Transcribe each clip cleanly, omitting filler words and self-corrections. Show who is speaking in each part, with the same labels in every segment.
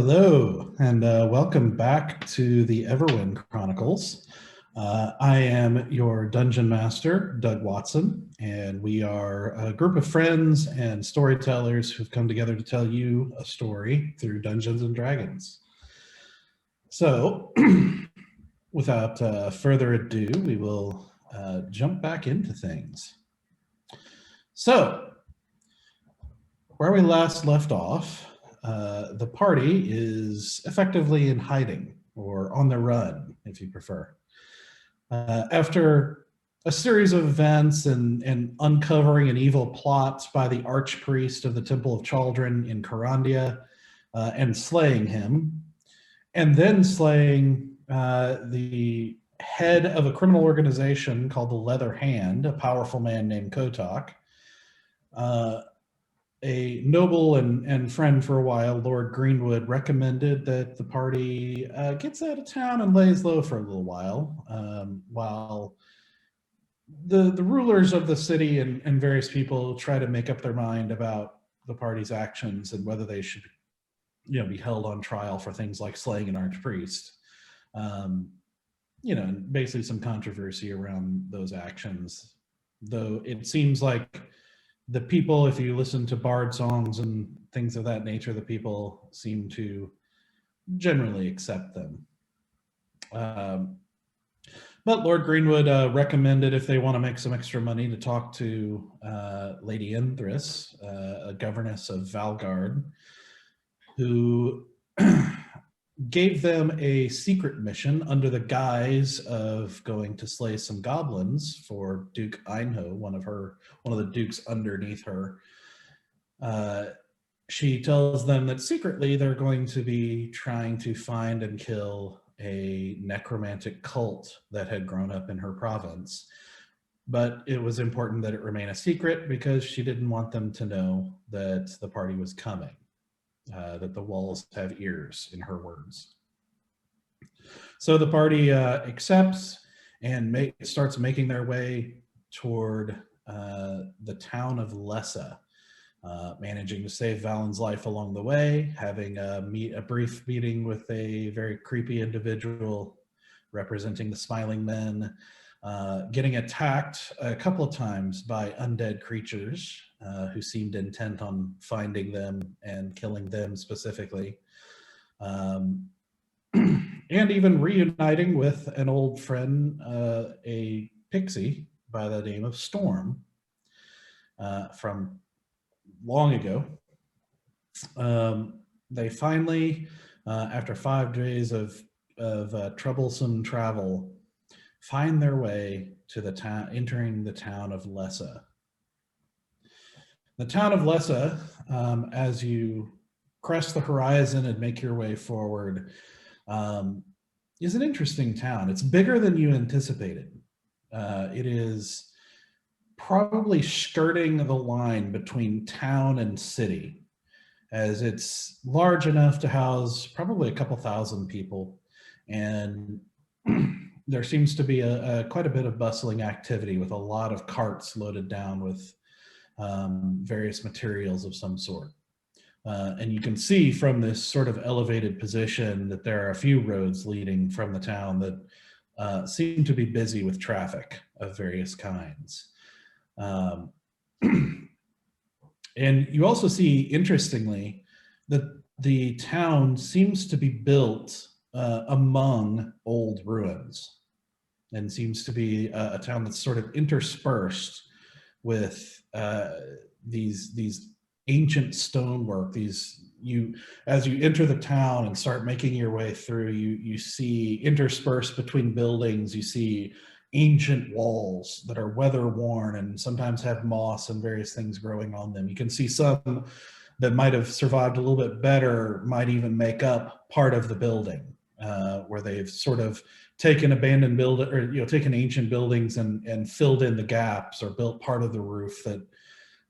Speaker 1: Hello, and welcome back to the Everwind Chronicles. I am your dungeon master, Doug Watson, and we are a group of friends and storytellers who've come together to tell you a story through Dungeons and Dragons. So, without further ado, we will jump back into things. So, where we last left off, the party is effectively in hiding, or on the run, if you prefer. After a series of events and uncovering an evil plot by the archpriest of the Temple of Chaldron in Carandia, and slaying him, and then slaying the head of a criminal organization called the Leather Hand, a powerful man named Kotak, a noble and friend for a while, Lord Greenwood, recommended that the party gets out of town and lays low for a little while the rulers of the city and various people try to make up their mind about the party's actions and whether they should be held on trial for things like slaying an archpriest. And basically some controversy around those actions, though it seems like the people, if you listen to bard songs and things of that nature, the people seem to generally accept them. But Lord Greenwood recommended, if they want to make some extra money, to talk to Lady Enthress, a governess of Valguard, who gave them a secret mission under the guise of going to slay some goblins for Duke Einho, one of the dukes underneath her. She tells them that secretly they're going to be trying to find and kill a necromantic cult that had grown up in her province. But it was important that it remain a secret because she didn't want them to know that the party was coming. That the walls have ears, in her words. So the party accepts and starts making their way toward the town of Lessa, managing to save Valen's life along the way, having a brief meeting with a very creepy individual representing the Smiling Men, getting attacked a couple of times by undead creatures who seemed intent on finding them and killing them specifically, and even reuniting with an old friend, a pixie by the name of Storm, from long ago. They finally, after 5 days of troublesome travel, find their way to the town, entering the town of Lessa. The town of Lessa, as you crest the horizon and make your way forward, is an interesting town. It's bigger than you anticipated. It is probably skirting the line between town and city, as it's large enough to house probably a couple thousand people, and there seems to be quite a bit of bustling activity with a lot of carts loaded down with various materials of some sort. And you can see from this sort of elevated position that there are a few roads leading from the town that seem to be busy with traffic of various kinds. And you also see, interestingly, that the town seems to be built among old ruins, and seems to be a town that's sort of interspersed with these ancient stonework. As you enter the town and start making your way through, you see interspersed between buildings, you see ancient walls that are weather worn and sometimes have moss and various things growing on them. You can see some that might have survived a little bit better, might even make up part of the building, where they've sort of taken abandoned building, or taken ancient buildings and filled in the gaps, or built part of the roof that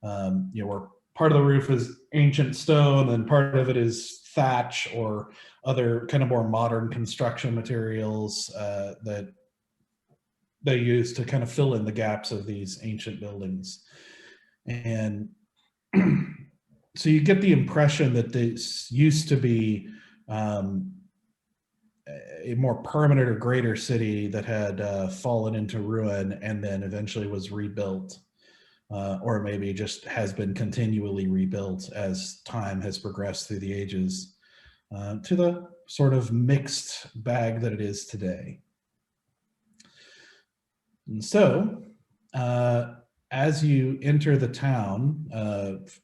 Speaker 1: where part of the roof is ancient stone and part of it is thatch or other kind of more modern construction materials that they use to kind of fill in the gaps of these ancient buildings. And so you get the impression that this used to be a more permanent or greater city that had fallen into ruin and then eventually was rebuilt, or maybe just has been continually rebuilt as time has progressed through the ages, to the sort of mixed bag that it is today. And so, as you enter the town,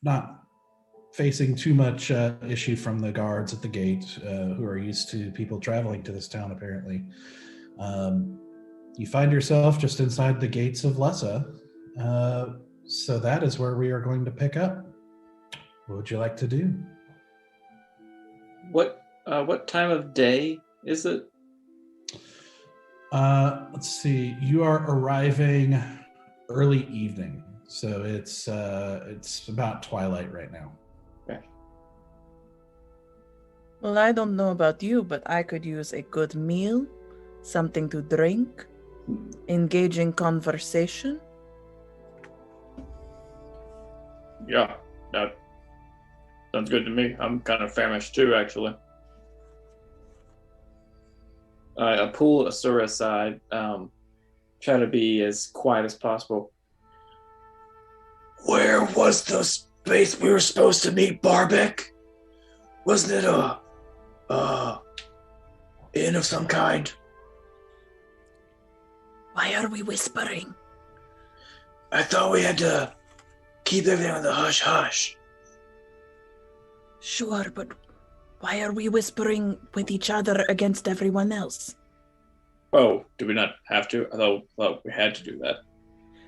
Speaker 1: not facing too much issue from the guards at the gate, who are used to people traveling to this town, apparently. You find yourself just inside the gates of Lessa. So that is where we are going to pick up. What would you like to do?
Speaker 2: What time of day is it?
Speaker 1: Let's see. You are arriving early evening, so it's about twilight right now.
Speaker 2: Okay.
Speaker 3: Well, I don't know about you, but I could use a good meal, something to drink, engaging conversation.
Speaker 2: Yeah, that sounds good to me. I'm kind of famished too, actually. I pull Asura aside, try to be as quiet as possible. Where was the space we were supposed to meet, Barbeck? Wasn't it a inn of some kind?
Speaker 3: Why are we whispering?
Speaker 2: I thought we had to keep everything on the hush-hush.
Speaker 3: Sure, but why are we whispering with each other against everyone else?
Speaker 2: Oh, do we not have to? I thought we had to do that.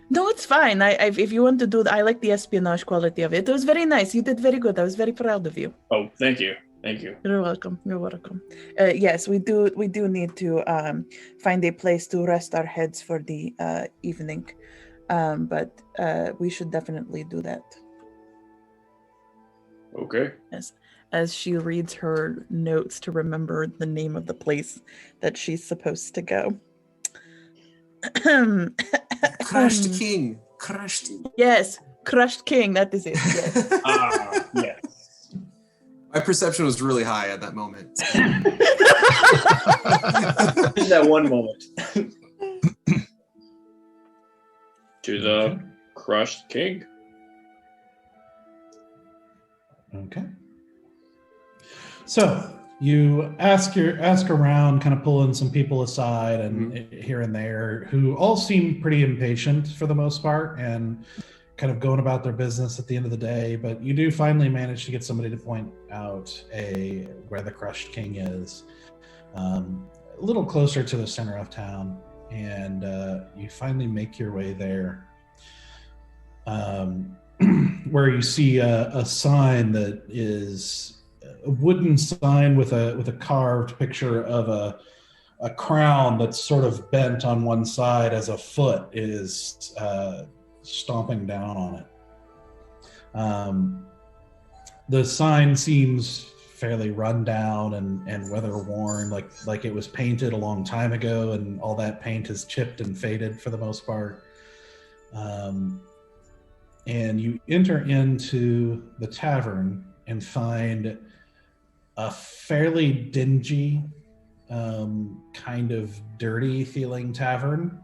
Speaker 3: No, it's fine. If you want to do that, I like the espionage quality of it. It was very nice. You did very good. I was very proud of you.
Speaker 2: Oh, thank you. Thank you.
Speaker 3: You're welcome. You're welcome. Yes, we do need to find a place to rest our heads for the evening. But we should definitely do that.
Speaker 2: Okay.
Speaker 3: As she reads her notes to remember the name of the place that she's supposed to go.
Speaker 4: Crushed King. Crushed.
Speaker 3: Yes, Crushed King. That is it. Yes.
Speaker 2: Yes.
Speaker 4: My perception was really high at that moment.
Speaker 2: In that one moment. To the Crushed King.
Speaker 1: Okay. So you ask around, kind of pulling some people aside and here and there, who all seem pretty impatient for the most part and kind of going about their business at the end of the day. But you do finally manage to get somebody to point out where the Crushed King is, a little closer to the center of town, and you finally make your way there. Where you see a sign that is a wooden sign with a carved picture of a crown that's sort of bent on one side as a foot is stomping down on it. The sign seems fairly run down and weather worn, like it was painted a long time ago, and all that paint is chipped and faded for the most part. And you enter into the tavern and find a fairly dingy, kind of dirty feeling tavern,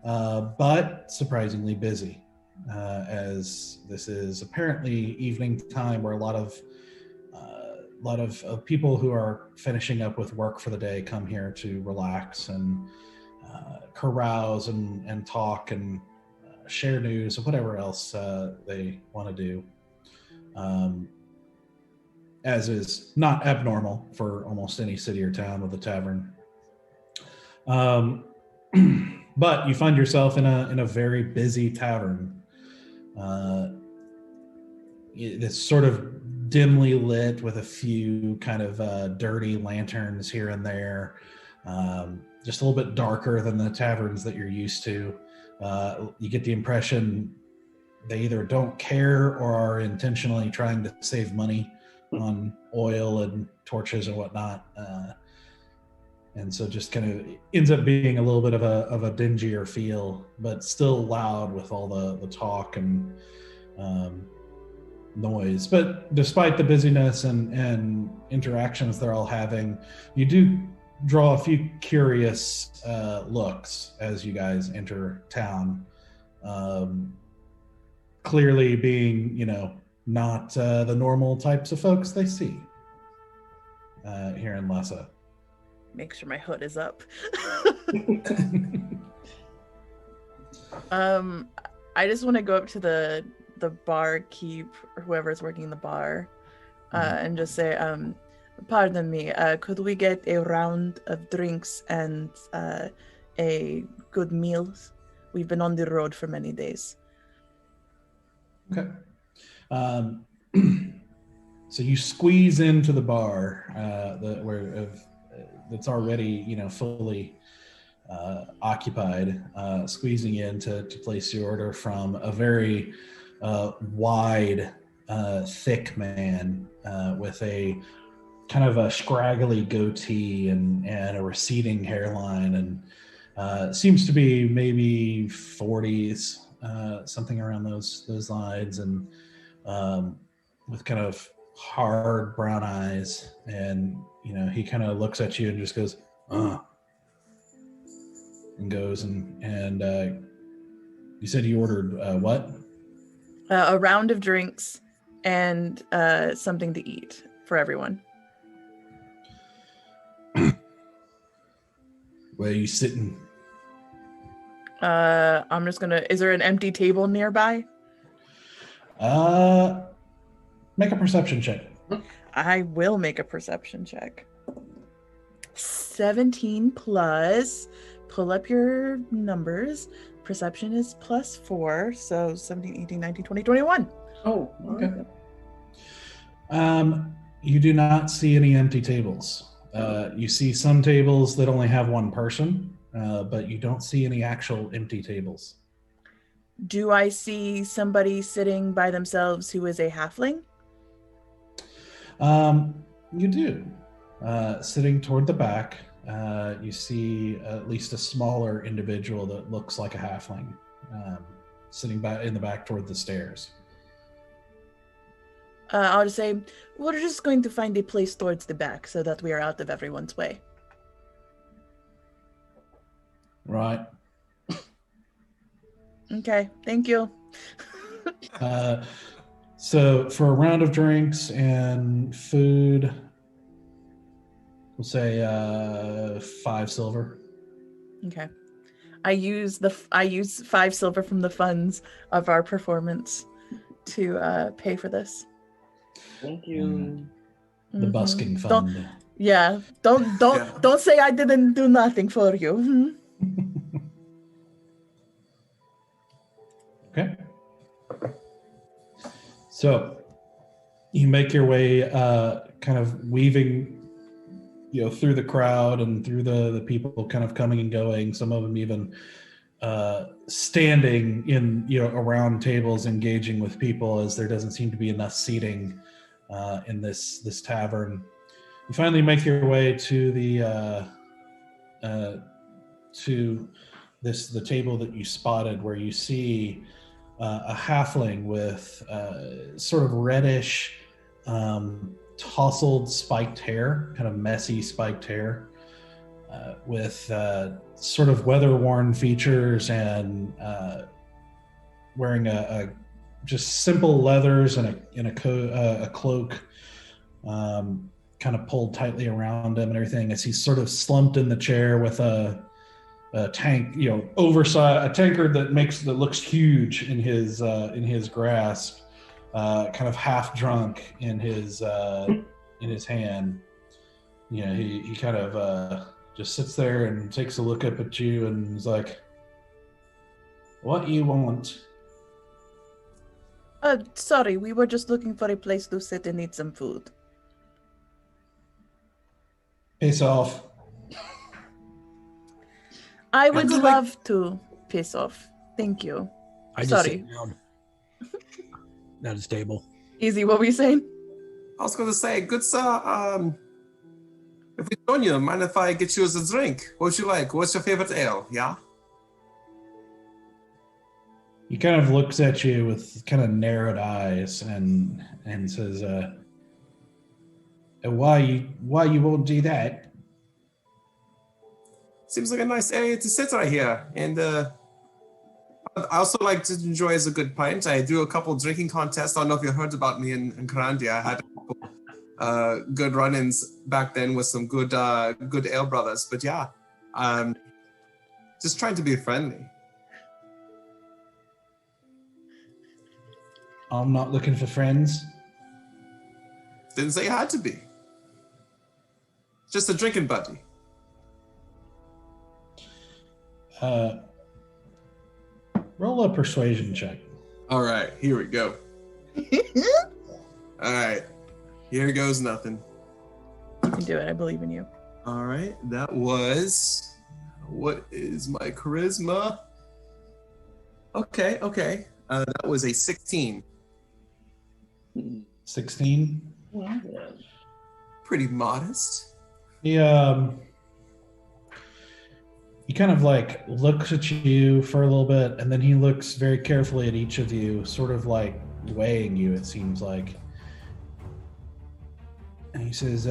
Speaker 1: but surprisingly busy, as this is apparently evening time where a lot of people who are finishing up with work for the day come here to relax and carouse and talk and share news or whatever else they want to do, as is not abnormal for almost any city or town with a tavern. But you find yourself in a very busy tavern. It's sort of dimly lit with a few kind of dirty lanterns here and there, just a little bit darker than the taverns that you're used to. You get the impression they either don't care or are intentionally trying to save money on oil and torches and whatnot. And so just kind of ends up being a little bit of a dingier feel, but still loud with all the talk and noise. But despite the busyness and interactions they're all having, you do draw a few curious looks as you guys enter town. Clearly being, not the normal types of folks they see here in Lessa.
Speaker 3: Make sure my hood is up. I just want to go up to the barkeep or whoever's working the bar and just say, pardon me, could we get a round of drinks and a good meal? We've been on the road for many days.
Speaker 1: Okay. So you squeeze into the bar that's already, fully occupied, squeezing in to place your order from a very wide, thick man with a kind of a scraggly goatee and a receding hairline, and seems to be maybe 40s, something around those lines, and with kind of hard brown eyes, and he kind of looks at you and just goes, and goes and you said you ordered what?
Speaker 3: A round of drinks and something to eat for everyone.
Speaker 1: Where are you sitting?
Speaker 3: I'm just gonna. Is there an empty table nearby?
Speaker 1: Make a perception check.
Speaker 3: I will make a perception check. 17 plus. Pull up your numbers. Perception is +4, so 17, 18, 19, 20, 21.
Speaker 2: Oh, okay.
Speaker 1: You do not see any empty tables. You see some tables that only have one person, but you don't see any actual empty tables.
Speaker 3: Do I see somebody sitting by themselves who is a halfling?
Speaker 1: You do. Sitting toward the back, you see at least a smaller individual that looks like a halfling, sitting back in the back toward the stairs.
Speaker 3: I'll just say, we're just going to find a place towards the back so that we are out of everyone's way.
Speaker 1: Right.
Speaker 3: Okay, thank you.
Speaker 1: So for a round of drinks and food, we'll say 5 silver.
Speaker 3: Okay. I use 5 silver from the funds of our performance to pay for this.
Speaker 2: Thank you.
Speaker 1: The busking fund.
Speaker 3: Don't say I didn't do nothing for you.
Speaker 1: Okay. So you make your way kind of weaving through the crowd and through the people kind of coming and going, some of them even standing in around tables engaging with people, as there doesn't seem to be enough seating in this tavern. You finally make your way to the table that you spotted, where you see a halfling with sort of reddish tousled spiked hair, kind of messy spiked hair, with sort of weather-worn features, and wearing a just simple leathers and a cloak, kind of pulled tightly around him and everything, as he's sort of slumped in the chair with a tank, oversized, a tankard that looks huge in his grasp, kind of half drunk in his hand. He kind of just sits there and takes a look up at you and is like, "What you want?"
Speaker 3: Sorry, we were just looking for a place to sit and eat some food.
Speaker 1: Piss off.
Speaker 3: I would love to piss off. Thank you.
Speaker 5: I just
Speaker 3: Sorry.
Speaker 5: sit down at his table.
Speaker 3: Easy, what were you saying?
Speaker 4: I was going to say, good sir, if we join you, mind if I get you as a drink? What would you like? What's your favorite ale? Yeah?
Speaker 1: You kind of looks at you with kind of narrowed eyes and says, why you won't do that?
Speaker 4: Seems like a nice area to sit right here. And I also like to enjoy as a good pint. I do a couple drinking contests. I don't know if you heard about me in Karandia. I had a couple good run-ins back then with some good ale brothers. But yeah, just trying to be friendly.
Speaker 1: I'm not looking for friends.
Speaker 4: Didn't say you had to be. Just a drinking buddy.
Speaker 1: Roll a persuasion check.
Speaker 4: All right, here we go. All right, here goes nothing.
Speaker 3: You can do it. I believe in you.
Speaker 4: All right, that was... What is my charisma? Okay. That was a 16.
Speaker 1: 16.
Speaker 4: Pretty modest.
Speaker 1: He kind of like looks at you for a little bit, and then he looks very carefully at each of you, sort of like weighing you, it seems like. And he says,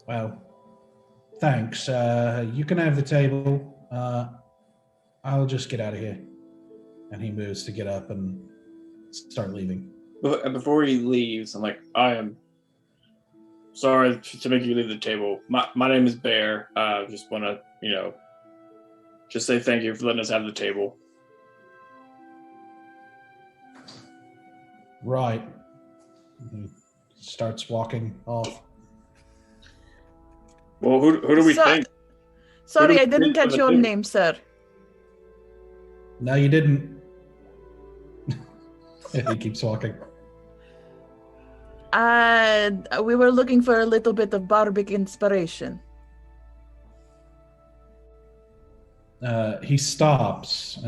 Speaker 1: well, thanks. You can have the table. I'll just get out of here. And he moves to get up and start leaving.
Speaker 2: But before he leaves, I'm like, I am sorry to make you leave the table. My name is Bear. Just want to, just say thank you for letting us have the table.
Speaker 1: Right. He starts walking off.
Speaker 2: Well, who do we think?
Speaker 3: Sorry, I didn't catch your name, sir.
Speaker 1: No, you didn't. He keeps walking.
Speaker 3: We were looking for a little bit of bardic inspiration.
Speaker 1: He stops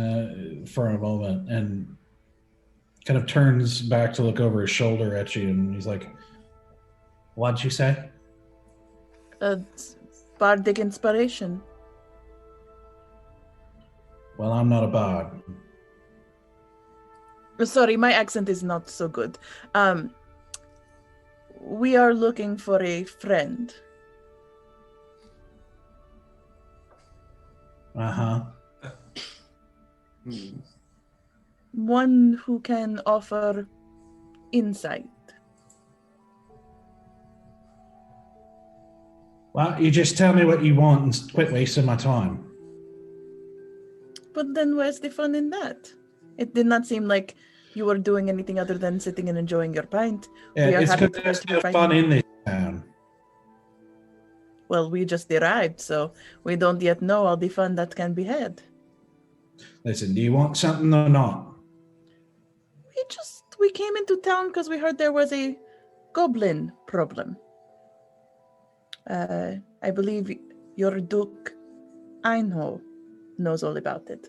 Speaker 1: for a moment and kind of turns back to look over his shoulder at you, and he's like, "What'd you say?"
Speaker 3: Bardic inspiration.
Speaker 1: Well, I'm not a bard.
Speaker 3: Sorry, my accent is not so good. We are looking for a friend.
Speaker 1: Uh-huh.
Speaker 3: One who can offer insight.
Speaker 1: Well, you just tell me what you want and quit wasting my time.
Speaker 3: But then where's the fun in that? It did not seem like you were doing anything other than sitting and enjoying your pint.
Speaker 1: Yeah, it's because there's no fun in this town.
Speaker 3: Well, we just arrived, so we don't yet know all the fun that can be had.
Speaker 1: Listen, do you want something or not?
Speaker 3: We came into town because we heard there was a goblin problem. I believe your Duke Einho knows all about it.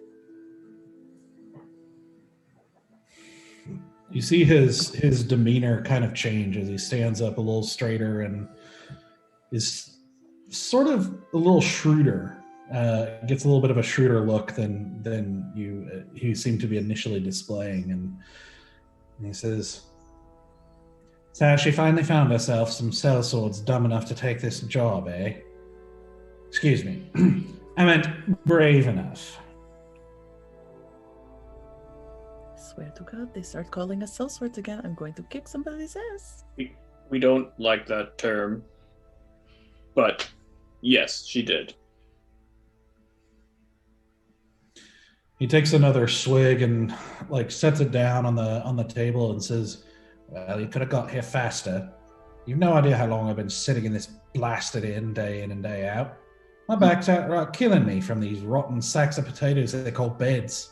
Speaker 1: You see his demeanor kind of change as he stands up a little straighter and is sort of a little shrewder. Gets a little bit of a shrewder look than you seem to be initially displaying, and he says, "So she finally found herself some sellswords dumb enough to take this job, eh? Excuse me, I meant brave enough."
Speaker 3: Swear to God, they start calling us sellswords again, I'm going to kick somebody's ass.
Speaker 2: We don't like that term, but yes, she did.
Speaker 1: He takes another swig and sets it down on the table and says, "Well, you could have got here faster. You've no idea how long I've been sitting in this blasted inn and day out. My back's outright killing me from these rotten sacks of potatoes that they call beds."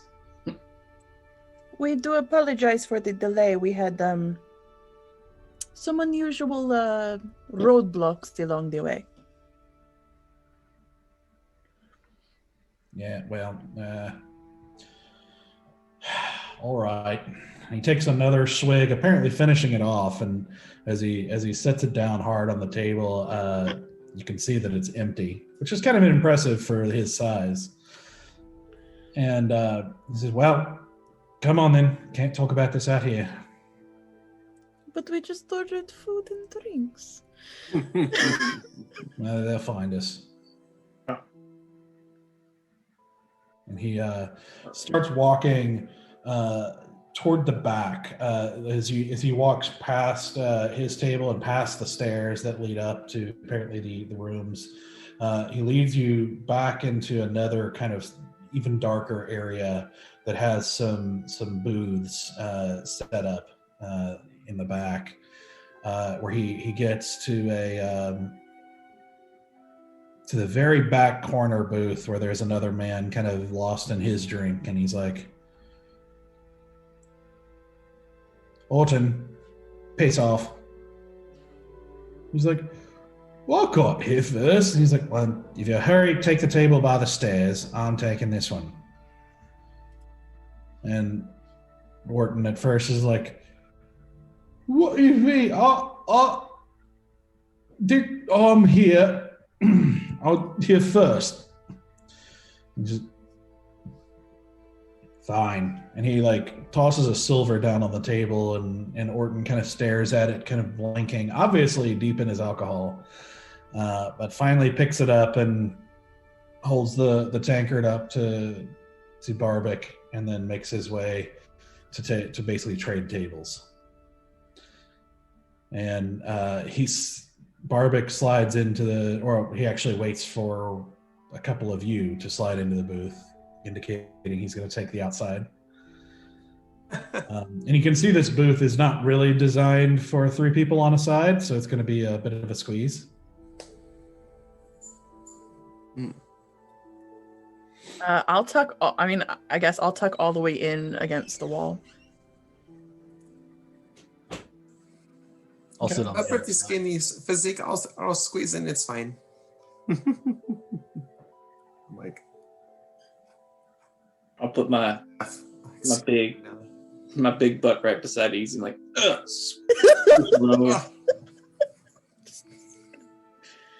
Speaker 3: We do apologize for the delay. We had some unusual roadblocks along the way.
Speaker 1: Yeah, well, all right. He takes another swig, apparently finishing it off, and as he sets it down hard on the table, you can see that it's empty, which is kind of impressive for his size. And he says, well, come on then. Can't talk about this out here.
Speaker 3: But we just ordered food and drinks.
Speaker 1: Well, they'll find us. And he starts walking toward the back as he walks past his table and past the stairs that lead up to apparently the rooms. He leads you back into another kind of even darker area that has some booths set up in the back, where he gets to to the very back corner booth where there's another man kind of lost in his drink, and he's like, Orton, piss off. He's like, well, I got here first. And he's like, well, if you hurry, take the table by the stairs. I'm taking this one. And Orton at first is like, what do you mean? I'm here. I'm here first. Just fine. And he like tosses a silver down on the table, and Orton kind of stares at it, kind of blinking, obviously deep in his alcohol. But finally picks it up and holds the tankard up to Barbic, and then makes his way to basically trade tables. And Barbic slides into or he actually waits for a couple of you to slide into the booth, indicating he's going to take the outside. And you can see this booth is not really designed for 3 people on a side, so it's going to be a bit of a squeeze.
Speaker 3: I'll tuck. I guess I'll tuck all the way in against the wall.
Speaker 5: I'll sit on
Speaker 4: I'm
Speaker 5: the
Speaker 4: pretty skinny physique. I'll squeeze in. It's fine. Like,
Speaker 2: I'll put my big butt right beside Easy, and like,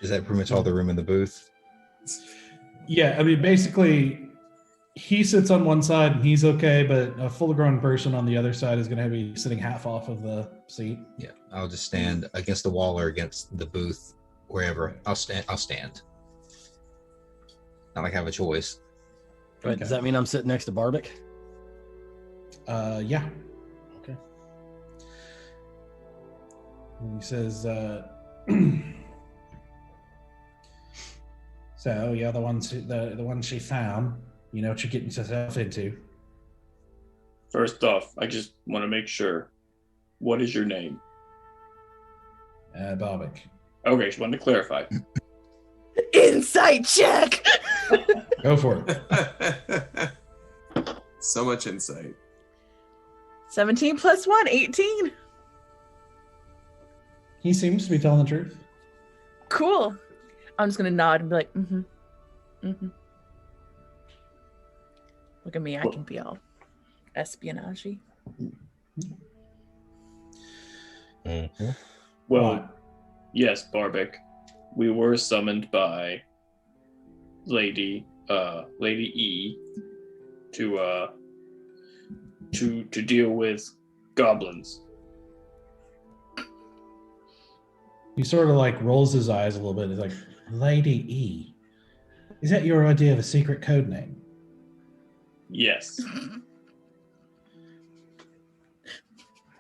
Speaker 6: Is that pretty much all the room in the booth?
Speaker 1: Yeah, I mean, basically, he sits on one side and he's okay, but a full-grown person on the other side is going to be sitting half off of the seat.
Speaker 6: Yeah, I'll just stand against the wall or against the booth, wherever. I'll stand. Not like I have a choice.
Speaker 5: Right, does that mean I'm sitting next to Barbic?
Speaker 1: Yeah.
Speaker 5: Okay.
Speaker 1: And he says, so you're the one she found. You know what you're getting yourself into.
Speaker 2: First off, I just want to make sure. What is your name?
Speaker 1: Barbic.
Speaker 2: Okay, just wanted to clarify.
Speaker 3: Insight check.
Speaker 1: Go for it.
Speaker 4: so much insight.
Speaker 3: 17 plus 1, 18.
Speaker 1: He seems to be telling the truth.
Speaker 3: Cool. I'm just gonna nod and be like, mm-hmm. Mm-hmm. Look at me, I can be all espionage-y.
Speaker 6: Mm-hmm.
Speaker 2: Well, yes, Barbic. We were summoned by Lady E to deal with goblins.
Speaker 1: He sort of like rolls his eyes a little bit. He's like, Lady E. Is that your idea of a secret code name?
Speaker 2: Yes.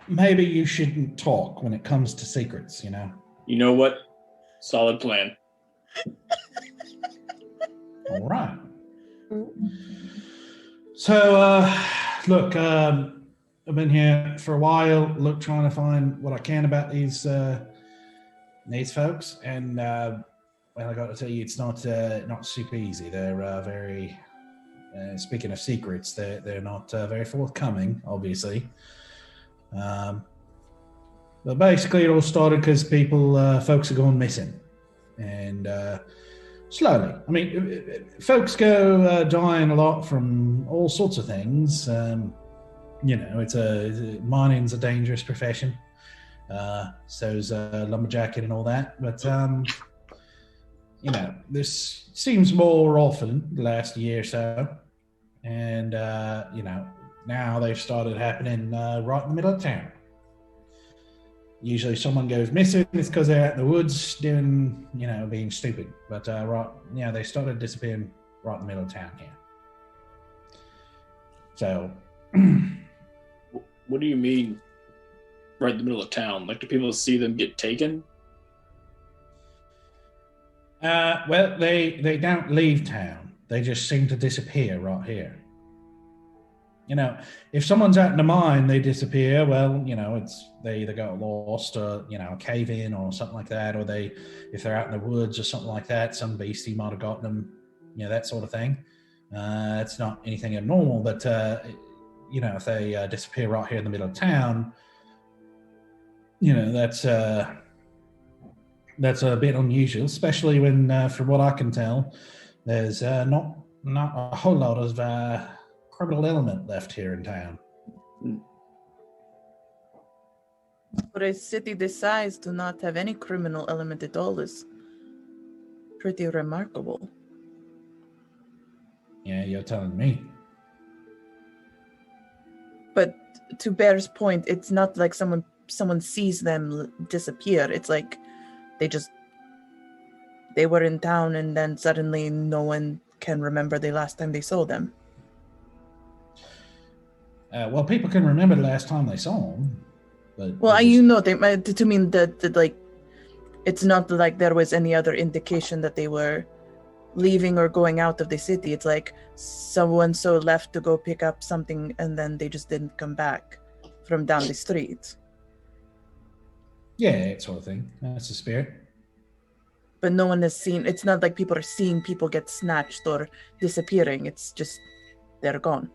Speaker 1: Maybe you shouldn't talk when it comes to secrets, you know?
Speaker 2: You know what? Solid plan.
Speaker 1: All right. So, look, I've been here for a while, trying to find what I can about these folks, and well, I got to tell you, it's not super easy. They're very. Speaking of secrets, they're not very forthcoming, obviously. But basically, it all started because folks are going missing, and slowly. I mean, folks go dying a lot from all sorts of things. You know, mining's a dangerous profession. So's lumberjacking and all that. But you know, this seems more often the last year or so. And, now they've started happening right in the middle of town. Usually someone goes missing, it's because they're out in the woods doing, being stupid. But they started disappearing right in the middle of town here. So...
Speaker 2: What do you mean right in the middle of town? Like, do people see them get taken?
Speaker 1: Well, they don't leave town. They just seem to disappear right here. If someone's out in the mine, they disappear. Well, they either got lost or, a cave in or something like that. Or if they're out in the woods or something like that, some beastie might have gotten them, that sort of thing. It's not anything abnormal, but, if they disappear right here in the middle of town, that's a bit unusual, especially when, from what I can tell, there's not a whole lot of criminal element left here in town.
Speaker 3: For a city this size to not have any criminal element at all is pretty remarkable.
Speaker 1: Yeah, you're telling me.
Speaker 3: But to Bear's point, it's not like someone sees them disappear. It's like they were in town and then suddenly no one can remember the last time they saw them.
Speaker 1: Well, people can remember the last time they saw them. But
Speaker 3: they might to mean that like it's not like there was any other indication that they were leaving or going out of the city. It's like someone left to go pick up something and then they just didn't come back from down the street.
Speaker 1: Yeah, that sort of thing. That's the spirit.
Speaker 3: But no one has seen. It's not like people are seeing people get snatched or disappearing. It's just they're gone.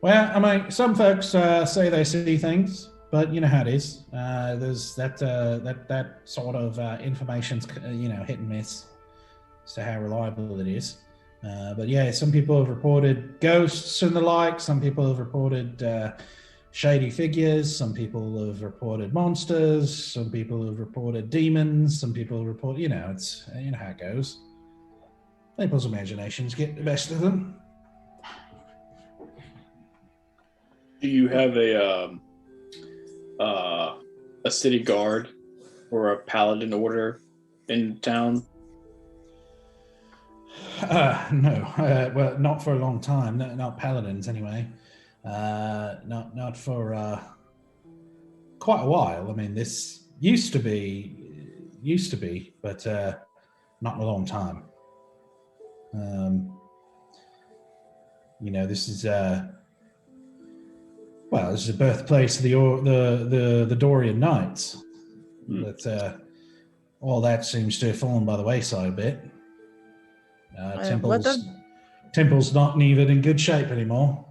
Speaker 1: Well, I mean, some folks say they see things, but you know how it is. There's that sort of information's hit and miss as to how reliable it is. But yeah, some people have reported ghosts and the like. Some people have reported shady figures. Some people have reported monsters. Some people have reported demons. Some people report, it's how it goes. People's imaginations get the best of them.
Speaker 2: Do you have a city guard or a paladin order in town?
Speaker 1: No. Well, not for a long time. Not paladins, anyway. Not for quite a while. I mean, this used to be, but not in a long time. This is this is the birthplace of the Dorian Knights. But all that seems to have fallen by the wayside a bit. Temple's not even in good shape anymore.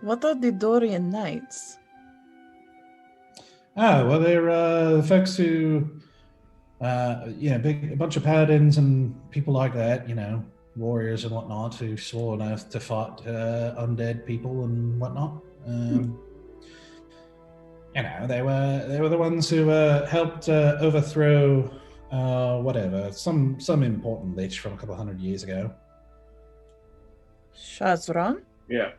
Speaker 3: What are the Dorian Knights?
Speaker 1: Oh, well, they're folks who, a bunch of paladins and people like that, warriors and whatnot, who swore an oath to fight undead people and whatnot. They were the ones who helped overthrow some important lich from a couple 100 years ago.
Speaker 3: Shazran?
Speaker 2: Yeah.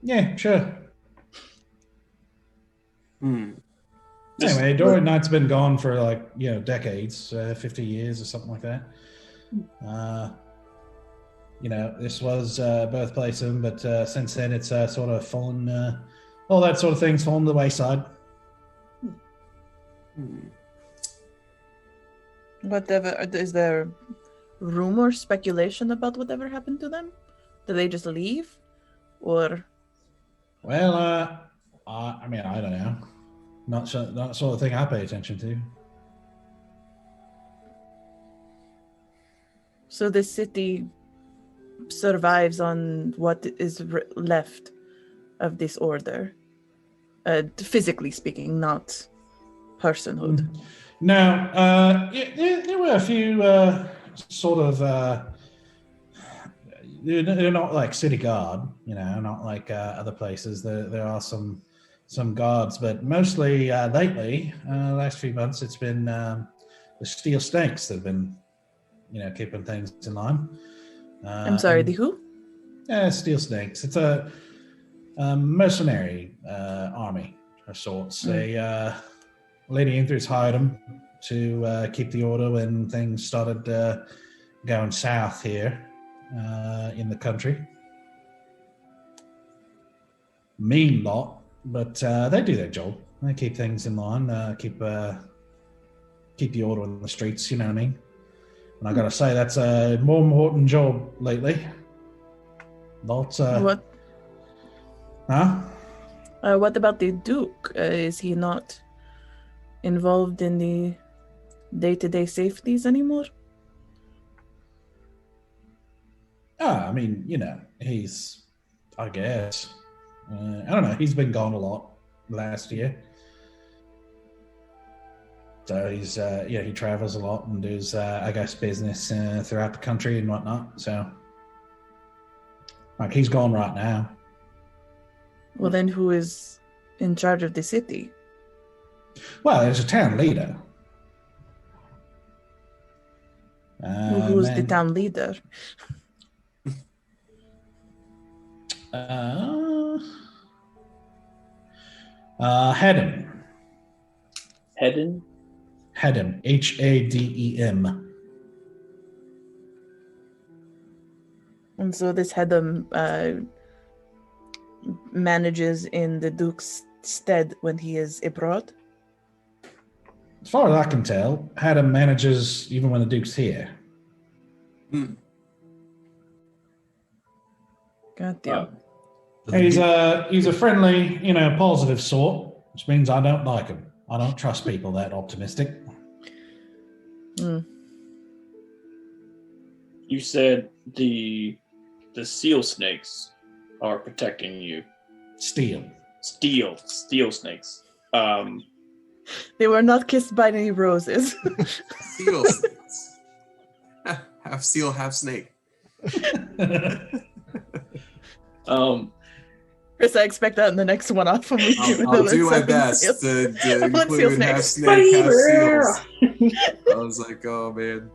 Speaker 1: Yeah, sure. Anyway, Dorian Knight's been gone for decades, 50 years or something like that. This was birthplace of him, but since then it's sort of fallen, all that sort of thing's fallen to the wayside.
Speaker 3: Whatever, is there rumor, speculation about whatever happened to them? Did they just leave? Or?
Speaker 1: Well, I don't know. Not sort of thing I pay attention to.
Speaker 3: So the city survives on what is left of this order, physically speaking, not personhood.
Speaker 1: No, there were a few sort of. They're not like city guard, not like other places. There are some guards, but mostly lately, last few months, it's been the steel snakes that have been, keeping things in line.
Speaker 3: I'm sorry, the who?
Speaker 1: Steel Snakes. It's a mercenary army of sorts. Lady Enthress hired them to keep the order when things started going south here in the country. Mean lot, but they do their job. They keep things in line, keep the order in the streets, you know what I mean? And I gotta say, that's a more important job lately. Lots
Speaker 3: What?
Speaker 1: Huh?
Speaker 3: What about the Duke? Is he not involved in the day-to-day safeties anymore?
Speaker 1: I mean, you know, he's, I guess. I don't know, he's been gone a lot last year. So he's, he travels a lot and does, I guess, business throughout the country and whatnot. So, like, he's gone right now.
Speaker 3: Well, then who is in charge of the city?
Speaker 1: Well, there's a town leader.
Speaker 3: Who's the town leader?
Speaker 1: Hedem.
Speaker 2: Hedden?
Speaker 1: Hedem. Hadem.
Speaker 3: And so this Hedem manages in the Duke's stead when he is abroad?
Speaker 1: As far as I can tell, Hedem manages even when the Duke's here.
Speaker 3: Goddamn.
Speaker 1: He's a friendly, positive sort, which means I don't like him. I don't trust people that optimistic.
Speaker 2: You said the seal snakes are protecting you.
Speaker 1: Steel
Speaker 2: snakes.
Speaker 3: They were not kissed by any roses.
Speaker 4: Seal snakes. Half seal, half snake.
Speaker 3: Chris, I expect that in the next one off from me.
Speaker 4: I'll do my best to include half snake, half seals. I was like, oh man.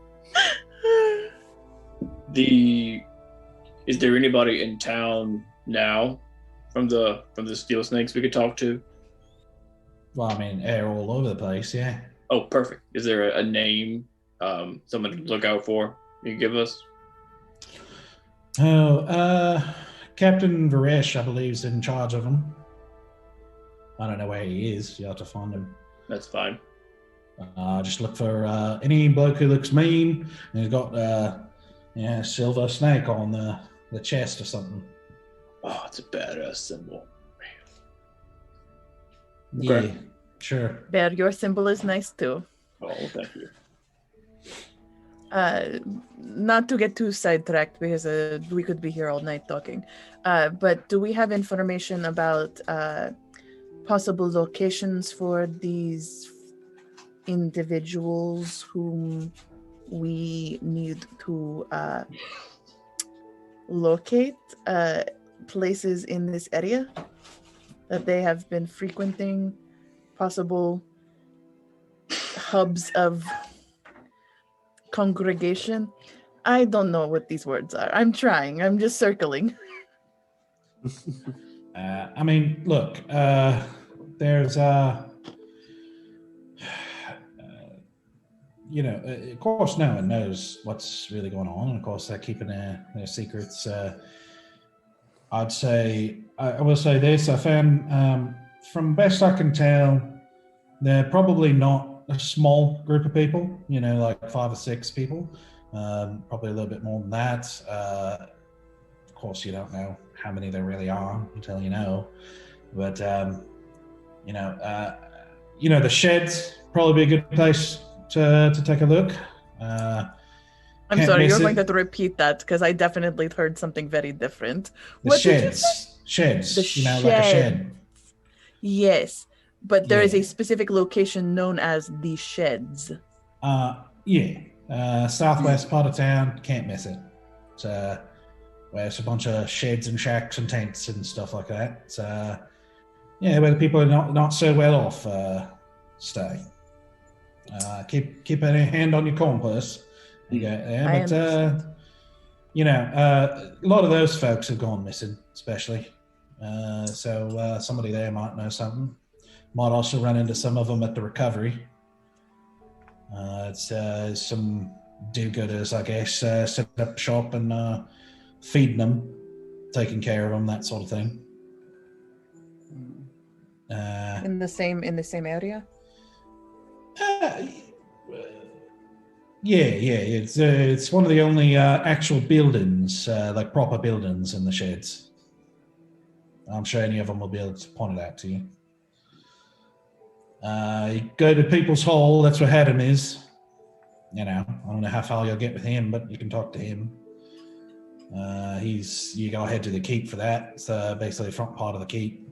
Speaker 2: Is there anybody in town now from the steel snakes we could talk to?
Speaker 1: Well, I mean, they're all over the place, yeah.
Speaker 2: Oh, perfect. Is there a name, someone to look out for you can give us?
Speaker 1: Captain Varesh, I believe, is in charge of them. I don't know where he is. You have to find him.
Speaker 2: That's fine.
Speaker 1: Just look for any bloke who looks mean and he's got silver snake on the chest or something.
Speaker 2: Oh, it's a badass symbol.
Speaker 1: Yeah,
Speaker 2: Okay.
Speaker 1: sure.
Speaker 3: Bear, your symbol is nice too.
Speaker 2: Oh, thank you.
Speaker 3: Not to get too sidetracked because we could be here all night talking. But do we have information about possible locations for these individuals whom we need to locate? Places in this area that they have been frequenting, possible hubs of congregation. I don't know what these words are. I'm trying. I'm just circling.
Speaker 1: I mean, look, there's of course, no one knows what's really going on, and of course, they're keeping their secrets. I'd say, I will say this: I found, from best I can tell, they're probably not a small group of people. Like 5 or 6 people. Probably a little bit more than that. Of course, you don't know how many there really are until you know. But the sheds probably be a good place to take a look.
Speaker 3: I'm sorry, you're going to have to repeat that because I definitely heard something very different.
Speaker 1: What sheds? Sheds.
Speaker 3: The
Speaker 1: like a shed.
Speaker 3: Yes, but there is a specific location known as the sheds.
Speaker 1: Southwest part of town. Can't miss it. It's where it's a bunch of sheds and shacks and tents and stuff like that. It's where the people are not so well off stay. Keep a hand on your corn purse. You get there, but a lot of those folks have gone missing, especially. So somebody there might know something. Might also run into some of them at the recovery. It's some do-gooders, I guess, setting up shop and feeding them, taking care of them, that sort of thing.
Speaker 3: In the same area.
Speaker 1: Yeah. It's one of the only actual buildings, like proper buildings in the sheds. I'm sure any of them will be able to point it out to you. You go to People's Hall. That's where Haddon is. I don't know how far you'll get with him, but you can talk to him. You go ahead to the keep for that. It's basically the front part of the keep.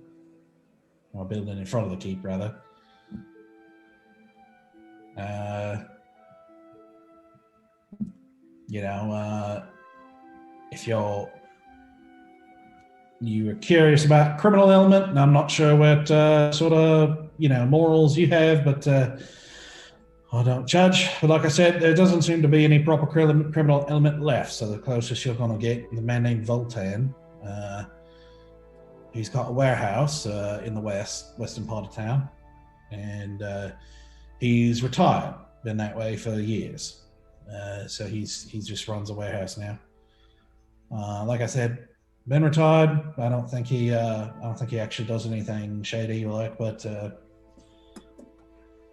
Speaker 1: Or building in front of the keep, rather. If you were curious about criminal element, and I'm not sure what sort of morals you have, but I don't judge. But like I said, there doesn't seem to be any proper criminal element left. So the closest you're going to get is a man named Voltan. He's got a warehouse in the western part of town, and he's retired. Been that way for years. So he just runs a warehouse now. Like I said, been retired. I don't think he actually does anything shady like, but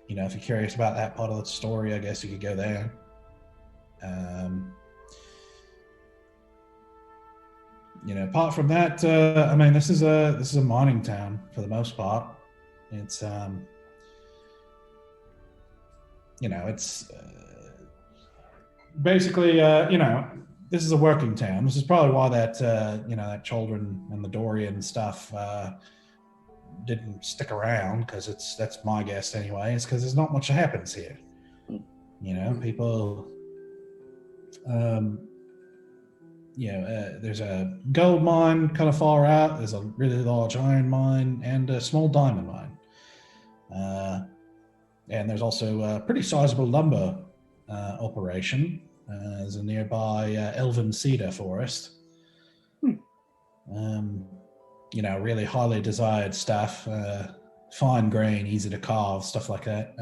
Speaker 1: if you're curious about that part of the story, I guess you could go there. Apart from that, this is a mining town for the most part. It's it's basically this is a working town. This is probably why that children and the Dorian stuff didn't stick around, because that's my guess anyway. It's because there's not much that happens here. People. There's a gold mine kind of far out. There's a really large iron mine and a small diamond mine. And there's also a pretty sizable lumber operation. There's a nearby elven cedar forest. Really highly desired stuff. Fine grain, easy to carve, stuff like that.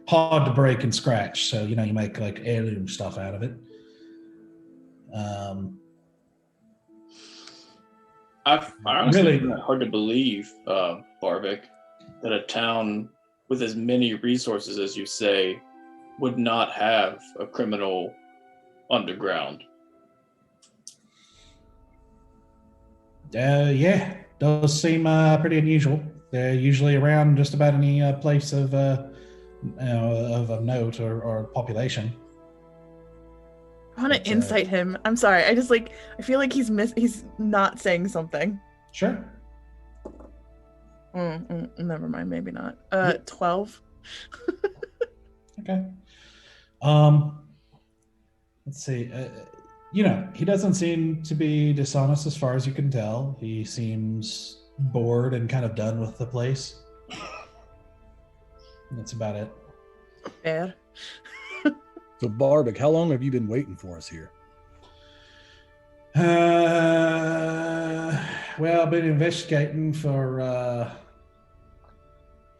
Speaker 1: Hard to break and scratch. So, you make like heirloom stuff out of it.
Speaker 2: I honestly find it hard to believe, Barvik, that a town with as many resources as you say would not have a criminal underground.
Speaker 1: Does seem pretty unusual. They're usually around just about any place of note or population.
Speaker 3: I want to insight him. I'm sorry. I feel like he's not saying something.
Speaker 1: Sure.
Speaker 3: Never mind. Maybe not. 12.
Speaker 1: Okay. Let's see. He doesn't seem to be dishonest as far as you can tell. He seems bored and kind of done with the place. That's about it.
Speaker 3: Fair.
Speaker 5: So, Barvik, how long have you been waiting for us here?
Speaker 1: Well, I've been investigating for, a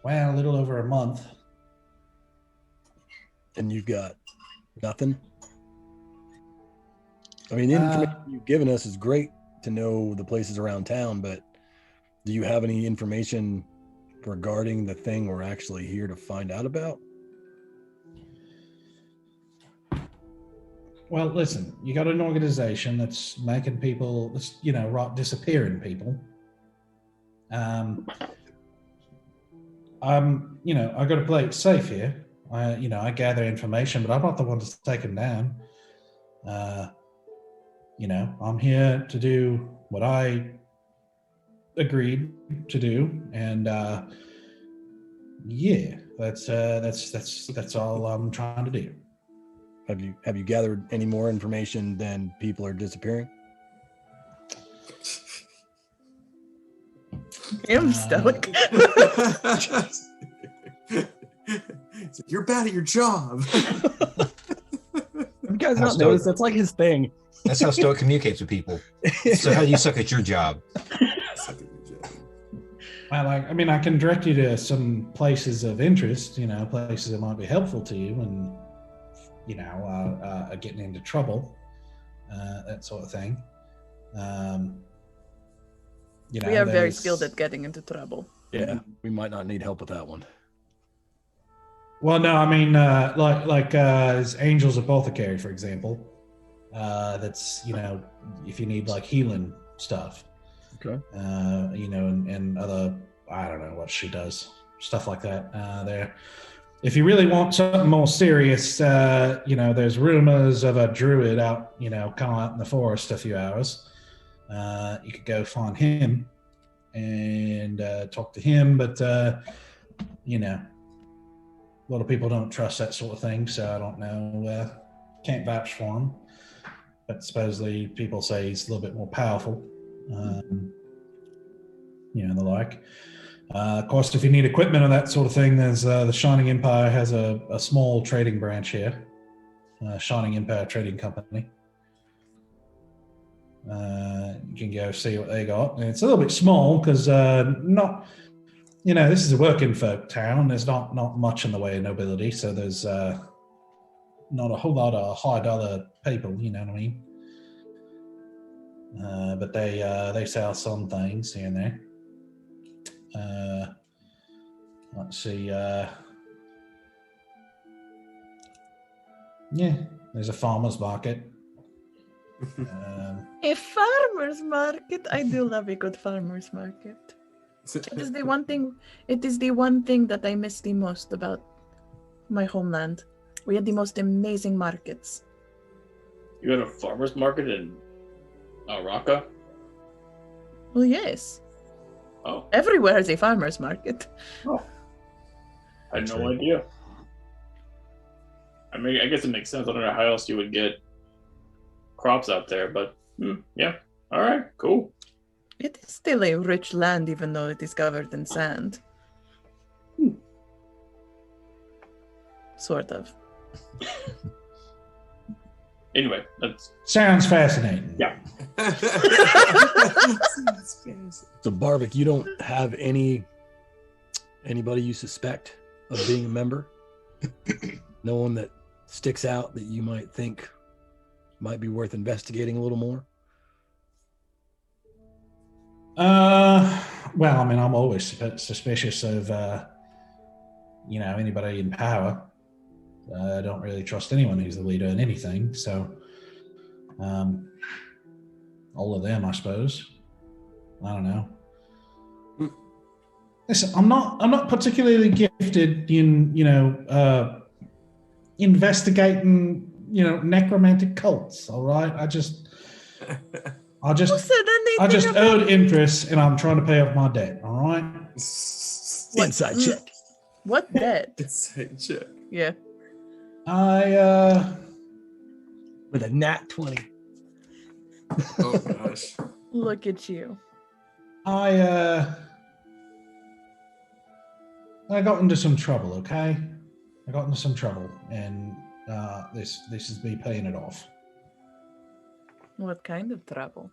Speaker 1: little over a month.
Speaker 5: And you've got nothing? I mean, the information you've given us is great to know the places around town, but do you have any information regarding the thing we're actually here to find out about?
Speaker 1: Well, listen, you got an organization that's making people, disappearing people. I got to play it safe here. I gather information, but I'm not the one to take them down. I'm here to do what I agreed to do, and that's all I'm trying to do.
Speaker 5: Have you gathered any more information than people are disappearing?
Speaker 3: I'm stoic.
Speaker 4: You're bad at your job.
Speaker 3: I'm
Speaker 5: guys
Speaker 6: how
Speaker 5: not
Speaker 6: Stoic,
Speaker 5: notice? That's like his thing.
Speaker 6: that's how Stoic communicates with people. So how do you suck at your job?
Speaker 1: Well, I can direct you to some places of interest, places that might be helpful to you and, getting into trouble, that sort of thing.
Speaker 3: We are very skilled at getting into trouble.
Speaker 5: Yeah, we might not need help with that one.
Speaker 1: Well, no, there's Angel's Apothecary, for example. That's, if you need like healing stuff.
Speaker 5: Okay.
Speaker 1: And other, I don't know what she does, stuff like that. There. If you really want something more serious, there's rumors of a druid out, kind of out in the forest a few hours. You could go find him and talk to him, but a lot of people don't trust that sort of thing, so I don't know. Can't vouch for him, but supposedly people say he's a little bit more powerful. And the like. Of course, if you need equipment and that sort of thing, there's the Shining Empire has a small trading branch here, Shining Empire Trading Company. You can go see what they got. And it's a little bit small because this is a working folk town. There's not much in the way of nobility, so there's not a whole lot of high dollar people. You know what I mean? But they sell some things here and there. Let's see. There's a farmer's market.
Speaker 3: A farmer's market. I do love a good farmer's market. It is the one thing. It is the one thing that I miss the most about my homeland. We had the most amazing markets.
Speaker 2: You had a farmer's market in Raqqa?
Speaker 3: Well, yes.
Speaker 2: Oh.
Speaker 3: Everywhere has a farmer's market.
Speaker 2: Oh. I had no idea. I mean, I guess it makes sense. I don't know how else you would get crops out there, but yeah. All right, cool.
Speaker 3: It is still a rich land, even though it is covered in sand. Sort of.
Speaker 2: Anyway, that's...
Speaker 1: Sounds fascinating.
Speaker 2: Yeah.
Speaker 5: So, Barvik, you don't have anybody you suspect of being a member? No one that sticks out that you might think might be worth investigating a little more?
Speaker 1: Well, I'm always suspicious of, anybody in power. I don't really trust anyone who's the leader in anything. So, all of them, I suppose. I don't know. Listen, I'm not particularly gifted in, investigating, necromantic cults. All right, I just owed interest, and I'm trying to pay off my debt. All right.
Speaker 5: Inside check.
Speaker 3: What debt?
Speaker 4: Inside check.
Speaker 3: Yeah.
Speaker 5: With a nat 20.
Speaker 4: Oh gosh.
Speaker 3: Look at you.
Speaker 1: I got into some trouble. Okay, I got into some trouble, and this is me paying it off.
Speaker 3: What kind of trouble?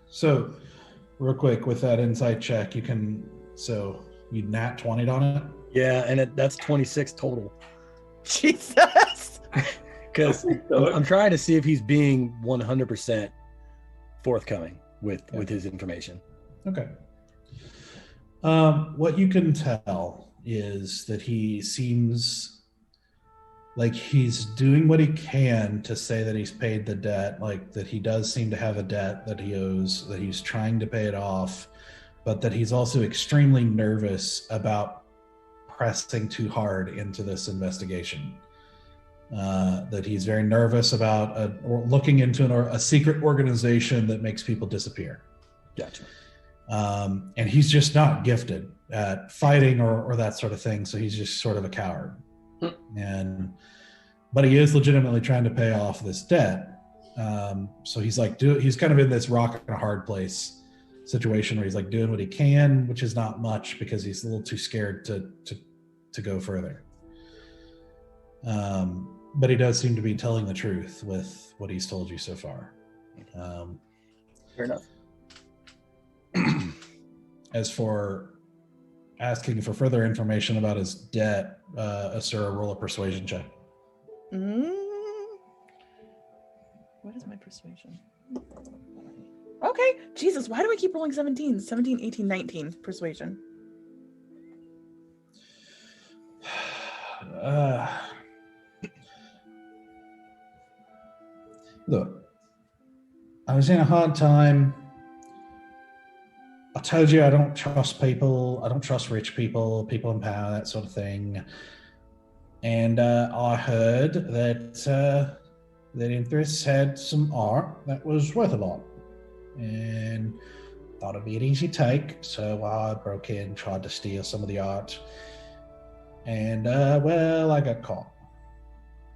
Speaker 1: So, real quick, with that insight check, you nat 20'd on it?
Speaker 5: Yeah, and that's 26 total.
Speaker 3: Jesus!
Speaker 5: Because I'm trying to see if he's being 100% forthcoming with his information.
Speaker 1: Okay. What you can tell is that he seems like he's doing what he can to say that he's paid the debt, like that he does seem to have a debt that he owes, that he's trying to pay it off, but that he's also extremely nervous about pressing too hard into this investigation. That he's very nervous about looking into a secret organization that makes people disappear.
Speaker 5: Gotcha.
Speaker 1: And he's just not gifted at fighting or that sort of thing, so he's just sort of a coward. But he is legitimately trying to pay off this debt. So he's he's kind of in this rock and a hard place situation where he's like doing what he can, which is not much because he's a little too scared to go further. But he does seem to be telling the truth with what he's told you so far.
Speaker 2: Fair enough.
Speaker 1: As for asking for further information about his debt, Asura, roll a persuasion check.
Speaker 3: What is my persuasion? Okay, Jesus, why do I keep rolling 17? 17, 18, 19, persuasion.
Speaker 1: Look, I was in a hard time. I told you I don't trust people. I don't trust rich people, people in power, that sort of thing. And I heard that Lady Enthress had some art that was worth a lot. And thought it'd be an easy take, so I broke in, tried to steal some of the art. And, well, I got caught.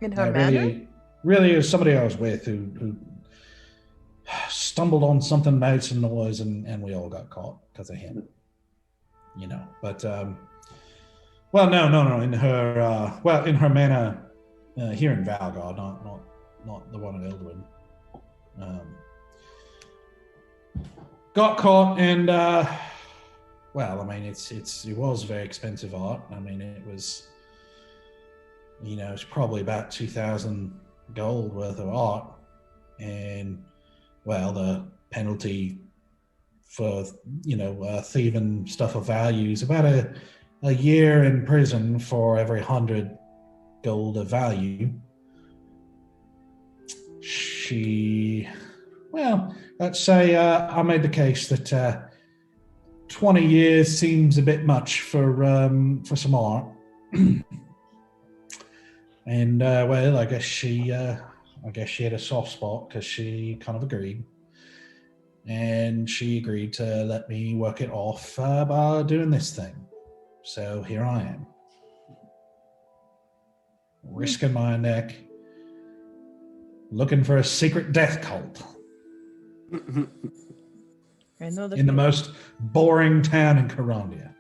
Speaker 3: In her manner?
Speaker 1: Really, it was somebody I was with who stumbled on something, made some noise, and we all got caught because of him. You know, but well, no. In her manner here in Valguard, not the one in Everwind. Got caught, and well, I mean, it was very expensive art. I mean, it was, you know, it's probably about 2,000 gold worth of art, and well, the penalty for, you know, thieving stuff of value is about a year in prison for every 100 gold of value. Well, let's say I made the case that 20 years seems a bit much for some art. And well, I guess she had a soft spot because she kind of agreed. And she agreed to let me work it off by doing this thing. So here I am. Risking my neck. Looking for a secret death cult.
Speaker 3: I know
Speaker 1: in the most boring town in Corandia.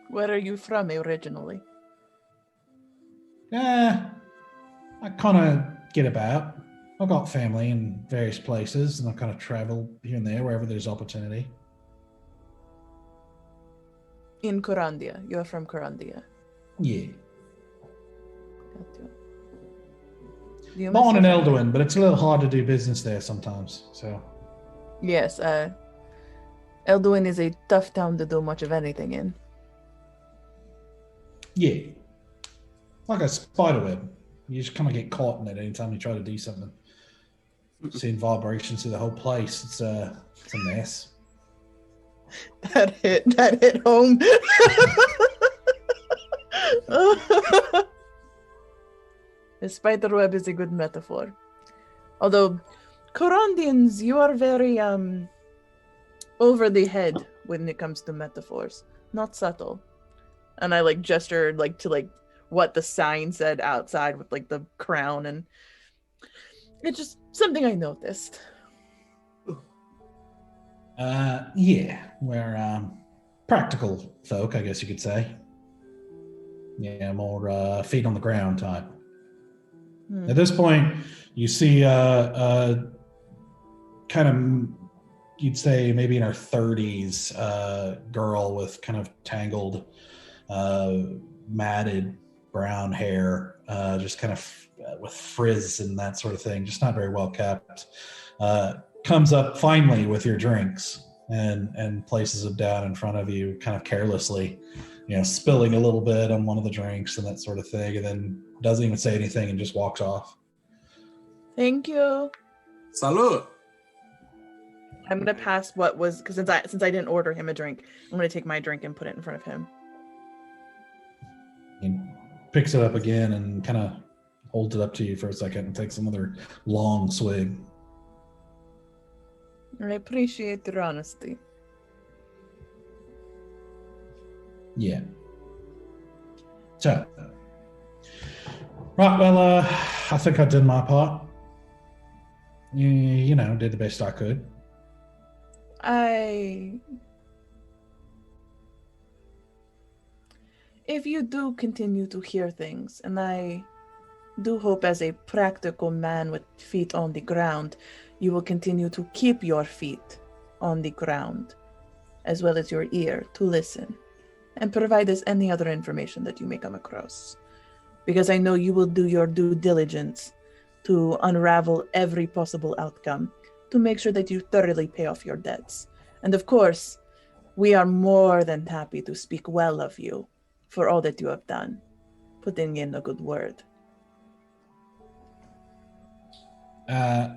Speaker 3: Where are you from originally?
Speaker 1: I kind of get about. I've got family in various places, and I kind of travel here and there wherever there's opportunity.
Speaker 3: In Corandia. You're from Corandia.
Speaker 1: Yeah.
Speaker 3: Gotcha.
Speaker 1: Born in Elduin, but it's a little hard to do business there sometimes. So.
Speaker 3: Yes, Elduin is a tough town to do much of anything in.
Speaker 1: Yeah. Like a spider web. You just kind of get caught in it anytime you try to do something. Seeing vibrations through the whole place. It's a mess.
Speaker 3: That hit home. The spider web is a good metaphor. Although, Corandians, you are very over the head when it comes to metaphors. Not subtle. And I gestured to what the sign said outside with the crown, and it's just something I noticed.
Speaker 1: Yeah, we're practical folk, I guess you could say. Yeah, more feet on the ground type. At this point, you see kind of, you'd say maybe in her 30s, girl with kind of tangled, matted brown hair, just kind of with frizz and that sort of thing, just not very well kept, comes up finally with your drinks and places them down in front of you kind of carelessly, spilling a little bit on one of the drinks and that sort of thing, and then doesn't even say anything and just walks off.
Speaker 3: Thank you.
Speaker 4: Salud.
Speaker 3: I'm gonna pass what was, because since I didn't order him a drink, I'm gonna take my drink and put it in front of him.
Speaker 1: He picks it up again and kind of holds it up to you for a second and takes another long swig.
Speaker 3: I appreciate your honesty.
Speaker 1: Yeah. So, right, well, I think I did my part. You know, did the best I could.
Speaker 3: if you do continue to hear things, and I do hope as a practical man with feet on the ground, you will continue to keep your feet on the ground, as well as your ear to listen, and provide us any other information that you may come across. Because I know you will do your due diligence to unravel every possible outcome to make sure that you thoroughly pay off your debts. And of course, we are more than happy to speak well of you for all that you have done, putting in a good word.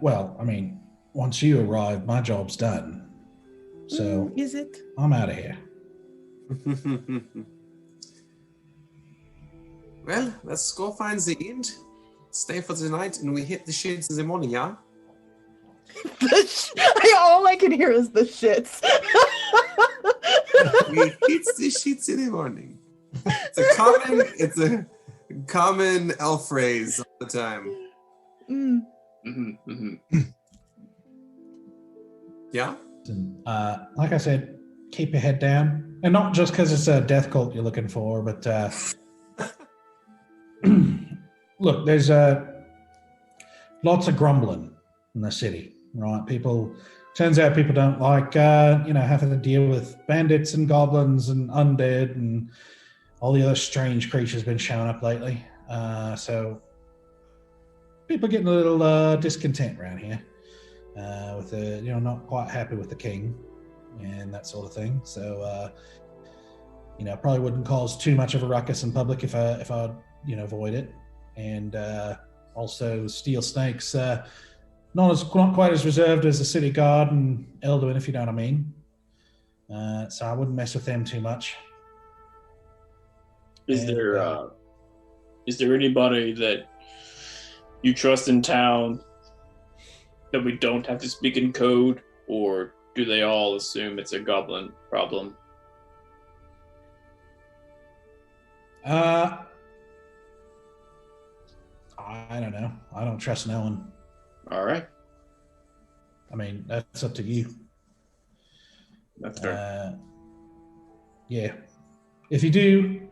Speaker 1: Well, I mean, once you arrive, my job's done. So
Speaker 3: Is it?
Speaker 1: I'm out of here.
Speaker 4: Well, let's go find the inn, stay for the night, and we hit the shits in the morning, yeah?
Speaker 3: All I can hear is the shits.
Speaker 4: We hit the shits in the morning. It's a common elf phrase all the time. Yeah?
Speaker 1: Like I said, keep your head down. And not just because it's a death cult you're looking for, but look, there's lots of grumbling in the city, right? Turns out people don't like, having to deal with bandits and goblins and undead and all the other strange creatures been showing up lately. So people are getting a little discontent around here. Not quite happy with the king and that sort of thing. So, probably wouldn't cause too much of a ruckus in public if I avoid it. And also steel snakes, not quite as reserved as the city guard and Elduin, if you know what I mean. So I wouldn't mess with them too much.
Speaker 2: Is there anybody that you trust in town that we don't have to speak in code, or do they all assume it's a goblin problem?
Speaker 1: I don't know. I don't trust no one.
Speaker 2: All right.
Speaker 1: I mean, that's up to you.
Speaker 2: That's fair.
Speaker 1: Yeah. If you do,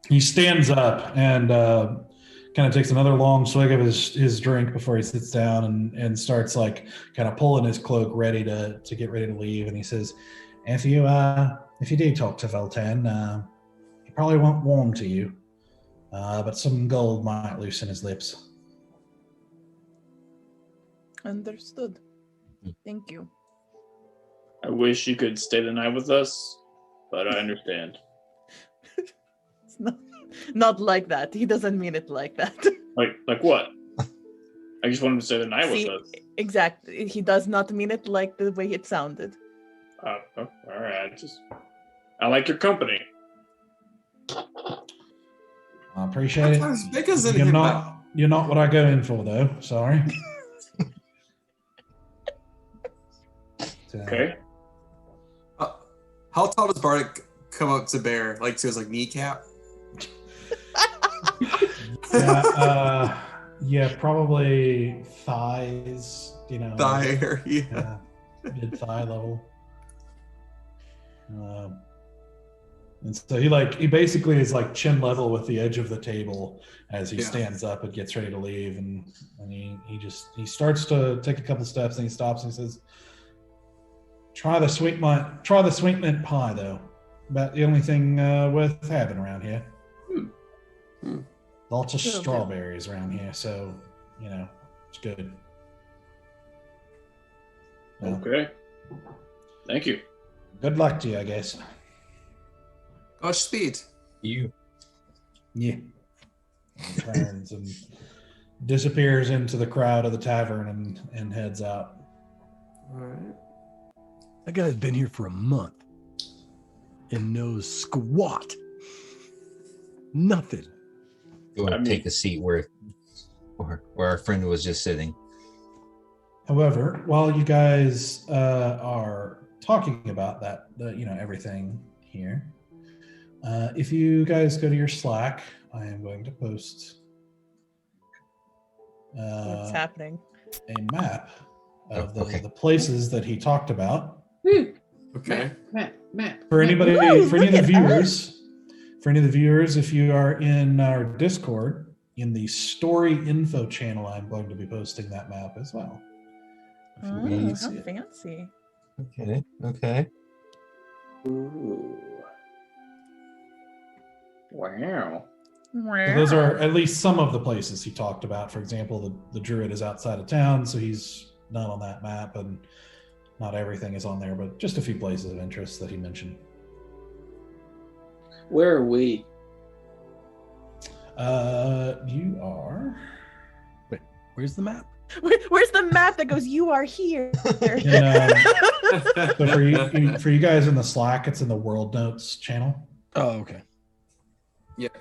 Speaker 1: he stands up and kind of takes another long swig of his drink before he sits down and starts kind of pulling his cloak ready to get ready to leave. And he says, if you do talk to Veltan, he probably won't warm to you, but some gold might loosen his lips.
Speaker 3: Understood. Thank you.
Speaker 2: I wish you could stay the night with us, but I understand.
Speaker 3: It's not like that. He doesn't mean it like that.
Speaker 2: Like what? I just wanted to stay the night with us.
Speaker 3: Exactly. He does not mean it like the way it sounded.
Speaker 2: All right. I like your company.
Speaker 1: I appreciate it.
Speaker 4: As big as
Speaker 1: You're not what I go in for, though. Sorry.
Speaker 2: Okay.
Speaker 4: How tall does Bardic come up to Bear? To his kneecap?
Speaker 1: Yeah, probably thighs.
Speaker 4: Thigh area.
Speaker 1: Mid thigh level. And so he basically is chin level with the edge of the table as he stands up and gets ready to leave, and he starts to take a couple steps and he stops and he says, Try the sweet mint pie, though. About the only thing worth having around here. Lots of strawberries around here, so it's good.
Speaker 2: Okay. Thank you.
Speaker 1: Good luck to you, I guess.
Speaker 4: Godspeed.
Speaker 6: You.
Speaker 1: Yeah. He turns and disappears into the crowd of the tavern and heads out.
Speaker 4: All right.
Speaker 5: That guy's been here for a month and knows squat. Nothing.
Speaker 6: You want to take a seat where our friend was just sitting.
Speaker 1: However, while you guys are talking about that, everything here, if you guys go to your Slack, I am going to post
Speaker 3: What's happening?
Speaker 1: a map of
Speaker 6: okay.
Speaker 1: the places that he talked about.
Speaker 4: Okay.
Speaker 2: Matt. Map.
Speaker 1: For anybody,
Speaker 3: Ooh,
Speaker 1: for any of
Speaker 3: look
Speaker 1: the
Speaker 3: at
Speaker 1: viewers, if you are in our Discord, in the story info channel, I'm going to be posting that map as well. If you would like
Speaker 3: Oh,
Speaker 1: to
Speaker 3: how
Speaker 1: see it.
Speaker 3: fancy.
Speaker 6: Okay.
Speaker 2: Ooh. Wow.
Speaker 1: So those are at least some of the places he talked about. For example, the druid is outside of town, so he's not on that map, and not everything is on there, but just a few places of interest that he mentioned.
Speaker 2: Where are we?
Speaker 1: You are
Speaker 5: Wait, where's the map?
Speaker 3: Where's the map that goes, you are here?
Speaker 1: in, so for you guys in the Slack, it's in the World Notes channel.
Speaker 5: Oh, okay.
Speaker 4: Yep.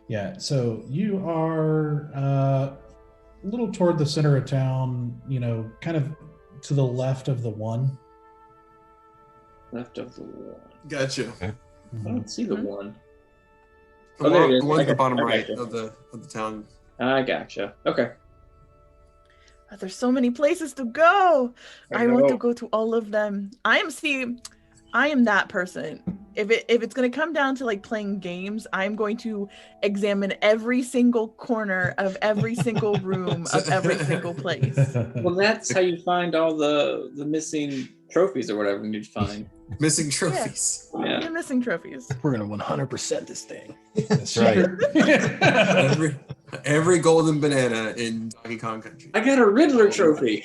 Speaker 1: Yeah, so you are a little toward the center of town, kind of to the left of the one.
Speaker 2: Left of the one.
Speaker 4: Gotcha.
Speaker 2: I don't see the one.
Speaker 4: The
Speaker 2: Oh, there it
Speaker 4: one,
Speaker 2: is.
Speaker 4: the one
Speaker 2: I
Speaker 4: at the
Speaker 2: got-
Speaker 4: bottom
Speaker 2: I
Speaker 4: right
Speaker 2: gotcha.
Speaker 4: of the town.
Speaker 2: I gotcha. Okay.
Speaker 3: There's so many places to go.
Speaker 2: I
Speaker 3: I want to
Speaker 2: know.
Speaker 3: go to all of them. I am that person. If it's gonna come down to like playing games, I'm going to examine every single corner of every single room of every single place.
Speaker 2: Well, that's how you find all the missing trophies or whatever you need to find.
Speaker 4: Missing trophies.
Speaker 2: Yeah.
Speaker 3: You're missing trophies.
Speaker 5: We're gonna 100% this thing.
Speaker 6: That's right.
Speaker 4: Every golden banana in Donkey Kong Country.
Speaker 2: I got a Riddler trophy.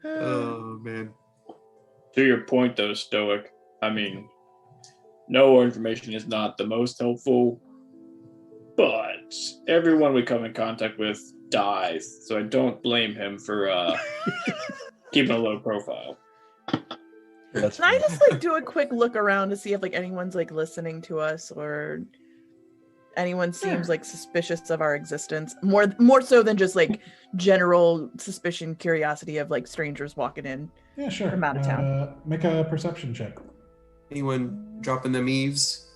Speaker 4: Oh man.
Speaker 2: To your point, though, Stoic, I mean, no information is not the most helpful, but everyone we come in contact with dies, so I don't blame him for keeping a low profile.
Speaker 5: That's
Speaker 3: Can I just like do a quick look around to see if like anyone's like listening to us or anyone seems like suspicious of our existence? More so than just like general suspicion, curiosity of like strangers walking in.
Speaker 1: Yeah, sure.
Speaker 3: From out of town.
Speaker 1: Make a perception check.
Speaker 4: Anyone dropping them eaves?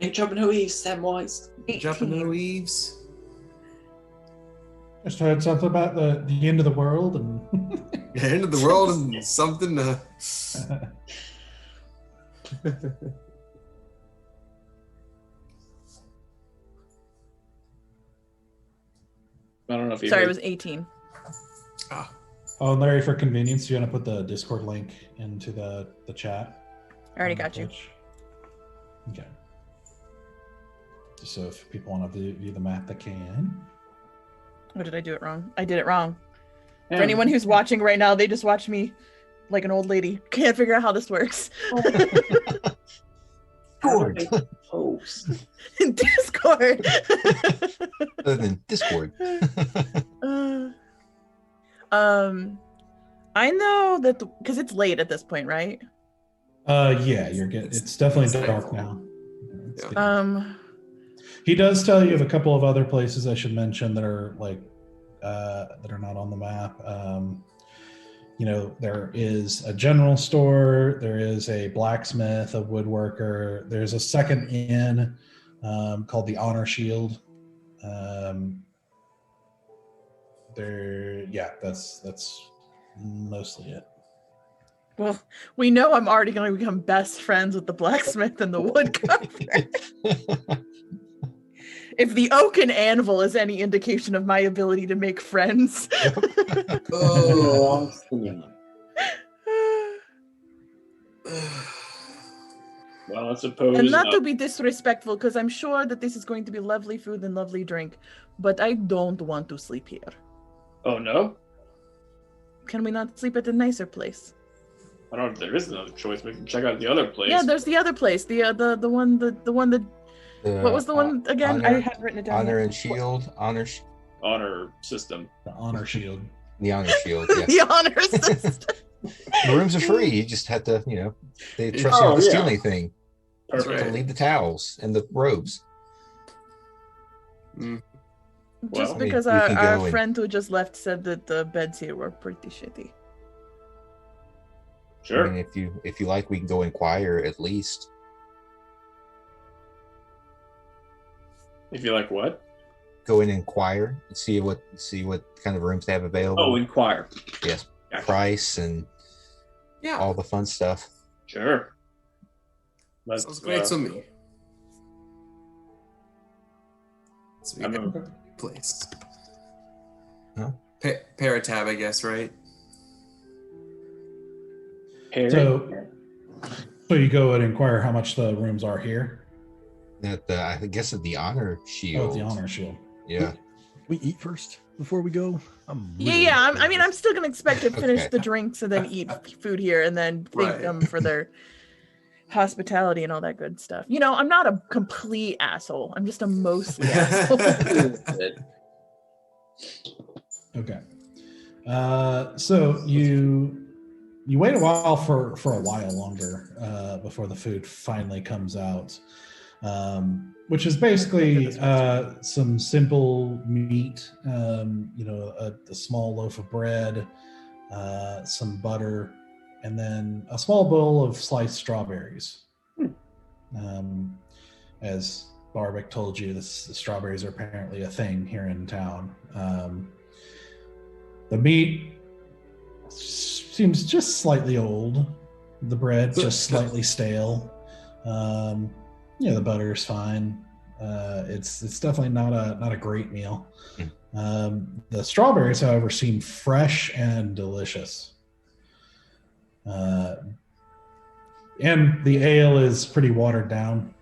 Speaker 2: Ain't jumping no east, Samwise.
Speaker 4: Dropping
Speaker 3: 18.
Speaker 4: no eaves?
Speaker 1: Just heard something about the end of the world and
Speaker 4: The end of the world and something.
Speaker 2: I don't know if you
Speaker 3: Sorry, it
Speaker 2: heard.
Speaker 3: was 18.
Speaker 4: Ah,
Speaker 1: Oh, and Larry, for convenience, you want to put the Discord link into the chat?
Speaker 3: I already
Speaker 1: on the
Speaker 3: got you.
Speaker 1: Twitch? Okay. Just so if people want to view the map, they can.
Speaker 3: Or did I do it wrong? I did it wrong.
Speaker 2: Yeah.
Speaker 3: For anyone who's watching right now, they just watched me like an old lady. Can't figure out how this works.
Speaker 6: Discord.
Speaker 2: Post.
Speaker 3: Discord.
Speaker 6: Other than Discord.
Speaker 3: I know that because it's late at this point, right?
Speaker 1: Yeah, it's definitely dark now. It's
Speaker 4: Yeah.
Speaker 1: getting- He does tell you of a couple of other places I should mention that are like that are not on the map. There is a general store, there is a blacksmith, a woodworker, there's a second inn called the Honor Shield. That's mostly it.
Speaker 3: Well, we know I'm already going to become best friends with the blacksmith and the woodcarver. If the oaken anvil is any indication of my ability to make friends.
Speaker 2: Oh, well, I suppose.
Speaker 3: And not to be disrespectful, because I'm sure that this is going to be lovely food and lovely drink, but I don't want to sleep here.
Speaker 2: Oh no,
Speaker 3: Can we not sleep at a nicer place?
Speaker 2: I don't know if there is another choice. We can check out the other place.
Speaker 3: Yeah, there's the other place. The one that what was the one again? I
Speaker 6: Honor,
Speaker 3: hadn't written it down.
Speaker 6: honor
Speaker 3: yet.
Speaker 6: and shield.
Speaker 2: honor system.
Speaker 1: The Honor Shield.
Speaker 6: The honor shield. Yeah.
Speaker 3: The honor system.
Speaker 6: The rooms are free. You just have to, they trust you
Speaker 2: Oh,
Speaker 6: not to steal
Speaker 2: yeah.
Speaker 6: anything.
Speaker 2: Perfect.
Speaker 4: right.
Speaker 6: Don't leave the towels and the robes.
Speaker 3: Just
Speaker 2: Well, I
Speaker 6: mean,
Speaker 3: because
Speaker 6: we
Speaker 3: our,
Speaker 6: can
Speaker 3: our
Speaker 6: go and-
Speaker 3: friend who just left said that the beds here were pretty shitty.
Speaker 2: Sure.
Speaker 6: I mean, if you like, we can go inquire at least.
Speaker 2: If you like what?
Speaker 6: go in and inquire and see what kind of rooms they have available?
Speaker 2: Oh, inquire.
Speaker 6: Yes,
Speaker 2: Gotcha.
Speaker 6: price and
Speaker 4: Yeah,
Speaker 6: all the fun stuff.
Speaker 2: Sure.
Speaker 4: sounds great to me. So we
Speaker 2: I
Speaker 4: got
Speaker 2: mean,
Speaker 4: a place.
Speaker 6: Huh?
Speaker 4: Paratab, I guess, right?
Speaker 1: So you go and inquire how much the rooms are here.
Speaker 6: I guess at the honor shield.
Speaker 1: Oh, the honor shield.
Speaker 6: Yeah.
Speaker 5: We eat first before we go.
Speaker 3: I'm still gonna expect to finish
Speaker 6: Okay.
Speaker 3: the drinks and then eat food here and then thank
Speaker 4: Right.
Speaker 3: them for their hospitality and all that good stuff. You know, I'm not a complete asshole. I'm just a mostly asshole.
Speaker 1: Okay. So you wait a while for a while longer before the food finally comes out, which is basically some simple meat, a small loaf of bread, some butter, and then a small bowl of sliced strawberries. As Barbic told you, the strawberries are apparently a thing here in town. The meat seems just slightly old. The bread just slightly stale. The butter is fine. It's definitely not a great meal. The strawberries, however, seem fresh and delicious. And the ale is pretty watered down.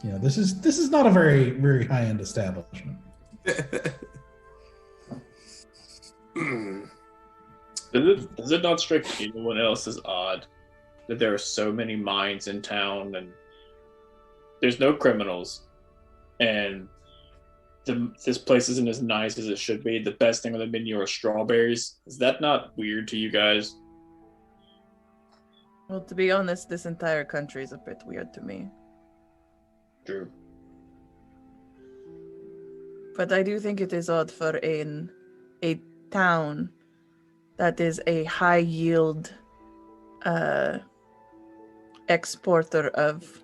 Speaker 1: This is not a very, very high-end establishment.
Speaker 2: Does it not strike anyone else as odd that there are so many mines in town and there's no criminals, and this place isn't as nice as it should be? The best thing on the menu are strawberries. Is that not weird to you guys?
Speaker 3: Well, to be honest, this entire country is a bit weird to me.
Speaker 2: True.
Speaker 3: But I do think it is odd for a town that is a high yield exporter of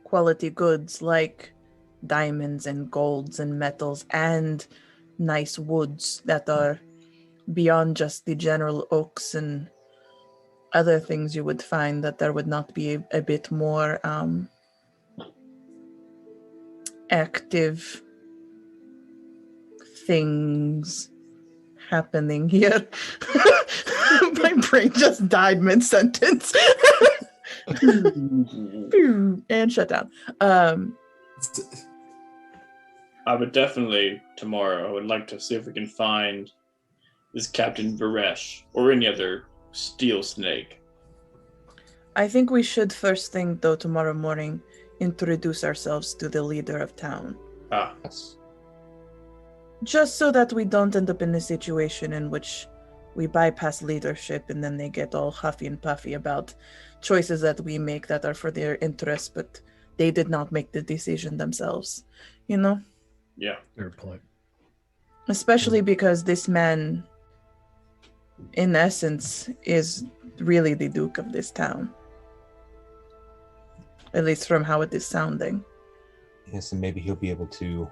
Speaker 3: quality goods like diamonds and golds and metals and nice woods that are beyond just the general oaks and other things you would find, that there would not be a bit more active things happening here. My brain just died mid-sentence. And shut down.
Speaker 2: I would definitely, tomorrow, I would like to see if we can find this Captain Varesh or any other steel snake.
Speaker 3: I think we should first thing, though, tomorrow morning, introduce ourselves to the leader of town.
Speaker 6: Yes.
Speaker 3: Just so that we don't end up in a situation in which we bypass leadership and then they get all huffy and puffy about choices that we make that are for their interest, but they did not make the decision themselves,
Speaker 2: Yeah.
Speaker 5: Fair point.
Speaker 3: Especially because this man, in essence, is really the Duke of this town. At least from how it is sounding.
Speaker 6: Yes, and maybe he'll be able to.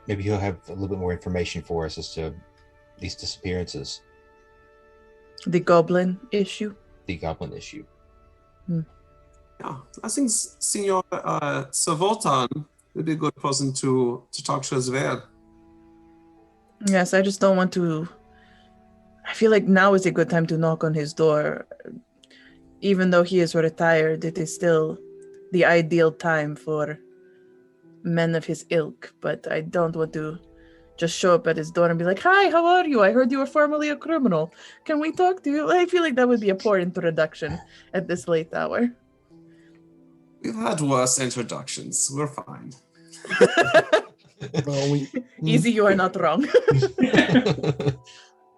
Speaker 6: Maybe he'll have a little bit more information for us as to these disappearances.
Speaker 3: The goblin issue?
Speaker 6: The goblin issue.
Speaker 4: Yeah, I think Senor Savoltan would be a good person to talk to as well.
Speaker 3: Yes, I just don't want to... I feel like now is a good time to knock on his door. Even though he is retired, it is still the ideal time for men of his ilk, but I don't want to just show up at his door and be like, "Hi, how are you? I heard you were formerly a criminal. Can we talk to you?" I feel like that would be a poor introduction at this late hour.
Speaker 4: We've had worse introductions. We're fine.
Speaker 5: Well,
Speaker 3: Easy, you are not wrong.
Speaker 5: It's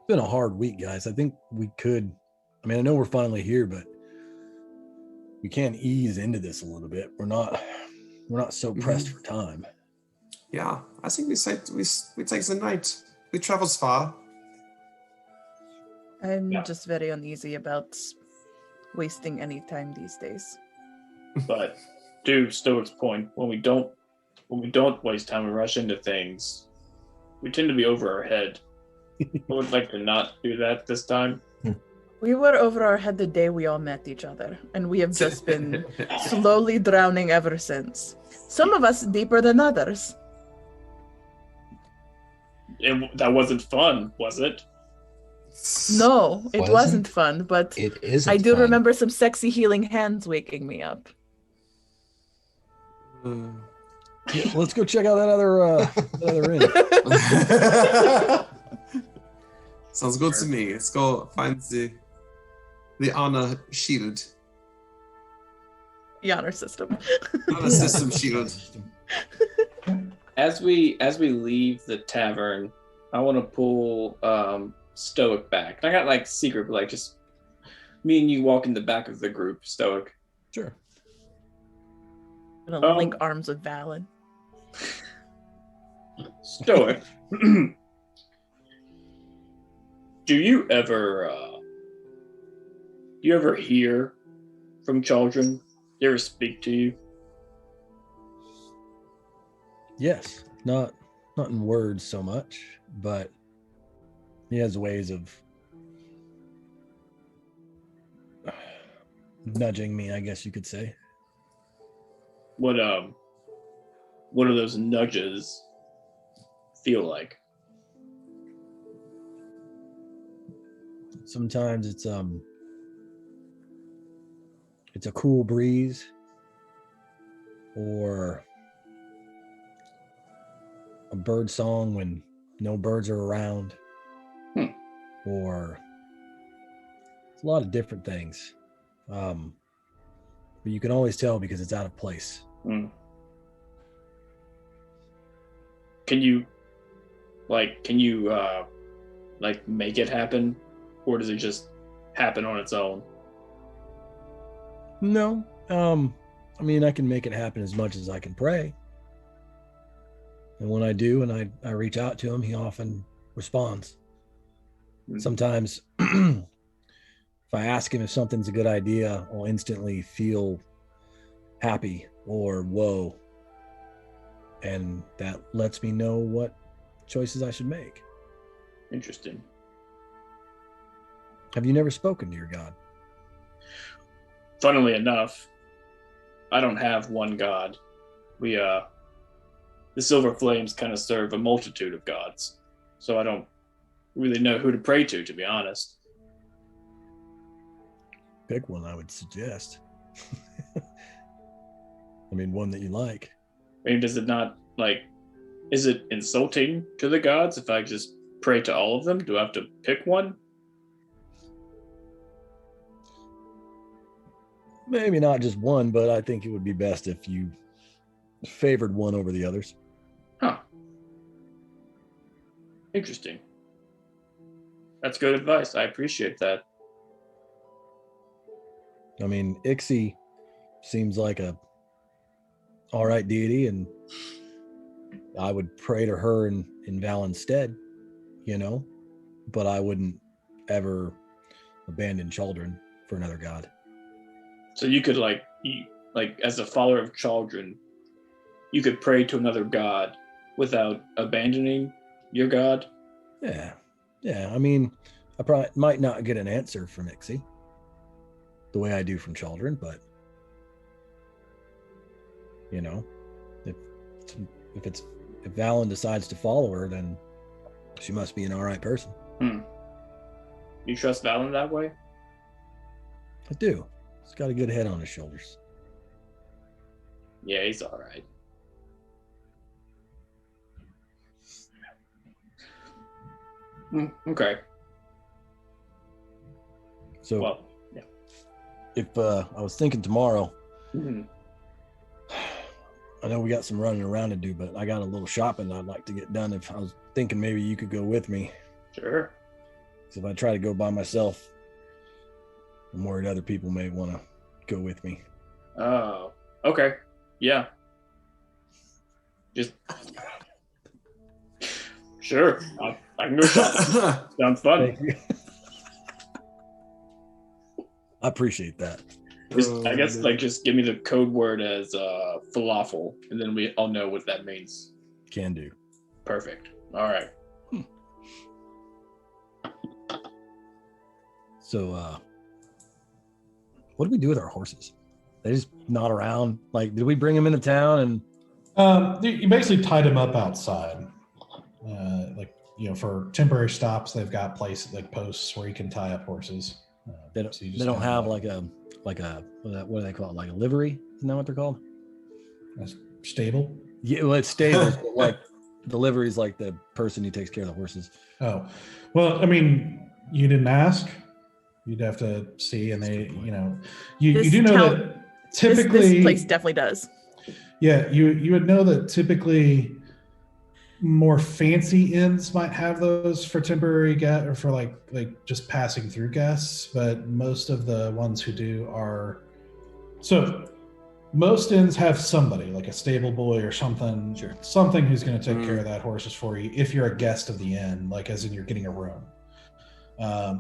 Speaker 5: been a hard week, guys. I think we could. I know we're finally here, but we can ease into this a little bit. We're not so pressed for time.
Speaker 4: Yeah, I think we take the night. We travels far.
Speaker 3: I'm
Speaker 2: Yeah.
Speaker 3: just very uneasy about wasting any time these days.
Speaker 2: But to Stoic's point, when we don't when we don't waste time and rush into things, we tend to be over our head. I would like to not do that this time.
Speaker 3: We were over our head the day we all met each other, and we have just been slowly drowning ever since. Some of us deeper than others.
Speaker 2: That wasn't fun, was it?
Speaker 3: No, it
Speaker 6: Wasn't?
Speaker 3: wasn't fun, but
Speaker 6: It isn't.
Speaker 3: I do
Speaker 6: fun.
Speaker 3: remember some sexy healing hands waking me up.
Speaker 5: Yeah, let's go check out that other inn.
Speaker 4: Sounds good to me. Let's go find the honor shield.
Speaker 3: The honor system.
Speaker 4: Honor system shield.
Speaker 2: As we leave the tavern, I want to pull Stoic back. I got like secret, but like just me and you walk in the back of the group, Stoic.
Speaker 5: Sure.
Speaker 3: I'm gonna link arms with Valen.
Speaker 2: Stoic. Do you ever hear from children? Do you ever speak to you?
Speaker 5: Yes, not in words so much, but he has ways of nudging me, I guess you could say.
Speaker 2: What do those nudges feel like?
Speaker 5: Sometimes it's a cool breeze, or a bird song when no birds are around, or it's a lot of different things. But you can always tell because it's out of place.
Speaker 2: Can you make it happen, or does it just happen on its own?
Speaker 5: No, I mean, I can make it happen as much as I can pray. And when I do, and I reach out to him, he often responds. Sometimes if I ask him if something's a good idea, I'll instantly feel happy or whoa. And that lets me know what choices I should make.
Speaker 2: Interesting.
Speaker 5: Have you never spoken to your God?
Speaker 2: Funnily enough, I don't have one god. The Silver Flames kind of serve a multitude of gods, so I don't really know who to pray to be honest.
Speaker 5: Pick one, I would suggest. I mean, one that you like.
Speaker 2: I mean, does it not, is it insulting to the gods if I just pray to all of them? Do I have to pick one?
Speaker 5: Maybe not just one, but I think it would be best if you favored one over the others.
Speaker 2: Huh. Interesting. That's good advice. I appreciate that.
Speaker 5: I mean, Ixie seems like a all right deity, and I would pray to her in Valen's stead, but I wouldn't ever abandon children for another god.
Speaker 2: So you could as a follower of children, you could pray to another god without abandoning your god?
Speaker 5: Yeah. I mean, I probably might not get an answer from Ixie the way I do from children, but if Valen decides to follow her, then she must be an all right person.
Speaker 2: You trust Valen that way?
Speaker 5: I do. He's got a good head on his shoulders.
Speaker 2: Yeah, he's all right. Okay.
Speaker 5: So,
Speaker 2: well, yeah.
Speaker 5: If I was thinking tomorrow,
Speaker 2: Mm-hmm.
Speaker 5: I know we got some running around to do, but I got a little shopping I'd like to get done. If I was thinking maybe you could go with me.
Speaker 2: Sure.
Speaker 5: Because if I try to go by myself, I'm worried other people may want to go with me.
Speaker 2: Oh, okay. Yeah. Just sure. I can go shopping. Sounds fun.
Speaker 5: Thank you. I appreciate that.
Speaker 2: I guess like just give me the code word as falafel, and then we all know what that means.
Speaker 5: Can do.
Speaker 2: Perfect. All right.
Speaker 5: So, what do we do with our horses? They just nod around. Like, did we bring them into town? And
Speaker 1: You basically tied them up outside. For temporary stops, they've got places like posts where you can tie up horses.
Speaker 5: they don't.
Speaker 1: So you
Speaker 5: They
Speaker 1: just
Speaker 5: don't
Speaker 1: tie 'em
Speaker 5: have
Speaker 1: up.
Speaker 5: like a what do they call it? Like a livery? Isn't that what they're called?
Speaker 1: A stable.
Speaker 5: Yeah, well, it's stables, but like the livery is like the person who takes care of the horses.
Speaker 1: Oh, well, I mean, you didn't ask. You'd have to see, and they, you
Speaker 3: This
Speaker 1: do know
Speaker 3: town-
Speaker 1: that typically
Speaker 3: this place definitely does.
Speaker 1: Yeah, you would know that typically more fancy inns might have those for temporary guest or for like just passing through guests, but most of the ones who do are most inns have somebody like a stable boy or something, something who's going to take care of that horses for you if you're a guest of the inn, like as in you're getting a room.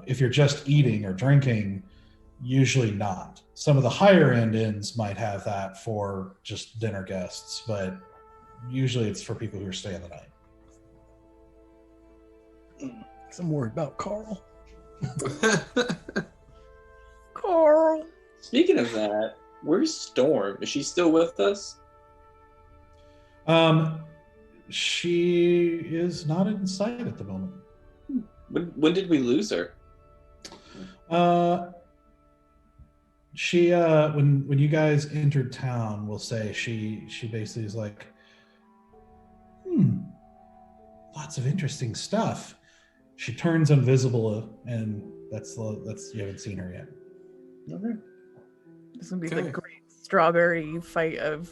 Speaker 1: If you're just eating or drinking, usually not. Some of the higher end inns might have that for just dinner guests, but usually it's for people who are staying the night.
Speaker 5: I'm worried about Carl.
Speaker 3: Carl.
Speaker 2: Speaking of that, where's Storm? Is she still with us?
Speaker 1: She is not in sight at the moment.
Speaker 2: When did we lose her?
Speaker 1: She when you guys entered town, we'll say she basically is like, lots of interesting stuff. She turns invisible, and that's you haven't seen her yet.
Speaker 2: Okay.
Speaker 3: This would be
Speaker 4: Okay.
Speaker 3: the great strawberry fight of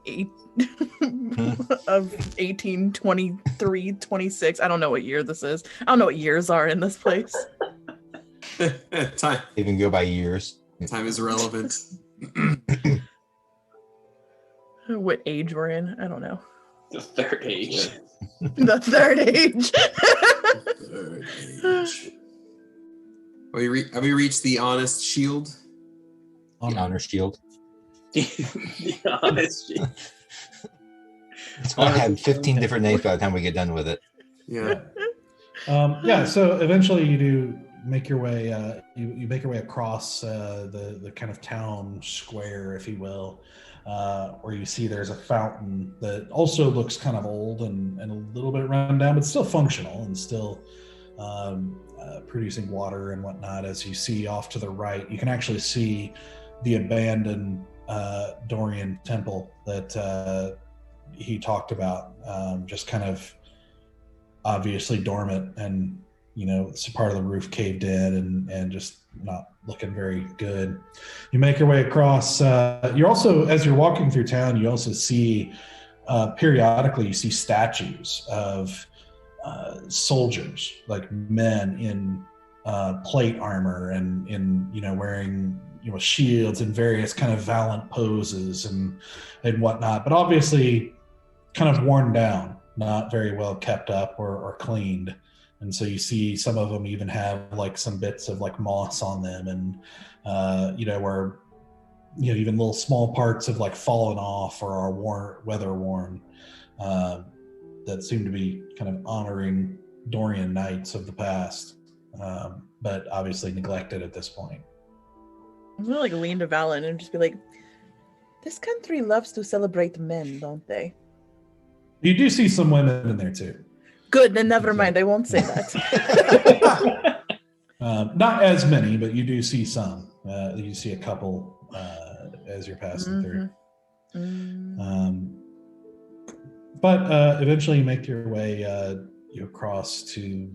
Speaker 3: 1823, 26. I don't know what year this is. I don't know what years are in this place.
Speaker 4: Time
Speaker 6: Even go by years.
Speaker 4: is irrelevant.
Speaker 3: What age we're in, I don't know.
Speaker 2: The third age.
Speaker 3: The third age.
Speaker 4: Third age. Have we reached the honest shield?
Speaker 6: The honor shield.
Speaker 2: The honest.
Speaker 6: It's going to have 15 different names by the time we get done with it.
Speaker 4: Yeah.
Speaker 1: So eventually you do make your way. You make your way across the kind of town square, if you will, where you see there's a fountain that also looks kind of old and a little bit run down, but still functional and still producing water and whatnot. As you see off to the right, you can actually see the abandoned Dorian temple that he talked about, just kind of obviously dormant, and some part of the roof caved in and just not looking very good. You make your way across. You also, as you're walking through town, you also see periodically you see statues of soldiers, like men in plate armor and in wearing shields and various kind of valiant poses and whatnot, but obviously kind of worn down, not very well kept up or cleaned. And so you see some of them even have like some bits of like moss on them, and where even little small parts have like fallen off or are weather worn, that seem to be kind of honoring Dorian knights of the past, but obviously neglected at this point.
Speaker 3: I'm gonna like lean to Valen and just be like, this country loves to celebrate men, don't they?
Speaker 1: You do see some women in there too.
Speaker 3: Good, then never mind. I won't say that.
Speaker 1: Not as many, but you do see some. You see a couple as you're passing through. But eventually you make your way across to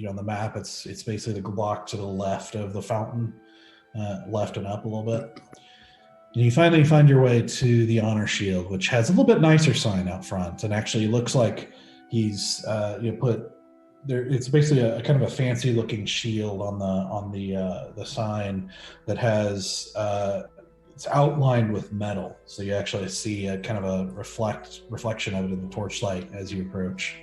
Speaker 1: on the map. It's basically the block to the left of the fountain, left and up a little bit. And you finally find your way to the honor shield, which has a little bit nicer sign out front, and actually looks like he's put there. It's basically a kind of a fancy looking shield on the sign that has it's outlined with metal, so you actually see a kind of a reflection of it in the torchlight as you approach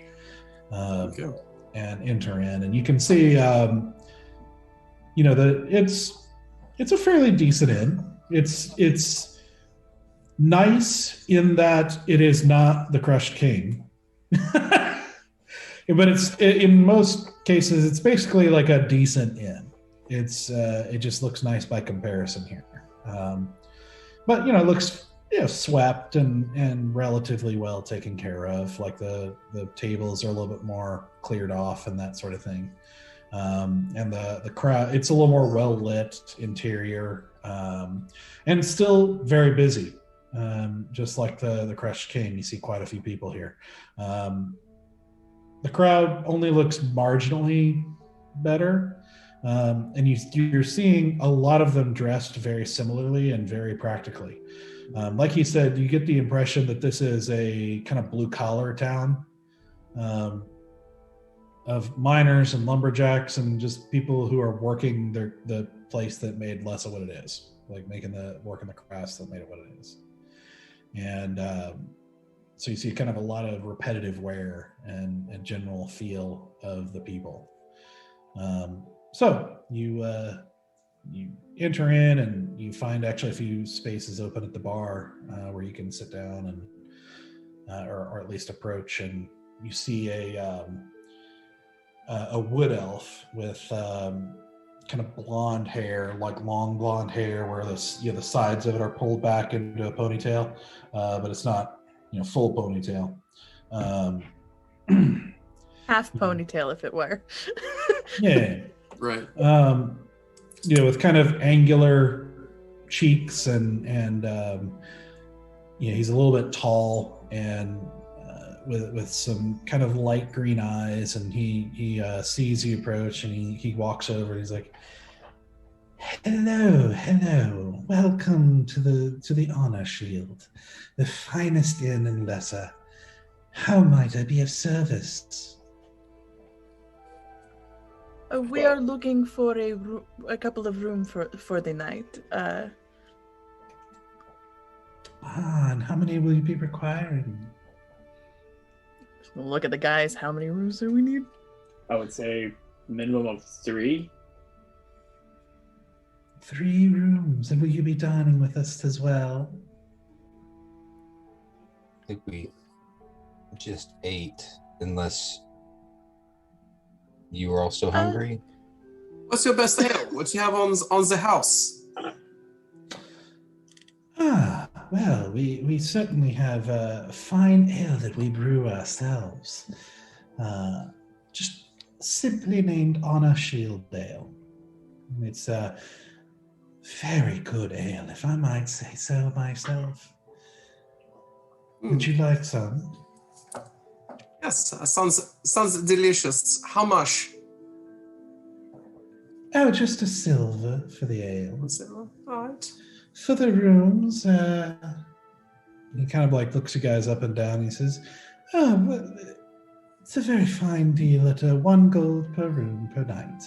Speaker 1: and enter in, and you can see it's It's a fairly decent inn. It's nice in that it is not the Crushed King. But in most cases, it's basically like a decent inn. It just looks nice by comparison here. But it looks swept and relatively well taken care of. Like the tables are a little bit more cleared off and that sort of thing. And the crowd, it's a little more well lit interior, and still very busy. Just like the Crushed King, you see quite a few people here. The crowd only looks marginally better, and you're seeing a lot of them dressed very similarly and very practically. Like he said, you get the impression that this is a kind of blue-collar town of miners and lumberjacks and just people who are working the place that made Lessa what it is, like working the crafts that made it what it is. And so you see kind of a lot of repetitive wear and general feel of the people. So you enter in and you find actually a few spaces open at the bar where you can sit down and or at least approach, and you see a wood elf with kind of blonde hair, like long blonde hair, where the sides of it are pulled back into a ponytail, but it's not full ponytail.
Speaker 3: Half ponytail, if it were.
Speaker 1: Yeah.
Speaker 4: Right.
Speaker 1: With kind of angular cheeks and he's a little bit tall and with some kind of light green eyes, and he sees you approach and he walks over and he's like, hello, welcome to the Honor Shield, the finest inn in Lessa. How might I be of service?
Speaker 3: We are looking for a couple of rooms for the night.
Speaker 1: And how many will you be requiring?
Speaker 3: Look at the guys. How many rooms do we need?
Speaker 2: I would say minimum of 3.
Speaker 1: 3 rooms. And will you be dining with us as well?
Speaker 6: I think we just ate, unless you were also hungry.
Speaker 4: What's your best ale? What you have on the house?
Speaker 1: Well, we certainly have a fine ale that we brew ourselves. Just simply named Honor Shield Ale. It's a very good ale, if I might say so myself. Would you like some?
Speaker 4: Yes, sounds delicious. How much?
Speaker 1: Oh, just a silver for the ale.
Speaker 4: All right.
Speaker 1: For the rooms, he kind of like looks you guys up and down. He says, "Oh, well, it's a very fine deal at 1 gold per room per night."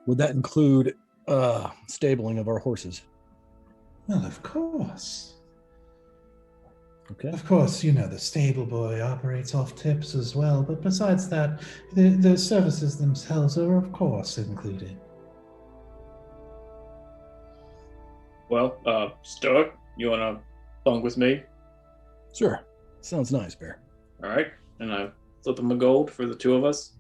Speaker 5: Would that include stabling of our horses?
Speaker 1: Well, of course.
Speaker 5: Okay.
Speaker 1: Of course, the stable boy operates off tips as well, but besides that, the services themselves are, of course, included.
Speaker 2: Well, Stoic, you want to bunk with me?
Speaker 5: Sure. Sounds nice, Bear.
Speaker 2: All right. And I flip him a gold for the 2 of us.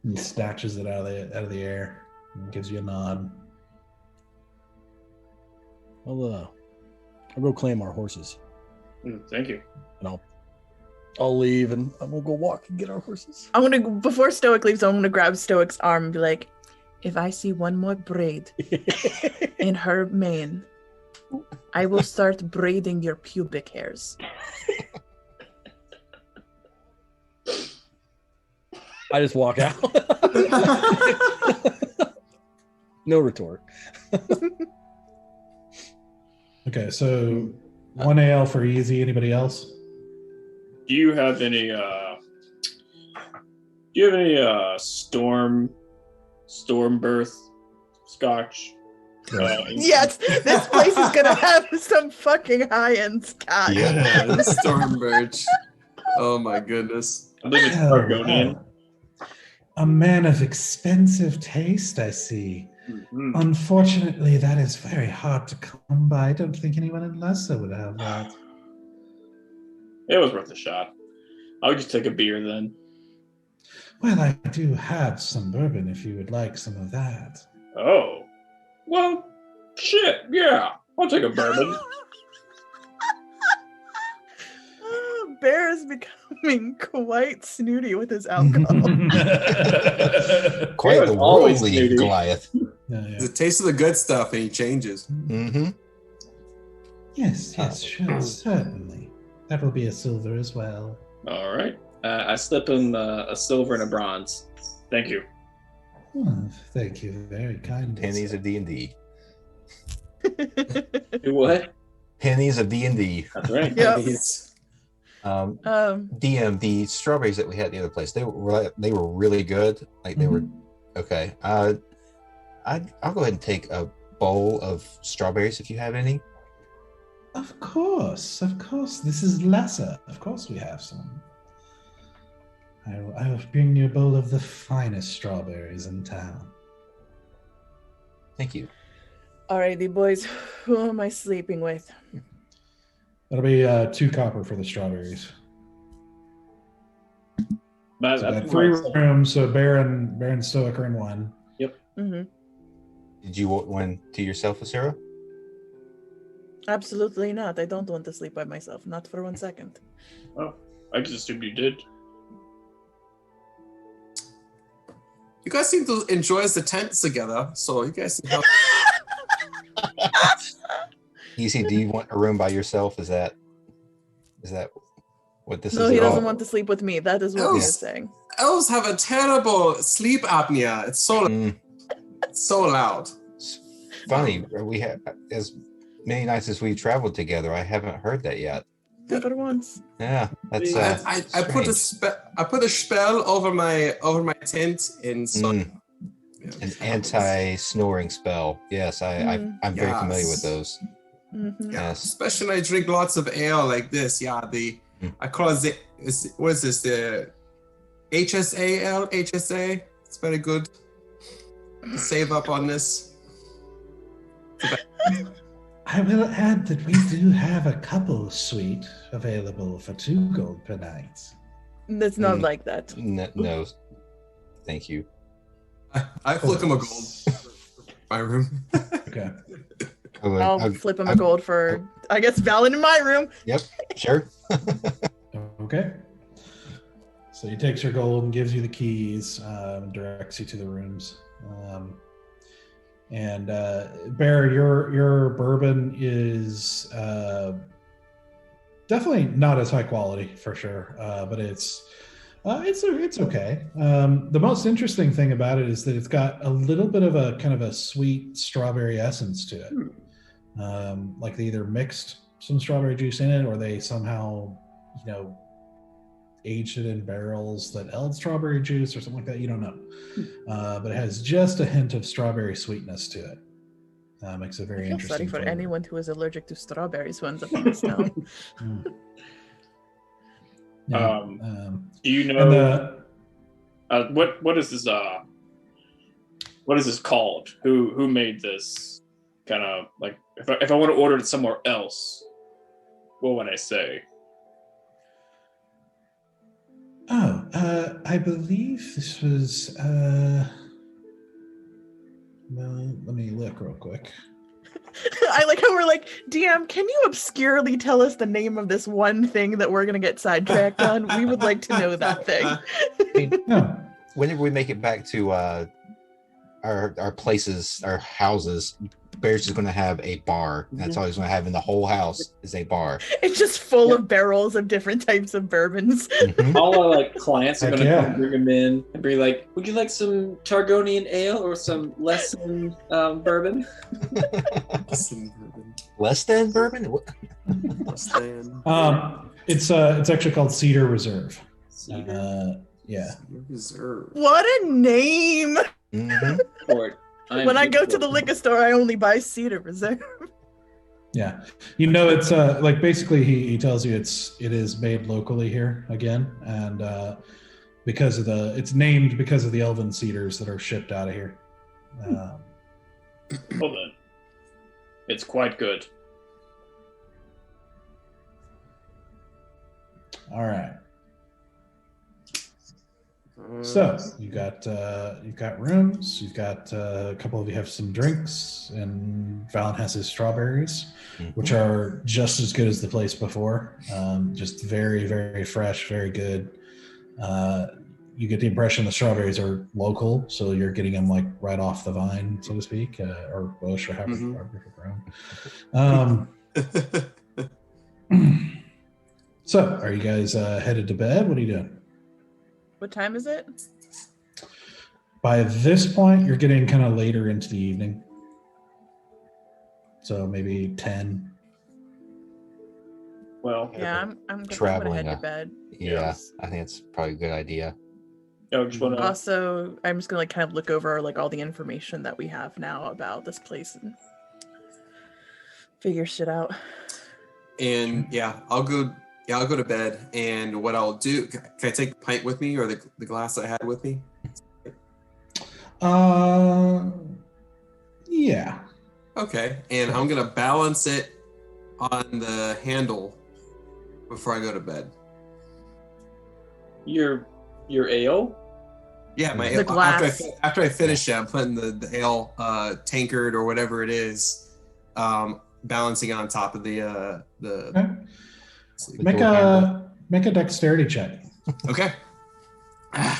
Speaker 1: He snatches it out of the air and gives you a nod.
Speaker 5: I'll go claim our horses.
Speaker 2: Thank you.
Speaker 5: And I'll leave and I'm gonna go walk and get our horses.
Speaker 3: Before Stoic leaves, I'm gonna grab Stoic's arm and be like, if I see one more braid in her mane, I will start braiding your pubic hairs.
Speaker 5: I just walk out. No retort.
Speaker 1: Okay, so 1 ale for easy. Anybody else?
Speaker 2: Do you have any storm birth scotch?
Speaker 3: Yes, this place is gonna have some fucking high-end scotch.
Speaker 4: Yeah, storm birch. Oh my goodness.
Speaker 2: I believe it's Argonian.
Speaker 1: A man of expensive taste, I see.
Speaker 2: Mhm.
Speaker 1: Unfortunately, that is very hard to come by. I don't think anyone in Lessa would have that.
Speaker 2: It was worth a shot. I would just take a beer then.
Speaker 1: Well, I do have some bourbon if you would like some of that.
Speaker 2: Oh. Well, shit, yeah. I'll take a bourbon.
Speaker 3: Bear is becoming quite snooty with his alcohol.
Speaker 6: Quite
Speaker 2: was
Speaker 6: the
Speaker 2: always
Speaker 6: worldly
Speaker 2: snooty.
Speaker 6: Goliath.
Speaker 1: Yeah.
Speaker 4: The taste of the good stuff, and he changes.
Speaker 6: Mm-hmm.
Speaker 1: Yes, sure, certainly. That will be a silver as well.
Speaker 2: All right. I slip him a silver and a bronze. Thank you.
Speaker 1: Oh, thank you, very kind.
Speaker 6: Pennies of D&D.
Speaker 2: Do what?
Speaker 6: Pennies of D&D.
Speaker 2: That's right.
Speaker 3: Yep.
Speaker 4: It's-
Speaker 6: DM, the strawberries that we had at the other place, they were really good. Like they were okay. I'll go ahead and take a bowl of strawberries if you have any.
Speaker 1: Of course. This is Lessa. Of course we have some. I will bring you a bowl of the finest strawberries in town.
Speaker 6: Thank you.
Speaker 3: Alrighty, boys. Who am I sleeping with?
Speaker 1: That'll be 2 copper for the strawberries.
Speaker 2: But
Speaker 1: So
Speaker 2: that's
Speaker 1: got 3
Speaker 2: nice.
Speaker 1: rooms, so Baron Stoic are in 1.
Speaker 3: Mm-hmm.
Speaker 6: Did you want one to yourself, Sarah?
Speaker 3: Absolutely not. I don't want to sleep by myself. Not for 1 second.
Speaker 2: Oh, I just assumed you did.
Speaker 4: You guys seem to enjoy the tents together, so you guys can help.
Speaker 6: Easy, do you want a room by yourself? Is that what this
Speaker 3: No,
Speaker 6: is?
Speaker 3: he
Speaker 6: at
Speaker 3: doesn't
Speaker 6: all?
Speaker 3: want to sleep with me. That is what he
Speaker 4: Yes.
Speaker 3: is saying.
Speaker 4: Elves have a terrible sleep apnea. It's so loud.
Speaker 6: It's funny. We have as many nights as we've traveled together. I haven't heard that yet.
Speaker 3: Never once.
Speaker 6: Yeah, that's
Speaker 4: I put a spell over my tent in
Speaker 6: an anti-snoring spell. Yes, I'm very familiar with those.
Speaker 3: Mm-hmm.
Speaker 4: Yeah,
Speaker 6: Yes.
Speaker 4: especially when I drink lots of ale like this. Yeah, I call it what is this? The HSA ale? HSA. It's very good. Save up on this.
Speaker 1: I will add that we do have a couple suite available for 2 gold per night.
Speaker 3: It's not like that.
Speaker 6: No, thank you.
Speaker 4: I flick him a gold. My room.
Speaker 1: Okay.
Speaker 3: I'll flip him a gold for, I guess, Valen in my room.
Speaker 6: Yep, sure.
Speaker 1: Okay. So he takes your gold and gives you the keys, directs you to the rooms. And Bear, your bourbon is definitely not as high quality for sure, but it's okay. The most interesting thing about it is that it's got a little bit of a kind of a sweet strawberry essence to it. Like they either mixed some strawberry juice in it, or they somehow, aged it in barrels that held strawberry juice or something like that. You don't know. But it has just a hint of strawberry sweetness to it. Makes it very
Speaker 3: I feel
Speaker 1: interesting.
Speaker 3: sorry for
Speaker 1: flavor.
Speaker 3: anyone who is allergic to strawberries who ends up in this town.
Speaker 1: Yeah,
Speaker 2: Do you
Speaker 1: and
Speaker 2: know what is this? What is this called? Who made this? Kind of like if I want to order it somewhere else, what would I say?
Speaker 1: I believe this was. Well, let me look real quick.
Speaker 3: I like how we're like, DM, can you obscurely tell us the name of this one thing that we're going to get sidetracked on? We would like to know that thing.
Speaker 1: No.
Speaker 6: Whenever we make it back to our places, our houses, Bear's just going to have a bar. That's all he's going to have in the whole house is a bar.
Speaker 3: It's just full of barrels of different types of bourbons.
Speaker 6: Mhm.
Speaker 2: All our clients are
Speaker 1: Heck
Speaker 2: gonna
Speaker 1: yeah.
Speaker 2: come bring them in and be like, "Would you like some Targonian ale or some Lesson bourbon?"
Speaker 6: Less than bourbon? What?
Speaker 1: It's actually called Cedar Reserve.
Speaker 2: Cedar
Speaker 1: Yeah.
Speaker 4: Reserve.
Speaker 3: What a name!
Speaker 6: Mhm.
Speaker 2: Port.
Speaker 3: When I go to the liquor store, I only buy Cedar Reserve.
Speaker 1: Yeah, it's like basically he tells you it is made locally here again, and it's named because of the elven cedars that are shipped out of here.
Speaker 2: Well then, it's quite good.
Speaker 1: All right. So you've got rooms. You've got a couple of you have some drinks, and Valen has his strawberries, which are just as good as the place before. Just very, very fresh, very good. You get the impression the strawberries are local, so you're getting them like right off the vine, so to speak, or bush, or however grown. So, are you guys headed to bed? What are you doing?
Speaker 3: What time is it?
Speaker 1: By this point, you're getting kind of later into the evening. So maybe 10.
Speaker 2: Well,
Speaker 3: Yeah, I'm
Speaker 6: Traveling,
Speaker 3: gonna head to bed.
Speaker 6: Yeah, I think it's probably a good idea.
Speaker 2: just wanna,
Speaker 3: Also, I'm just gonna like kind of look over like all the information that we have now about this place and figure shit out.
Speaker 4: And I'll go to bed. And what I'll do, can I take the pint with me or the glass I had with me?
Speaker 1: Yeah.
Speaker 4: Okay. And I'm gonna balance it on the handle before I go to bed.
Speaker 2: your ale.
Speaker 4: Yeah, my
Speaker 3: The
Speaker 4: ale,
Speaker 3: glass.
Speaker 4: after I finish it, I'm putting the ale tankard or whatever it is, balancing on top of the
Speaker 1: Okay.
Speaker 6: The
Speaker 1: Make
Speaker 6: door handle.
Speaker 1: a dexterity check.
Speaker 4: Okay. I'm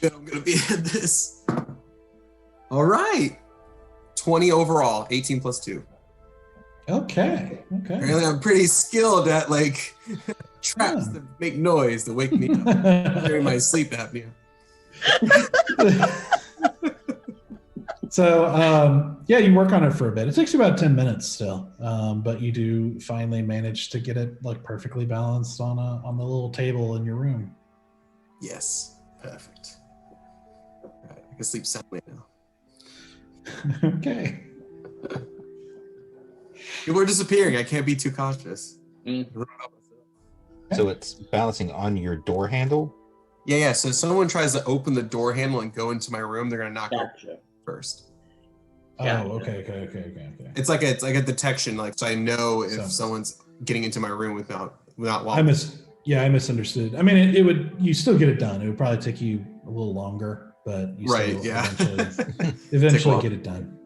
Speaker 4: gonna be at this. All right. 20 overall, 18 plus 2.
Speaker 1: Okay.
Speaker 4: Apparently I'm pretty skilled at like traps that make noise to wake me up during my sleep apnea.
Speaker 1: So, you work on it for a bit. It takes you about 10 minutes still, but you do finally manage to get it like perfectly balanced on the little table in your room.
Speaker 4: Yes. Perfect. All right, I can sleep soundly now.
Speaker 1: Okay.
Speaker 4: People are disappearing. I can't be too cautious.
Speaker 6: So it's balancing on your door handle?
Speaker 4: Yeah. So if someone tries to open the door handle and go into my room, they're gonna knock it
Speaker 2: Gotcha.
Speaker 4: first.
Speaker 2: Yeah.
Speaker 1: Oh, okay.
Speaker 4: It's like a detection, like so I know if
Speaker 1: So-
Speaker 4: someone's getting into my room without
Speaker 1: I
Speaker 4: walking.
Speaker 1: misunderstood. I mean, you still get it done. It would probably take you a little longer, but you
Speaker 4: Right,
Speaker 1: still
Speaker 4: yeah.
Speaker 1: eventually
Speaker 4: long.
Speaker 1: get it done.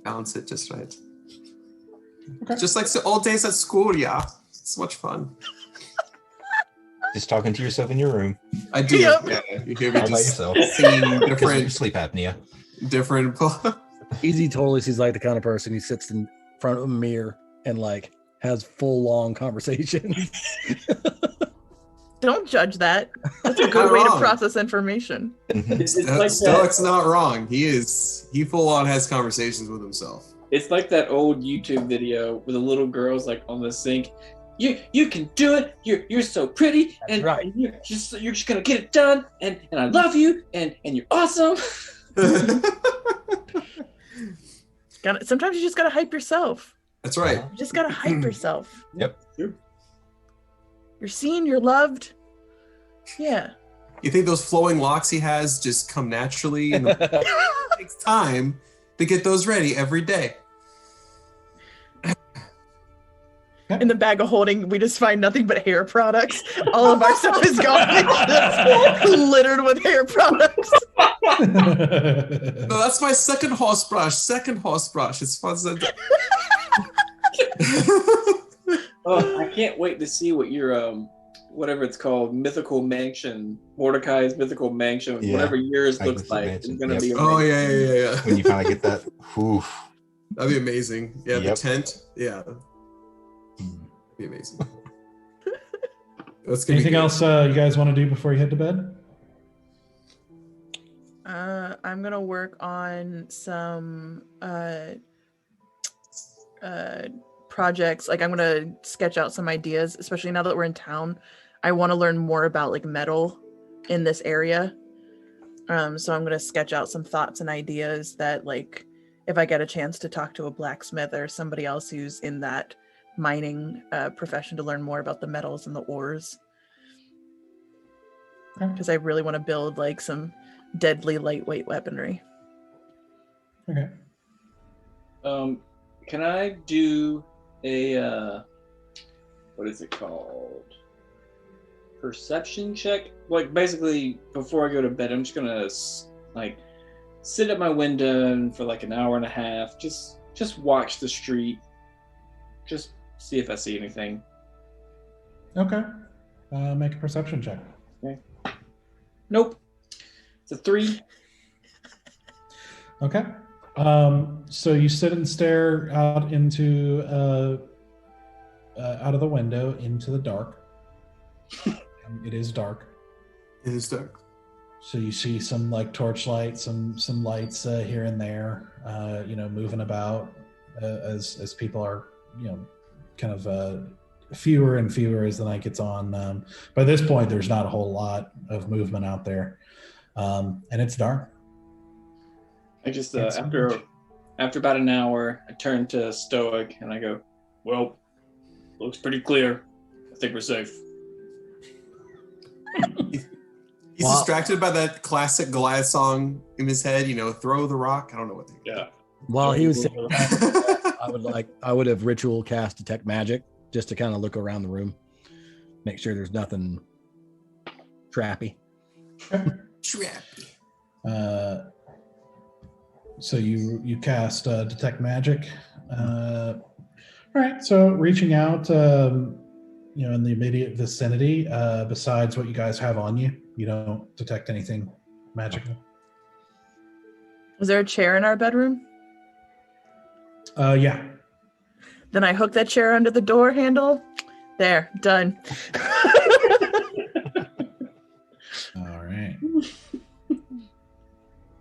Speaker 4: Balance it just right.
Speaker 1: Okay.
Speaker 4: Just like the old days at school, yeah. It's much fun.
Speaker 6: Just talking to yourself in your room.
Speaker 4: I do.
Speaker 3: Yep.
Speaker 4: Yeah, you hear me
Speaker 6: All by
Speaker 4: just
Speaker 6: yourself.
Speaker 4: singing
Speaker 6: Because of your
Speaker 4: different.
Speaker 6: sleep apnea.
Speaker 5: Easy totally seems like the kind of person who sits in front of a mirror and like has full long conversations.
Speaker 3: Don't judge that. That's a
Speaker 4: Not
Speaker 3: good way to
Speaker 4: wrong.
Speaker 3: process information.
Speaker 2: It's like that.
Speaker 4: Stoic's not wrong. He full on has conversations with himself.
Speaker 2: It's like that old YouTube video where the little girl's like on the sink. You can do it. You're so pretty, and
Speaker 5: That's right.
Speaker 2: you're just gonna get it done. And I love you, and you're awesome.
Speaker 3: Sometimes you just gotta hype yourself.
Speaker 4: That's right.
Speaker 3: You just gotta hype yourself.
Speaker 6: Yep.
Speaker 3: You're seen, you're loved. Yeah.
Speaker 4: You think those flowing locks he has just come naturally, and it takes time to get those ready every day.
Speaker 3: In the bag of holding, we just find nothing but hair products. All of our stuff is gone. It's just littered with hair products.
Speaker 4: No, that's my second horse brush. It's fun.
Speaker 2: Oh, I can't wait to see what your whatever it's called, mythical mansion, Mordecai's mythical mansion,
Speaker 6: Yeah,
Speaker 2: whatever yours looks
Speaker 6: Magnificent
Speaker 2: like.
Speaker 6: Mansion,
Speaker 2: It's gonna
Speaker 6: yep.
Speaker 2: be amazing.
Speaker 4: Oh yeah.
Speaker 6: When you finally get that, whew.
Speaker 4: That'd be amazing. Yeah,
Speaker 6: Yep.
Speaker 4: the tent. Yeah, that'd be amazing. That's gonna
Speaker 1: Anything
Speaker 4: be good.
Speaker 1: else you guys want to do before you head to bed?
Speaker 3: I'm gonna work on some projects. Like I'm gonna sketch out some ideas, especially now that we're in town. I want to learn more about like metal in this area. So I'm gonna sketch out some thoughts and ideas that, like, if I get a chance to talk to a blacksmith or somebody else who's in that mining profession to learn more about the metals and the ores.
Speaker 1: Okay.
Speaker 3: because I really want to build like some deadly lightweight weaponry.
Speaker 1: Okay.
Speaker 2: Can I do a what is it called? Perception check? Like basically, before I go to bed, I'm just gonna like sit at my window and for like an hour and a half, just watch the street, just see if I see anything.
Speaker 1: Okay. Make a perception check.
Speaker 2: Okay. Nope. It's a 3.
Speaker 1: Okay. So you sit and stare out into out of the window into the dark. It is dark.
Speaker 4: It is dark.
Speaker 1: So you see some like torchlight, some lights here and there, moving about as people are, kind of fewer and fewer as the night gets on. By this point, there's not a whole lot of movement out there, and it's dark.
Speaker 2: I just
Speaker 1: Can't see much.
Speaker 2: after about an hour, I turn to Stoic and I go, "Well, looks pretty clear. I think we're safe."
Speaker 4: He's distracted by that classic Goliath song in his head, throw the rock. I don't know what they
Speaker 2: Yeah.
Speaker 5: While he was saying that, I would have ritual cast detect magic just to kind of look around the room, make sure there's nothing trappy.
Speaker 4: Trappy.
Speaker 1: So you cast detect magic. All right. So reaching out, in the immediate vicinity, besides what you guys have on you, you don't detect anything magical.
Speaker 3: Was there a chair in our bedroom?
Speaker 1: Yeah.
Speaker 3: Then I hook that chair under the door handle. There, done.
Speaker 1: All right.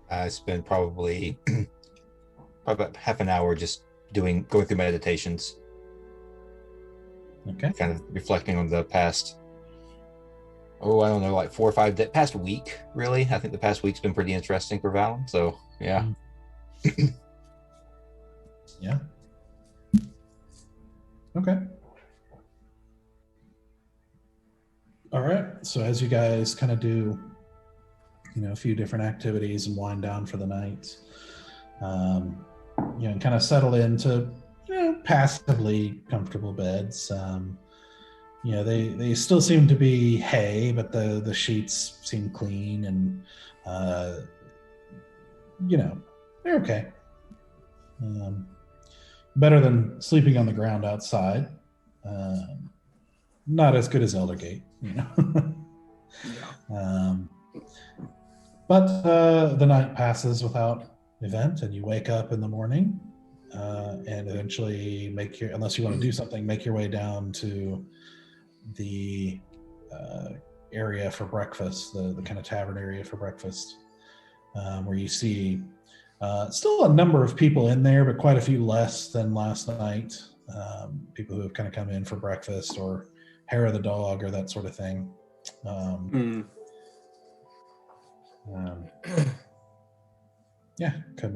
Speaker 6: I spend probably about half an hour just going through meditations,
Speaker 1: Okay.
Speaker 6: kind of reflecting on the past. Oh, I don't know, like 4 or 5 days, past week, really. I think the past week's been pretty interesting for Valen. So, yeah.
Speaker 1: Yeah. Okay. All right. So as you guys kind of do, a few different activities and wind down for the night, and kind of settle into, passively comfortable beds. They still seem to be hay, but the sheets seem clean and, they're okay. Better than sleeping on the ground outside. Not as good as Eldergate, But the night passes without event, and you wake up in the morning, and eventually unless you want to do something, make your way down to the area for breakfast, the kind of tavern area for breakfast, where you see still a number of people in there, but quite a few less than last night. People who have kind of come in for breakfast or hair of the dog or that sort of thing. Come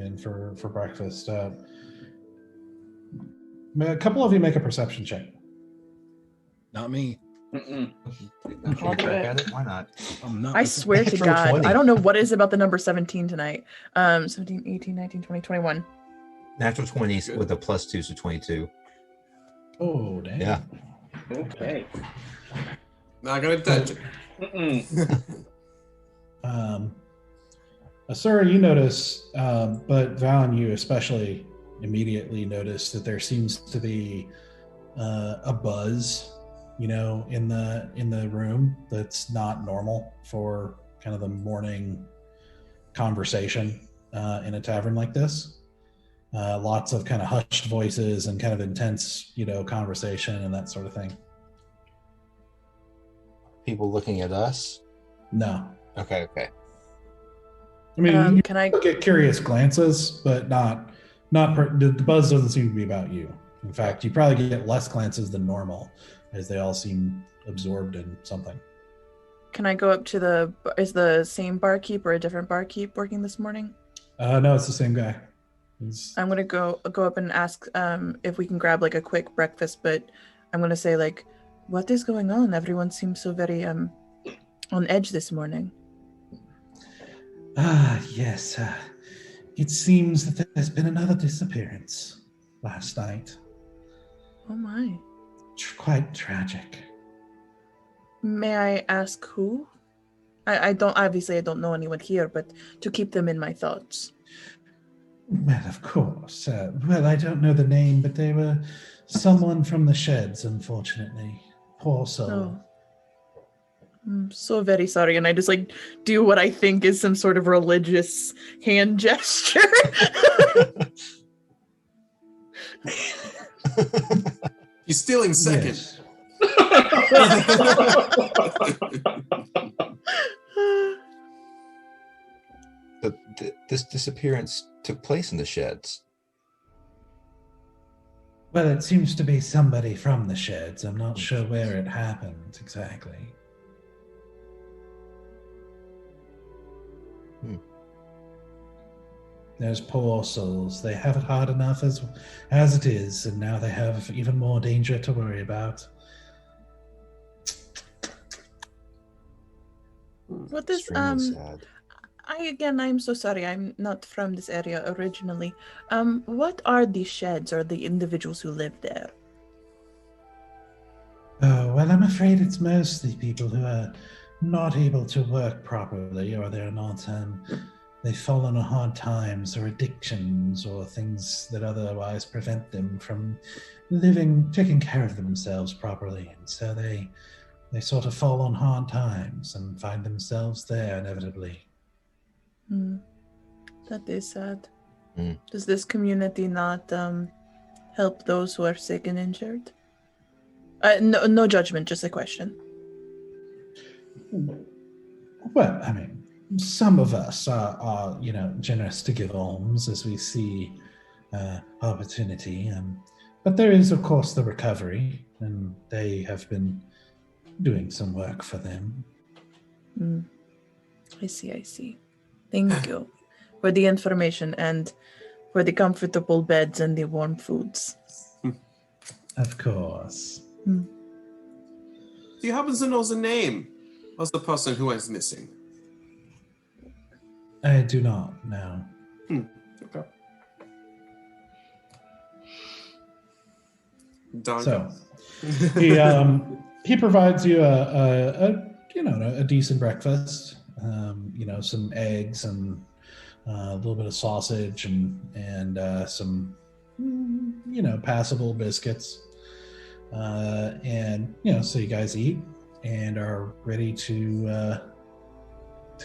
Speaker 1: in for breakfast. A couple of you make a perception check.
Speaker 5: Not me.
Speaker 2: Mm-mm.
Speaker 6: Take a crack at it. Why not?
Speaker 5: I'm not.
Speaker 3: I swear to
Speaker 6: Natural
Speaker 3: God,
Speaker 6: 20.
Speaker 3: I don't know what is about the number 17 tonight. 17, 18, 19, 20, 21.
Speaker 6: Natural 20s with a +2, so 22.
Speaker 1: Oh, damn.
Speaker 6: Yeah.
Speaker 2: Okay.
Speaker 4: Not gonna touch it.
Speaker 2: Mm-mm.
Speaker 1: Asura, you notice, but Valen, you especially immediately notice that there seems to be a buzz, in the room that's not normal for kind of the morning conversation in a tavern like this. Lots of kind of hushed voices and kind of intense, conversation and that sort of thing.
Speaker 6: People looking at us?
Speaker 1: No.
Speaker 6: Okay.
Speaker 1: I mean, you
Speaker 3: Can I
Speaker 1: get curious glances, but the buzz doesn't seem to be about you. In fact, you probably get less glances than normal, as they all seem absorbed in something.
Speaker 3: Can I go up to is the same barkeep or a different barkeep working this morning?
Speaker 1: No, it's the same guy.
Speaker 3: I'm gonna go up and ask if we can grab like a quick breakfast, but I'm gonna say like, what is going on? Everyone seems so very on edge this morning.
Speaker 1: Ah, yes. It seems that there's been another disappearance last night.
Speaker 3: Oh my.
Speaker 1: Quite tragic.
Speaker 3: May I ask who? I don't know anyone here, but to keep them in my thoughts.
Speaker 1: Well, of course. I don't know the name, but they were someone from the sheds, unfortunately. Poor soul.
Speaker 3: Oh. I'm so very sorry, and I just do what I think is some sort of religious hand gesture.
Speaker 4: He's stealing second.
Speaker 1: Yes.
Speaker 6: But this disappearance took place in the sheds.
Speaker 1: Well, it seems to be somebody from the sheds. I'm not sure where it happened exactly. Those poor souls. They have it hard enough as it is, and now they have even more danger to worry about.
Speaker 3: What is
Speaker 6: Extremely sad.
Speaker 3: I'm so sorry. I'm not from this area originally. What are the sheds or the individuals who live there?
Speaker 1: Oh, well, I'm afraid it's mostly people who are not able to work properly, or they're not, they've fallen on hard times or addictions or things that otherwise prevent them from taking care of themselves properly. And so they sort of fall on hard times and find themselves there inevitably.
Speaker 3: That is sad.
Speaker 6: Mm.
Speaker 3: Does this community not help those who are sick and injured? No judgment, just a question.
Speaker 1: Well, I mean, some of us are generous to give alms as we see opportunity. But there is, of course, the recovery, and they have been doing some work for them.
Speaker 3: I see. Thank you for the information and for the comfortable beds and the warm foods.
Speaker 1: Of course.
Speaker 4: Do you happen to know the name of the person who went missing?
Speaker 1: I do not know.
Speaker 4: Okay. Darn.
Speaker 1: So he provides you a decent breakfast. Some eggs and a little bit of sausage and some passable biscuits. So you guys eat and are ready to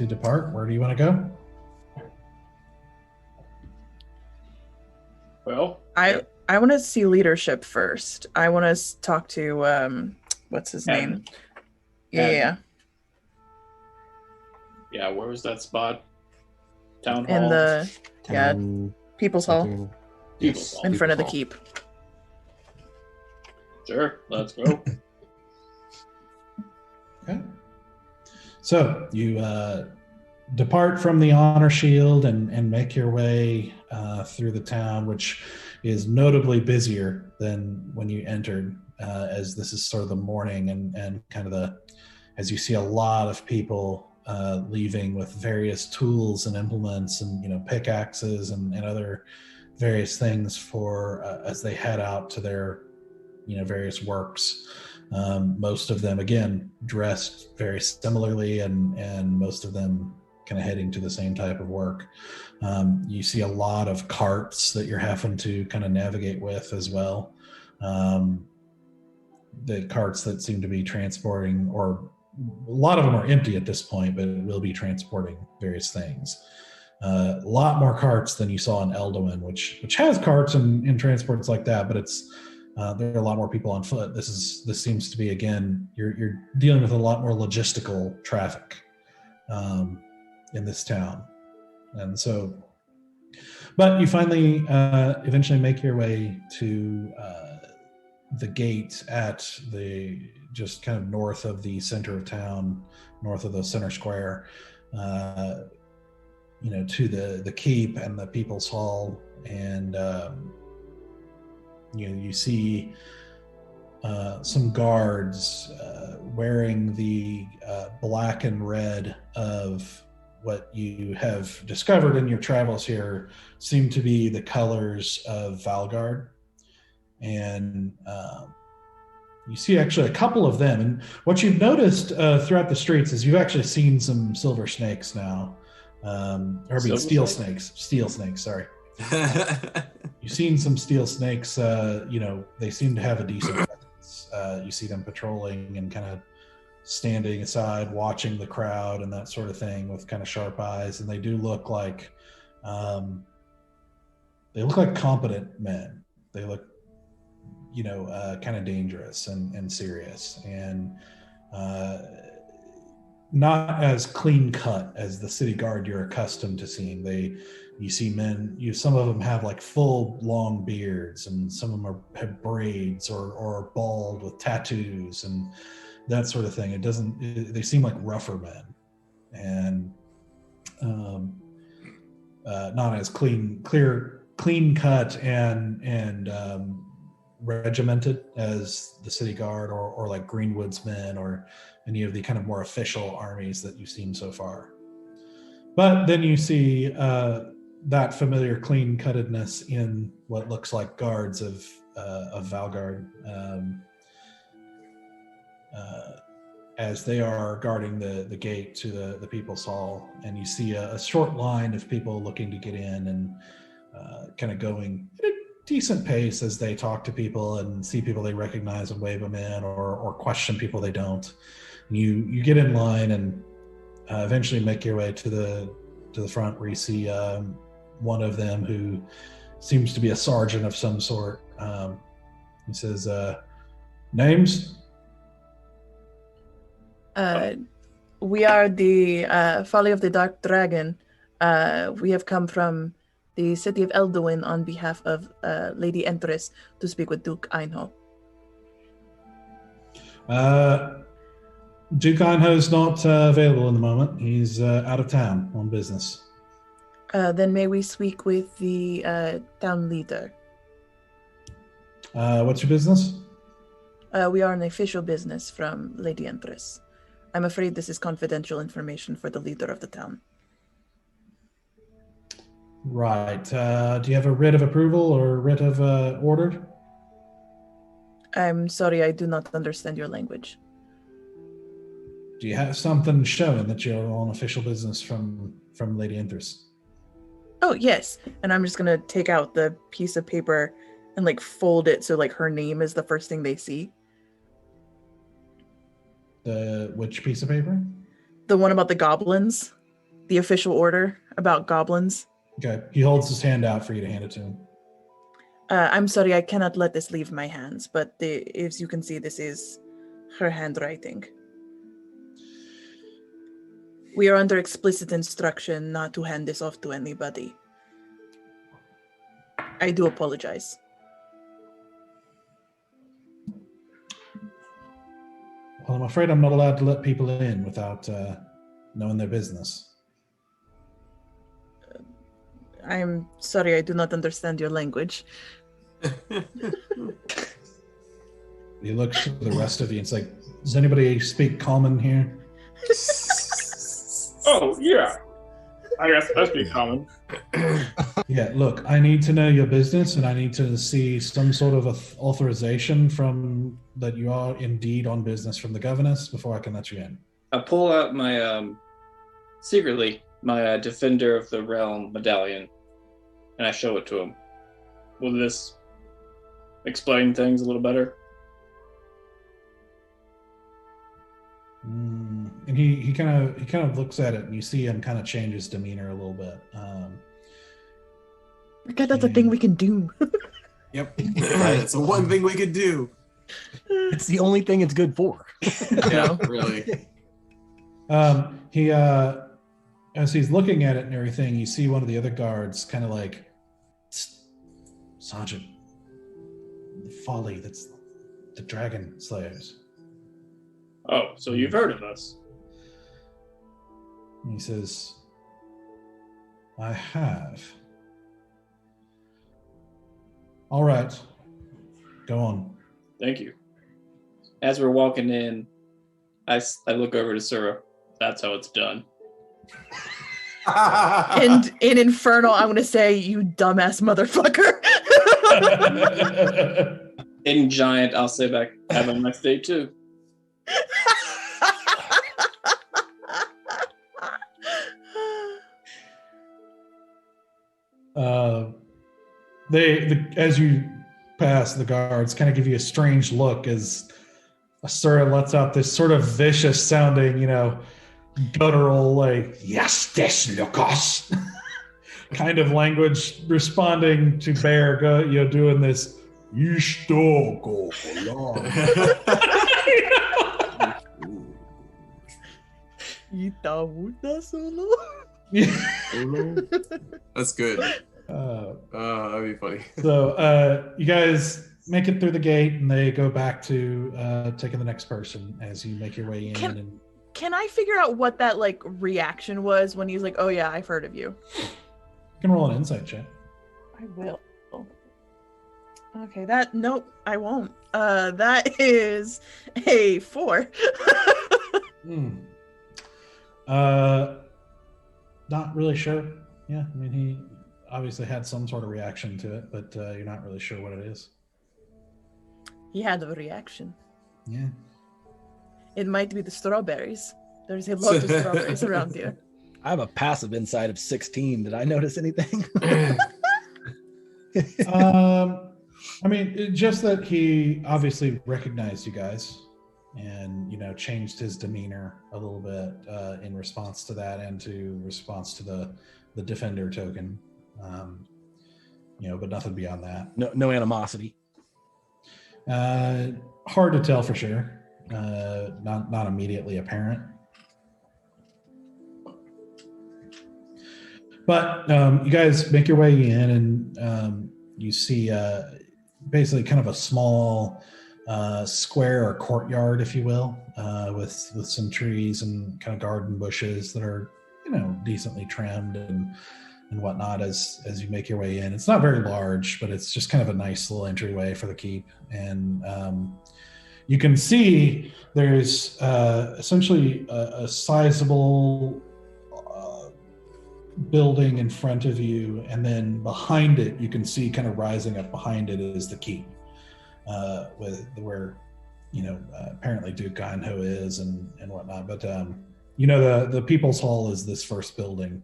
Speaker 1: depart. Where do you want to go?
Speaker 2: Well,
Speaker 3: I want to see leadership first. I want to talk to what's his name? Yeah.
Speaker 2: Yeah, where was that spot? Town
Speaker 3: In
Speaker 2: hall.
Speaker 3: the People's Hall.
Speaker 2: People's Hall.
Speaker 3: In front of the keep.
Speaker 2: Sure, let's go.
Speaker 1: Okay. So you depart from the honor shield and make your way through the town, which is notably busier than when you entered, as this is sort of the morning and kind of as you see a lot of people leaving with various tools and implements and pickaxes and other various things for as they head out to their various works. Most of them again dressed very similarly and most of them kind of heading to the same type of work. You see a lot of carts that you're having to kind of navigate with as well. The carts that seem to be transporting, or a lot of them are empty at this point, but it will be transporting various things. A lot more carts than you saw in Eldoin, which has carts and transports like that, but it's there are a lot more people on foot. This seems to be, again, you're dealing with a lot more logistical traffic in this town. And so, but you finally eventually make your way to the gate at the just kind of north of the center of town, north of the center square, to the keep and the People's Hall. And you see some guards wearing the black and red of what you have discovered in your travels here seem to be the colors of Valguard. And you see actually a couple of them. And what you've noticed throughout the streets is you've actually seen some silver snakes now. Steel snakes, sorry. You've seen some steel snakes. They seem to have a decent presence. You see them patrolling and kind of standing aside, watching the crowd and that sort of thing with kind of sharp eyes. And they do look like competent men. They look, kind of dangerous and serious, and not as clean cut as the city guard you're accustomed to seeing. You see men. Some of them have like full long beards, and some of them have braids or are bald with tattoos and that sort of thing. They seem like rougher men, and not as clean cut and regimented as the city guard or like Greenwood's men or any of the kind of more official armies that you've seen so far. But then you see that familiar clean cuttedness in what looks like guards of Valguard as they are guarding the gate to the People's Hall. And you see a short line of people looking to get in and kind of going at a decent pace as they talk to people and see people they recognize and wave them in or question people they don't. And you get in line and eventually make your way to the front where you see one of them who seems to be a sergeant of some sort. He says, names?
Speaker 3: We are the Folly of the Dark Dragon. We have come from the city of Elduin on behalf of Lady Enthress to speak with Duke Einho.
Speaker 1: Duke Einho is not available in the moment. He's out of town on business.
Speaker 3: Then may we speak with the town leader?
Speaker 1: What's your business?
Speaker 3: We are an official business from Lady Enthress. I'm afraid this is confidential information for the leader of the town.
Speaker 1: Right. Do you have a writ of approval or writ of order?
Speaker 3: I'm sorry, I do not understand your language.
Speaker 1: Do you have something showing that you're on official business from Lady Enthress?
Speaker 3: Oh, yes. And I'm just going to take out the piece of paper and like fold it so like her name is the first thing they see.
Speaker 1: Which piece of paper?
Speaker 3: The one about the goblins. The official order about goblins.
Speaker 1: Okay. He holds his hand out for you to hand it to him.
Speaker 3: I'm sorry, I cannot let this leave my hands, but as you can see, this is her handwriting. We are under explicit instruction not to hand this off to anybody. I do apologize.
Speaker 1: Well, I'm afraid I'm not allowed to let people in without knowing their business.
Speaker 3: I'm sorry, I do not understand your language.
Speaker 1: He looks at the rest of you and it's like, does anybody speak common here?
Speaker 2: Oh, yeah. I guess that's pretty common.
Speaker 1: Yeah, look, I need to know your business and I need to see some sort of authorization from that you are indeed on business from the governess before I can let you in.
Speaker 2: I pull out my, secretly, my Defender of the Realm medallion, and I show it to him. Will this explain things a little better?
Speaker 1: And he kind of looks at it, and you see him kind of change his demeanor a little bit.
Speaker 3: Okay, that's a thing we can do.
Speaker 4: Yep, it's the one thing we could do.
Speaker 5: It's the only thing it's good for.
Speaker 4: Yeah, really.
Speaker 1: He as he's looking at it and everything, you see one of the other guards kind of like, Sergeant, the Folly, that's the Dragon Slayers.
Speaker 2: Oh, so you've heard of us.
Speaker 1: And he says, I have. All right. Go on.
Speaker 2: Thank you. as we're walking in, I look over to Sura. That's how it's done.
Speaker 3: And in Infernal, I'm going to say, you dumbass motherfucker.
Speaker 2: In Giant, I'll say back, have a nice day too.
Speaker 1: As you pass, the guards kind of give you a strange look as Asura lets out this sort of vicious sounding, guttural, like, yes, this, Lucas, kind of language, responding to Bear, doing this, you still go along.
Speaker 4: That's good. That'd be funny.
Speaker 1: So you guys make it through the gate, and they go back to taking the next person as you make your way in.
Speaker 3: Can I figure out what that reaction was when he's like, "Oh yeah, I've heard of you"?
Speaker 1: You can roll an insight check.
Speaker 3: I will. Okay, nope, I won't. That is a 4.
Speaker 1: Not really sure. Yeah, I mean, he obviously had some sort of reaction to it, but you're not really sure what it is.
Speaker 3: He had a reaction.
Speaker 1: Yeah.
Speaker 3: It might be the strawberries. There's a lot of strawberries around here.
Speaker 5: I have a passive insight of 16. Did I notice anything?
Speaker 1: I mean, just that he obviously recognized you guys and, changed his demeanor a little bit in response to that and to response to the defender token. But nothing beyond that.
Speaker 5: No animosity.
Speaker 1: Hard to tell for sure. Not immediately apparent. But you guys make your way in, and you see basically kind of a small square or courtyard, if you will, with some trees and kind of garden bushes that are decently trimmed and whatnot as you make your way in. It's not very large, but it's just kind of a nice little entryway for the keep. And you can see there's essentially a sizable building in front of you, and then behind it, you can see kind of rising up behind it is the keep, where apparently Duke Ganho is and whatnot. But the People's Hall is this first building.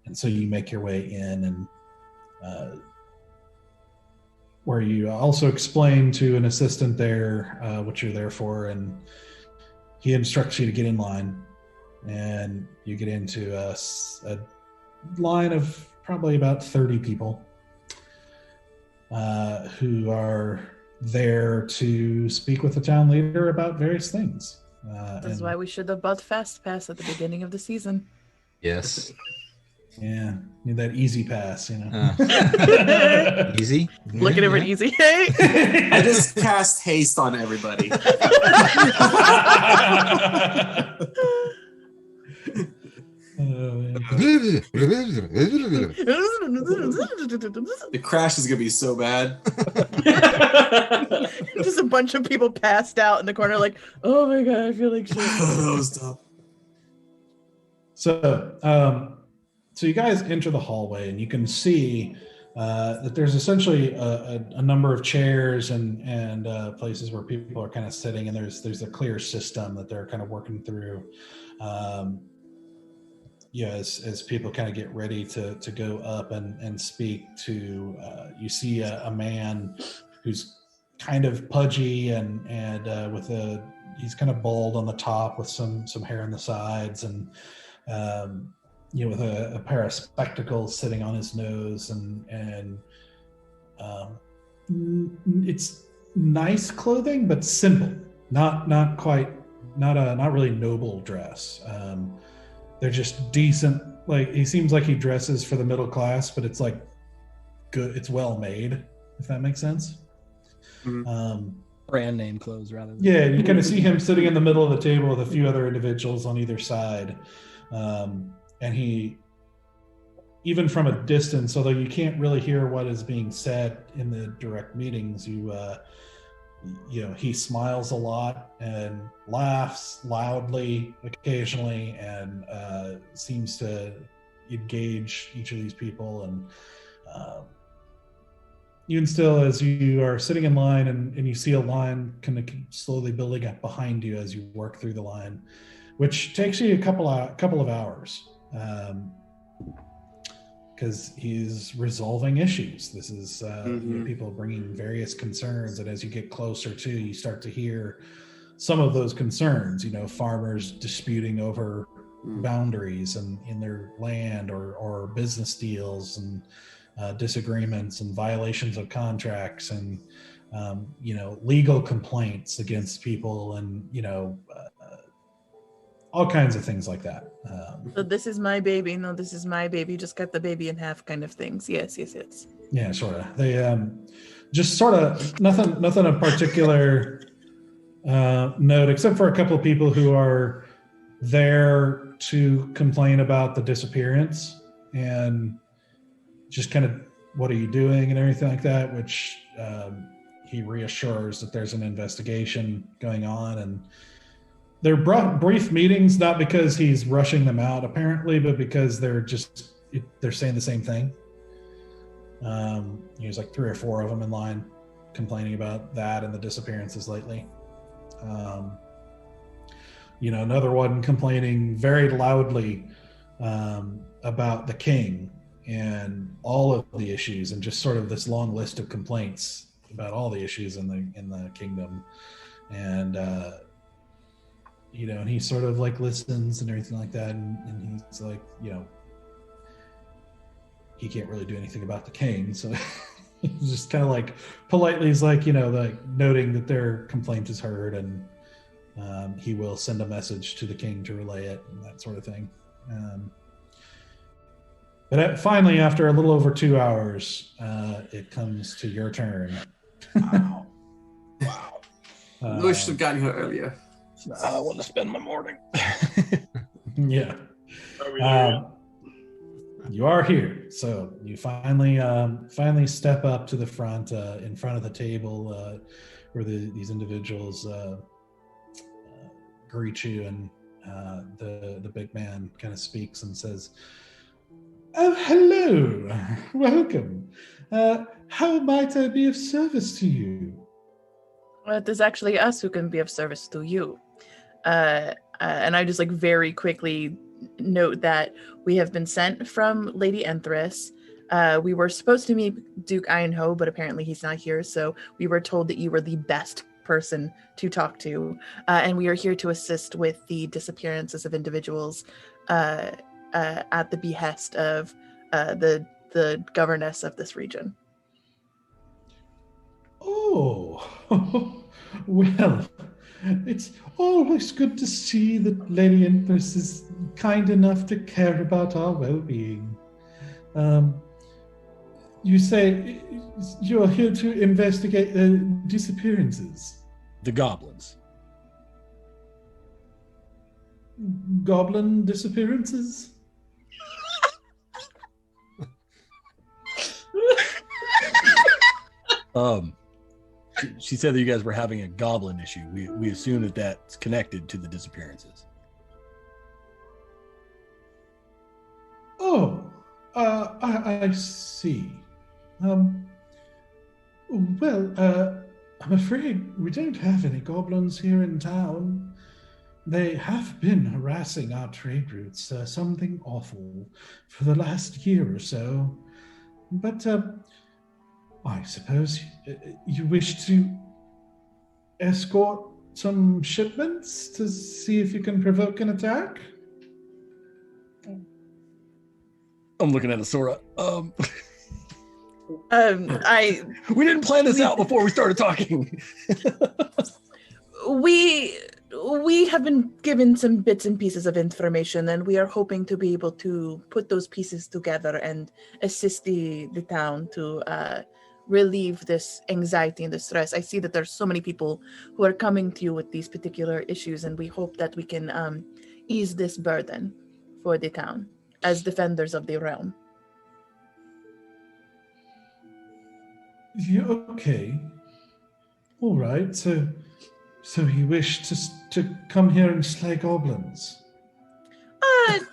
Speaker 1: And so you make your way in, and where you also explain to an assistant there what you're there for, and he instructs you to get in line, and you get into a line of probably about 30 people who are there to speak with the town leader about various things.
Speaker 3: That's why we should have bought Fast Pass at the beginning of the season.
Speaker 6: Yes.
Speaker 1: Yeah, need that easy pass,
Speaker 6: Easy.
Speaker 3: Looking over easy. Hey.
Speaker 4: I just cast haste on everybody. The crash is gonna be so bad.
Speaker 3: Just a bunch of people passed out in the corner, like, oh my god, I feel like shit.
Speaker 4: That was tough.
Speaker 1: So you guys enter the hallway, and you can see that there's essentially a number of chairs and places where people are kind of sitting, and there's a clear system that they're kind of working through. As people kind of get ready to go up and speak to, you see a man who's kind of pudgy and he's kind of bald on the top with some hair on the sides, and with a pair of spectacles sitting on his nose, and it's nice clothing, but simple, not really noble dress. They're just decent. Like, he seems like he dresses for the middle class, but it's like good. It's well made, if that makes sense.
Speaker 4: Mm-hmm.
Speaker 5: Brand name clothes, rather.
Speaker 1: Yeah, you kind of see him sitting in the middle of the table with a few other individuals on either side. And he, even from a distance, although you can't really hear what is being said in the direct meetings, you he smiles a lot and laughs loudly occasionally, and seems to engage each of these people. And even still, as you are sitting in line and you see a line kind of slowly building up behind you as you work through the line, which takes you a couple of hours, because he's resolving issues. This is people bringing various concerns, and as you get closer to, you start to hear some of those concerns. Farmers disputing over boundaries and in their land, or business deals, and disagreements and violations of contracts, and legal complaints against people, and all kinds of things like that.
Speaker 3: So this is my baby. No, this is my baby. Just cut the baby in half, kind of things. Yes.
Speaker 1: Yeah, sort of. They just sort of nothing of particular note, except for a couple of people who are there to complain about the disappearance and just kind of, what are you doing and everything like that, which he reassures that there's an investigation going on. And they're brief meetings, not because he's rushing them out apparently, but because they're saying the same thing. There's like 3 or 4 of them in line complaining about that and the disappearances lately. Another one complaining very loudly about the king and all of the issues, and just sort of this long list of complaints about all the issues in the kingdom. And and he sort of like listens and everything like that, and he's like, he can't really do anything about the king, so he's just kind of like politely is like, like noting that their complaint is heard, and he will send a message to the king to relay it and that sort of thing. But finally, after a little over 2 hours, it comes to your turn.
Speaker 4: Wow. Wish to have gotten here earlier.
Speaker 5: I want to spend my morning.
Speaker 1: Yeah. You are here, so you finally step up to the front, in front of the table, where these individuals greet you, and the big man kind of speaks and says, "Oh, hello, welcome. How might I be of service to you?"
Speaker 3: Well, it is actually us who can be of service to you. And I just like very quickly note that we have been sent from Lady Enthress. We were supposed to meet Duke Ironho, but apparently he's not here. So we were told that you were the best person to talk to. And we are here to assist with the disappearances of individuals at the behest of the governess of this region.
Speaker 1: Oh, well, it's always good to see that Lady Enthress is kind enough to care about our well-being. You say you're here to investigate the disappearances?
Speaker 5: The goblins.
Speaker 1: Goblin disappearances?
Speaker 5: She said that you guys were having a goblin issue. We assume that that's connected to the disappearances.
Speaker 1: Oh, I see. I'm afraid we don't have any goblins here in town. They have been harassing our trade routes, something awful, for the last year or so. But I suppose you wish to escort some shipments to see if you can provoke an attack?
Speaker 5: I'm looking at Asura. We didn't plan this out before we started talking.
Speaker 3: We have been given some bits and pieces of information, and we are hoping to be able to put those pieces together and assist the town to relieve this anxiety and the stress. I see that there's so many people who are coming to you with these particular issues, and we hope that we can ease this burden for the town as defenders of the realm.
Speaker 1: Yeah, okay. All right, so you wish to come here and slay goblins?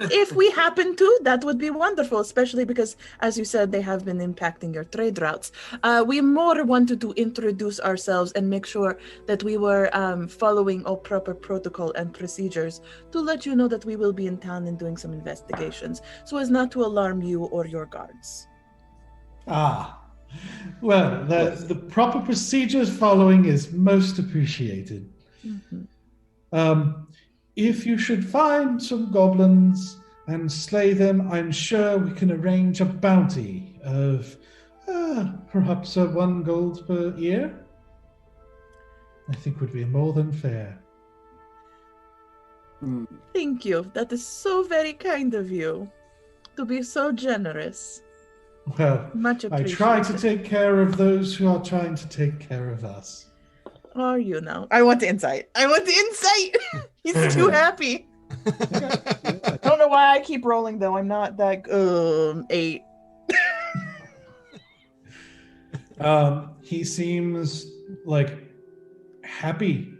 Speaker 3: If we happen to, that would be wonderful, especially because, as you said, they have been impacting your trade routes. We more wanted to introduce ourselves and make sure that we were following all proper protocol and procedures to let you know that we will be in town and doing some investigations, so as not to alarm you or your guards.
Speaker 1: Ah, well, the proper procedures following is most appreciated.
Speaker 3: Mm-hmm.
Speaker 1: If you should find some goblins and slay them, I'm sure we can arrange a bounty of perhaps 1 gold per year. I think would be more than fair.
Speaker 3: Thank you. That is so very kind of you to be so generous.
Speaker 1: Well,
Speaker 3: Much
Speaker 1: I
Speaker 3: appreciated.
Speaker 1: try to take care of those who are trying to take care of us.
Speaker 3: Are you now? I want the insight. He's too happy. I don't know why I keep rolling though. I'm not that 8.
Speaker 1: He seems like happy,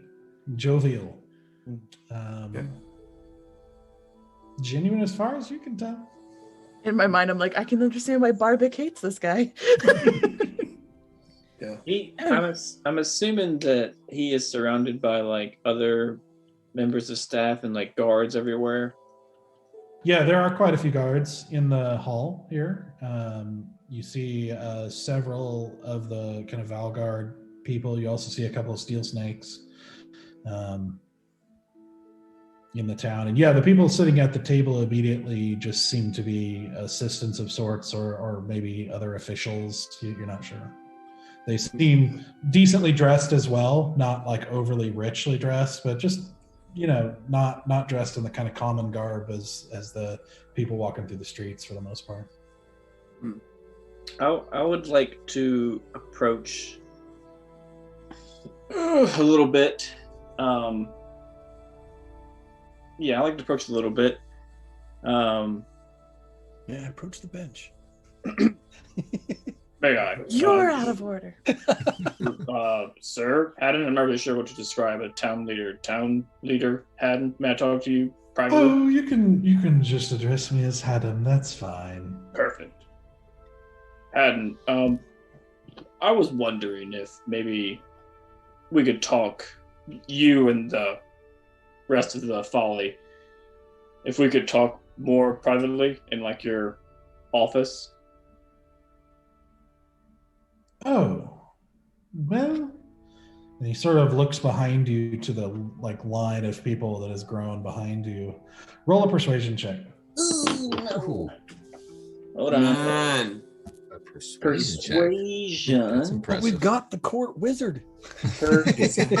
Speaker 1: jovial, genuine as far as you can tell.
Speaker 3: In my mind, I'm like, I can understand why Barbic hates this guy.
Speaker 2: Yeah. I'm assuming that he is surrounded by like other members of staff and like guards everywhere.
Speaker 1: Yeah, there are quite a few guards in the hall here. You see several of the kind of Valguard people. You also see a couple of steel snakes in the town. And yeah, the people sitting at the table immediately just seem to be assistants of sorts or maybe other officials. You're not sure. They seem decently dressed as well, not like overly richly dressed, but just, not dressed in the kind of common garb as the people walking through the streets for the most part.
Speaker 2: I would like to approach a little bit. I like to approach a little bit.
Speaker 5: Approach the bench.
Speaker 2: May I?
Speaker 3: You're out of order.
Speaker 2: Sir Haddon, I'm not really sure what to describe. A town leader Haddon. May I talk to you privately?
Speaker 1: Oh, you can just address me as Haddon. That's fine.
Speaker 2: Perfect. Haddon, I was wondering if maybe we could talk, you and the rest of the Folly, if we could talk more privately in like your office.
Speaker 1: Oh, well, and he sort of looks behind you to the line of people that has grown behind you. Roll a persuasion check.
Speaker 6: Ooh.
Speaker 2: Hold on.
Speaker 4: Man.
Speaker 6: A persuasion check. That's impressive.
Speaker 5: We've got the court wizard.
Speaker 4: Exactly.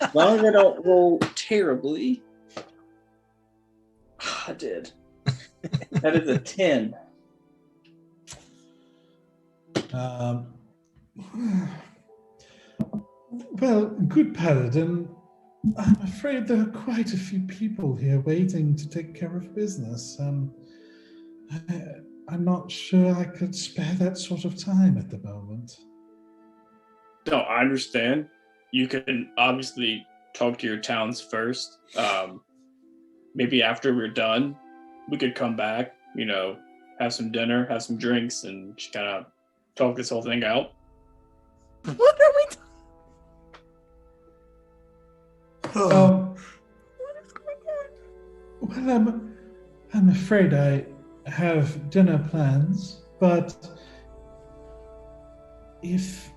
Speaker 2: As long as I don't roll terribly. I did. That is a 10.
Speaker 1: Well, good Paladin, I'm afraid there are quite a few people here waiting to take care of business. I'm not sure I could spare that sort of time at the moment.
Speaker 2: No, I understand. You can obviously talk to your towns first. Maybe after we're done, we could come back, have some dinner, have some drinks, and just kind of talk this whole thing out.
Speaker 3: What are we
Speaker 1: What is going on? Well, I'm afraid I have dinner plans, but if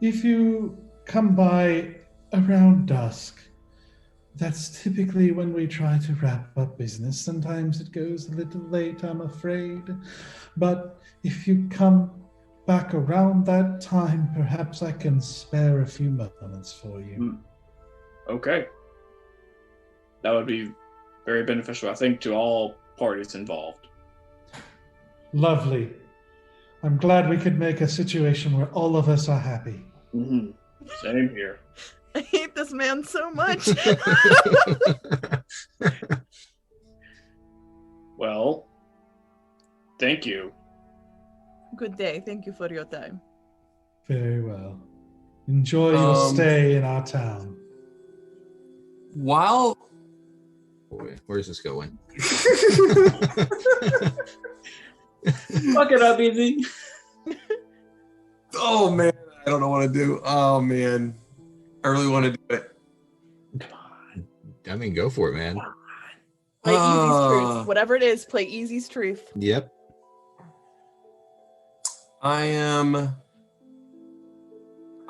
Speaker 1: you come by around dusk, that's typically when we try to wrap up business. Sometimes it goes a little late, I'm afraid. But if you come back around that time, perhaps I can spare a few moments for you.
Speaker 2: Okay. That would be very beneficial, I think, to all parties involved.
Speaker 1: Lovely. I'm glad we could make a situation where all of us are happy.
Speaker 2: Mm-hmm. Same here.
Speaker 3: I hate this man so much.
Speaker 2: Well, thank you.
Speaker 3: Good day. Thank you for your time.
Speaker 1: Very well. Enjoy your stay in our town.
Speaker 4: While
Speaker 6: Boy, where's this going?
Speaker 2: Fuck it up, easy.
Speaker 4: oh man, I don't know what to do. Oh man, I really want to do it.
Speaker 6: I mean, go for it, man.
Speaker 3: Play Easy's truth. Whatever it is, play Easy's truth.
Speaker 6: Yep.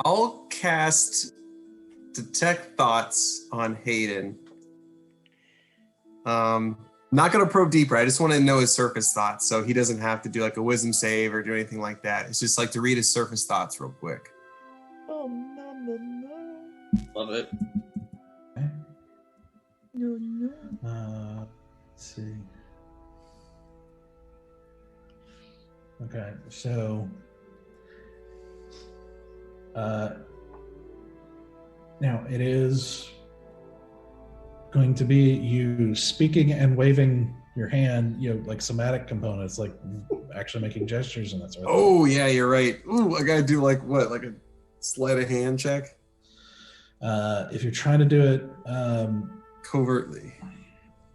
Speaker 4: I'll cast Detect Thoughts on Hayden. Not gonna probe deeper. I just want to know his surface thoughts, so he doesn't have to do like a wisdom save or do anything like that. It's just like to read his surface thoughts real quick.
Speaker 3: Oh no.
Speaker 2: Love it.
Speaker 1: Okay.
Speaker 3: No.
Speaker 1: Let's see. Okay, so now it is going to be you speaking and waving your hand, like somatic components, like actually making gestures and that sort of thing.
Speaker 4: Oh yeah, you're right. Ooh, I gotta do like what, like a sleight of hand check?
Speaker 1: If you're trying to do it
Speaker 4: Covertly.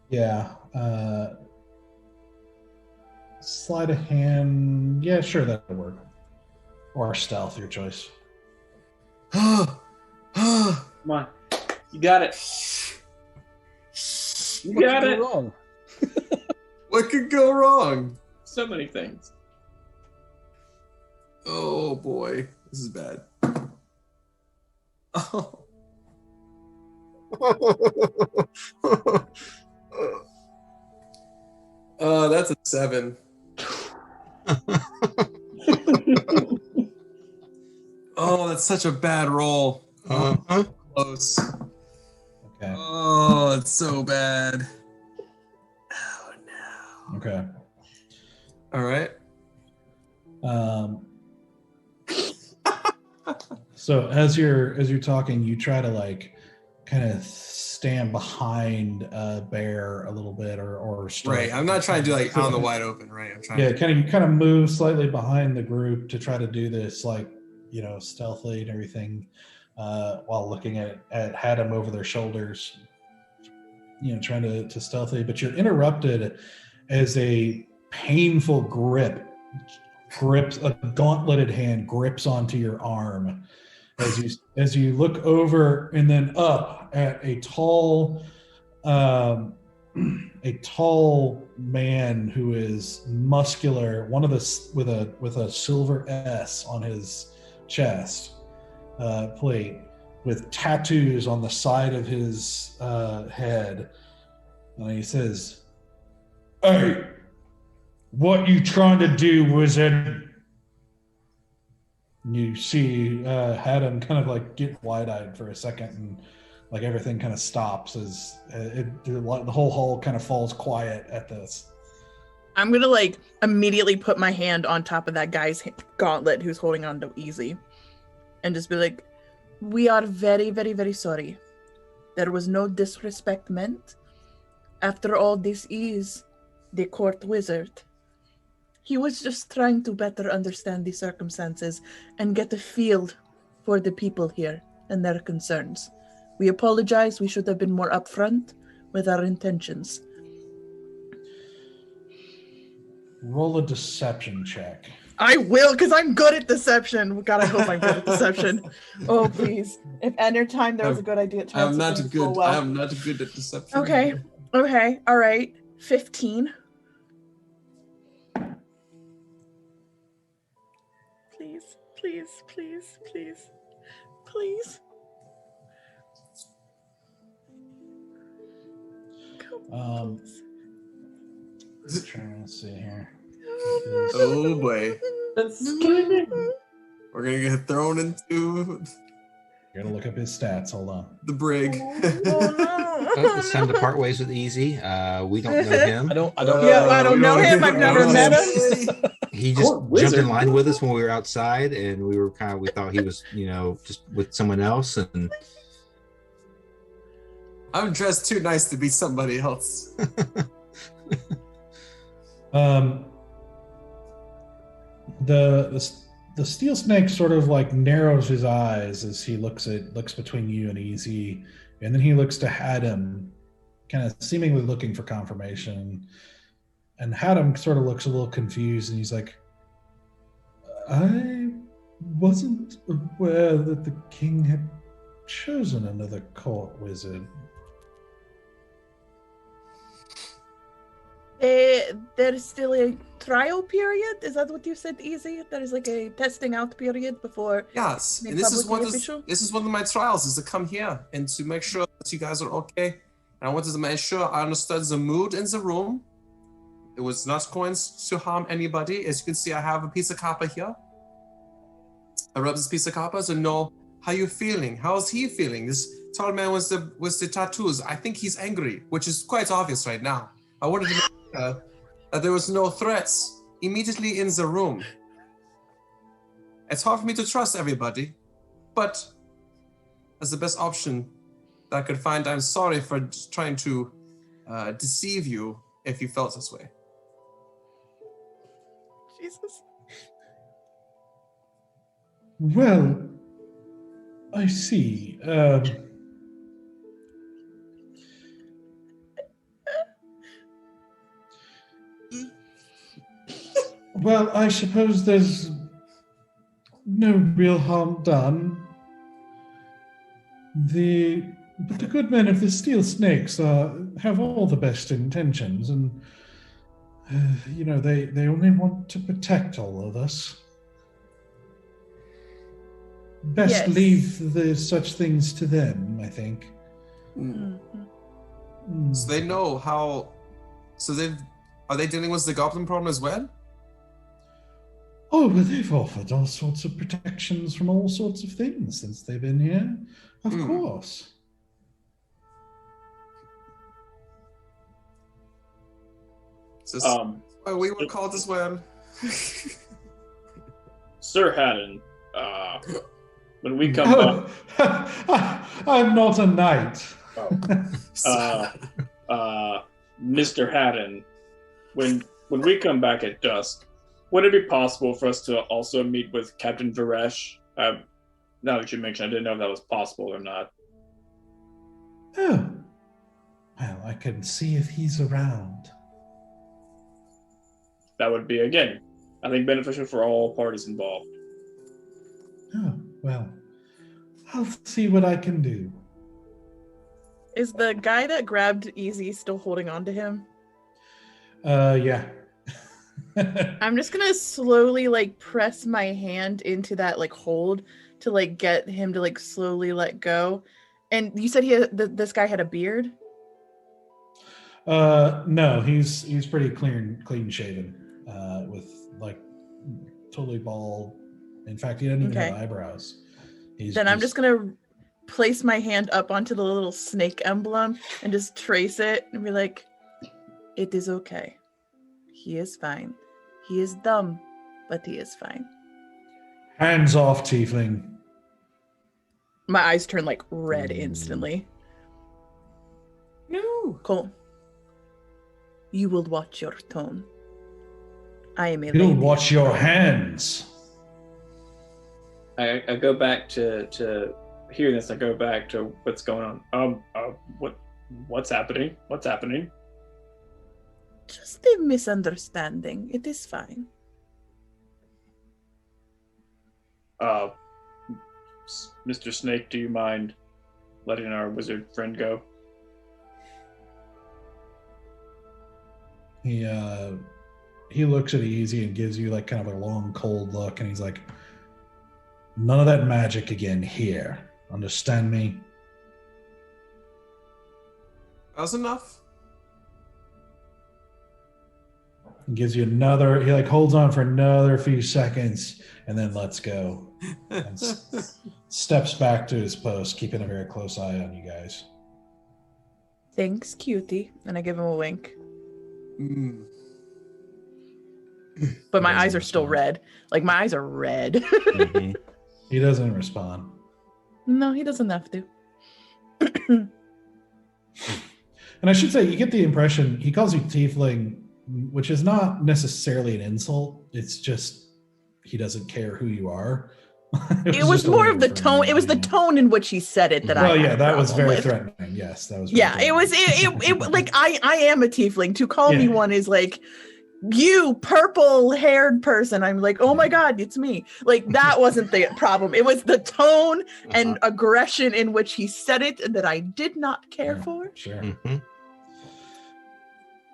Speaker 1: yeah, sleight of hand, yeah, sure, that'll work. Or stealth, your choice.
Speaker 2: Come on. You got it. You
Speaker 5: What
Speaker 2: got
Speaker 5: could
Speaker 2: it.
Speaker 5: go wrong?
Speaker 4: What could go wrong?
Speaker 2: So many things.
Speaker 4: Oh boy, this is bad. Oh. That's a 7. Oh, that's such a bad roll. Close.
Speaker 1: Okay.
Speaker 4: Oh, it's so bad. Oh no.
Speaker 1: Okay.
Speaker 4: All right.
Speaker 1: So as you're talking, you try to like kind of stand behind Bear a little bit, or
Speaker 4: Right. I'm not trying to do like out in the wide open. Right. I'm trying.
Speaker 1: Yeah, kind of move slightly behind the group to try to do this, like, stealthily and everything, while looking at Haddam over their shoulders, trying to stealthily. But you're interrupted as a painful grips, a gauntleted hand grips onto your arm as you look over and then up at a tall man who is muscular, with a silver S on his chest plate, with tattoos on the side of his head, and he says, "Hey, what you trying to do, wizard?" You see Haddam kind of like get wide-eyed for a second, and like everything kind of stops as the whole hall kind of falls quiet at this.
Speaker 3: I'm gonna like immediately put my hand on top of that guy's gauntlet who's holding on to Easy, and just be like, "We are very, very, very sorry. There was no disrespect meant. After all, this is the court wizard. He was just trying to better understand the circumstances and get a feel for the people here and their concerns. We apologize. We should have been more upfront with our intentions."
Speaker 1: Roll a deception check.
Speaker 3: I will, because I'm good at deception. God, I hope I'm good at deception. Oh, please. If any time there was a good idea,
Speaker 4: I'm not good. I'm not good at deception.
Speaker 3: Okay. All right. 15. Please.
Speaker 1: Trying to see here.
Speaker 4: Oh boy.
Speaker 2: That's scary.
Speaker 4: We're gonna get thrown into
Speaker 1: You're gonna look up his stats. Hold on.
Speaker 4: the brig.
Speaker 6: Oh, it's time to part ways with Easy. We don't know him.
Speaker 5: I don't
Speaker 3: I don't know him. I've never met him.
Speaker 6: He just jumped in line with us when we were outside, and we thought he was, just with someone else, and
Speaker 4: I'm dressed too nice to be somebody else.
Speaker 1: The steel snake sort of like narrows his eyes as he looks between you and Easy, and then he looks to Haddam, kind of seemingly looking for confirmation. And Haddam sort of looks a little confused, and he's like, I wasn't aware that the king had chosen another court wizard.
Speaker 3: There's still a trial period? Is that what you said, Easy? There's like a testing out period before...
Speaker 4: Yes, and this is one of my trials, is to come here and to make sure that you guys are okay. And I wanted to make sure I understood the mood in the room. It was not going to harm anybody. As you can see, I have a piece of copper here. I rub this piece of copper to know how you're feeling. How is he feeling? This tall man with the tattoos. I think he's angry, which is quite obvious right now. I wanted to make sure that there was no threats immediately in the room. It's hard for me to trust everybody, but as the best option that I could find, I'm sorry for trying to deceive you if you felt this way.
Speaker 3: Jesus.
Speaker 1: Well, I see. Well, I suppose there's no real harm done. But the good men of the Steel Snakes have all the best intentions, and they only want to protect all of us. Best leave such things to them, I think.
Speaker 3: Mm-hmm.
Speaker 4: So they know how. Are they dealing with the goblin problem as well?
Speaker 1: Oh, well, they've offered all sorts of protections from all sorts of things since they've been here. Of course.
Speaker 4: We were called as well.
Speaker 2: Sir Haddon, when we come back...
Speaker 1: I'm not a knight.
Speaker 2: Mr. Haddon, when we come back at dusk, would it be possible for us to also meet with Captain Varesh? Now that you mentioned, I didn't know if that was possible or not.
Speaker 1: Oh. Well, I can see if he's around.
Speaker 2: That would be, again, I think beneficial for all parties involved.
Speaker 1: Oh, well, I'll see what I can do.
Speaker 3: Is the guy that grabbed Easy still holding on to him?
Speaker 1: Yeah.
Speaker 3: I'm just gonna slowly press my hand into that hold to get him to slowly let go. And you said this guy had a beard?
Speaker 1: No, he's pretty clean shaven, with totally bald. In fact, he doesn't even have eyebrows. I'm just
Speaker 3: gonna place my hand up onto the little snake emblem and just trace it and be like, "It is okay. He is fine. He is dumb, but he is fine."
Speaker 1: Hands off, tiefling.
Speaker 3: My eyes turn red instantly.
Speaker 4: No.
Speaker 3: Cool. You will watch your tone. I am a
Speaker 1: You'll
Speaker 3: lady.
Speaker 1: watch your hands.
Speaker 2: I go back to hearing this. I go back to what's going on. What's happening? What's happening?
Speaker 3: Just a misunderstanding. It is fine.
Speaker 2: Mr. Snake, do you mind letting our wizard friend go?
Speaker 1: He looks at Easy and gives you kind of a long, cold look, and he's like, "None of that magic again here. Understand me?"
Speaker 4: That's enough.
Speaker 1: He gives you another. He holds on for another few seconds, and then lets go. And steps back to his post, keeping a very close eye on you guys.
Speaker 3: Thanks, cutie. And I give him a wink. But my eyes are still red. My eyes are red.
Speaker 6: Mm-hmm.
Speaker 1: He doesn't respond.
Speaker 3: No, he doesn't have to.
Speaker 1: And I should say, you get the impression he calls you tiefling, which is not necessarily an insult. It's just he doesn't care who you are.
Speaker 3: It was
Speaker 1: just a
Speaker 3: more
Speaker 1: way
Speaker 3: of the
Speaker 1: framing
Speaker 3: tone. It was the
Speaker 1: yeah.
Speaker 3: tone in which he said it that I.
Speaker 1: Well,
Speaker 3: had
Speaker 1: yeah,
Speaker 3: a
Speaker 1: that was
Speaker 3: problem
Speaker 1: very
Speaker 3: with.
Speaker 1: threatening. Yes, that was. Very
Speaker 3: Yeah, it
Speaker 1: threatening.
Speaker 3: was. It like I am a tiefling. To call me
Speaker 1: Yeah.
Speaker 3: one is like, you purple-haired person. I'm like, oh my god, it's me. Like that wasn't the problem. It was the tone and aggression in which he said it that I did not care
Speaker 1: Yeah,
Speaker 3: for.
Speaker 1: Sure.
Speaker 6: Mhm.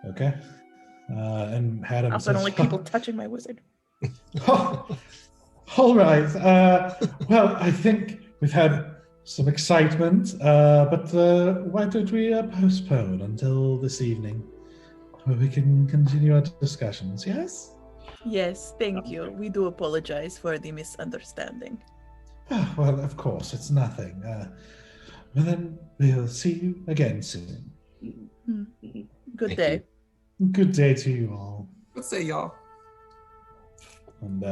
Speaker 1: Okay. And had him.
Speaker 3: Also, I don't like people touching my wizard.
Speaker 1: Oh, all right. Well, I think we've had some excitement, but why don't we postpone until this evening, where we can continue our discussions? Yes.
Speaker 3: Yes, thank you. We do apologize for the misunderstanding.
Speaker 1: Oh, well, of course, it's nothing. Well, then we'll see you again soon.
Speaker 3: Good
Speaker 6: Thank
Speaker 3: day.
Speaker 6: you.
Speaker 1: Good day to you all.
Speaker 4: Let's say y'all.
Speaker 1: And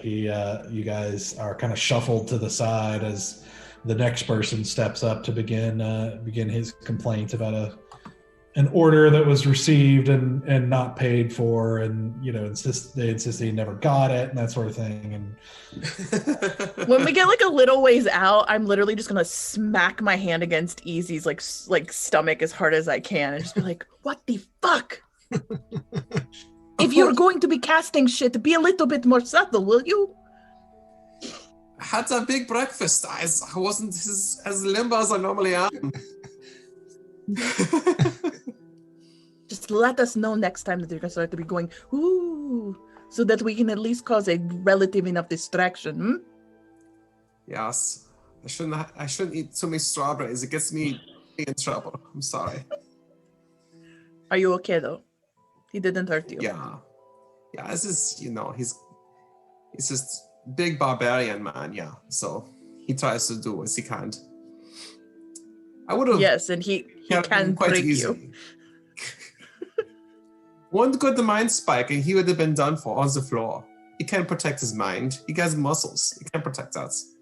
Speaker 1: you guys are kind of shuffled to the side as the next person steps up to begin his complaint about an order that was received and not paid for, and they insist he never got it and that sort of thing. And
Speaker 3: When we get like a little ways out, I'm literally just gonna smack my hand against Easy's like stomach as hard as I can and just be like, "What the fuck? If you're going to be casting shit, be a little bit more subtle, will you?"
Speaker 4: Had a big breakfast. I wasn't as limber as I normally am.
Speaker 3: Just let us know next time that you're gonna start to be going, ooh, so that we can at least cause a relative enough distraction. Hmm?
Speaker 4: Yes. I shouldn't eat so many strawberries. It gets me in trouble. I'm sorry.
Speaker 3: Are you okay though? He didn't hurt you.
Speaker 4: Yeah. Yeah, this is, he's just big barbarian man, yeah. So he tries to do what he can. I would have
Speaker 3: Yes, and he can break you.
Speaker 4: One good mind spike and he would have been done for on the floor. He can't protect his mind. He has muscles. He can't protect us.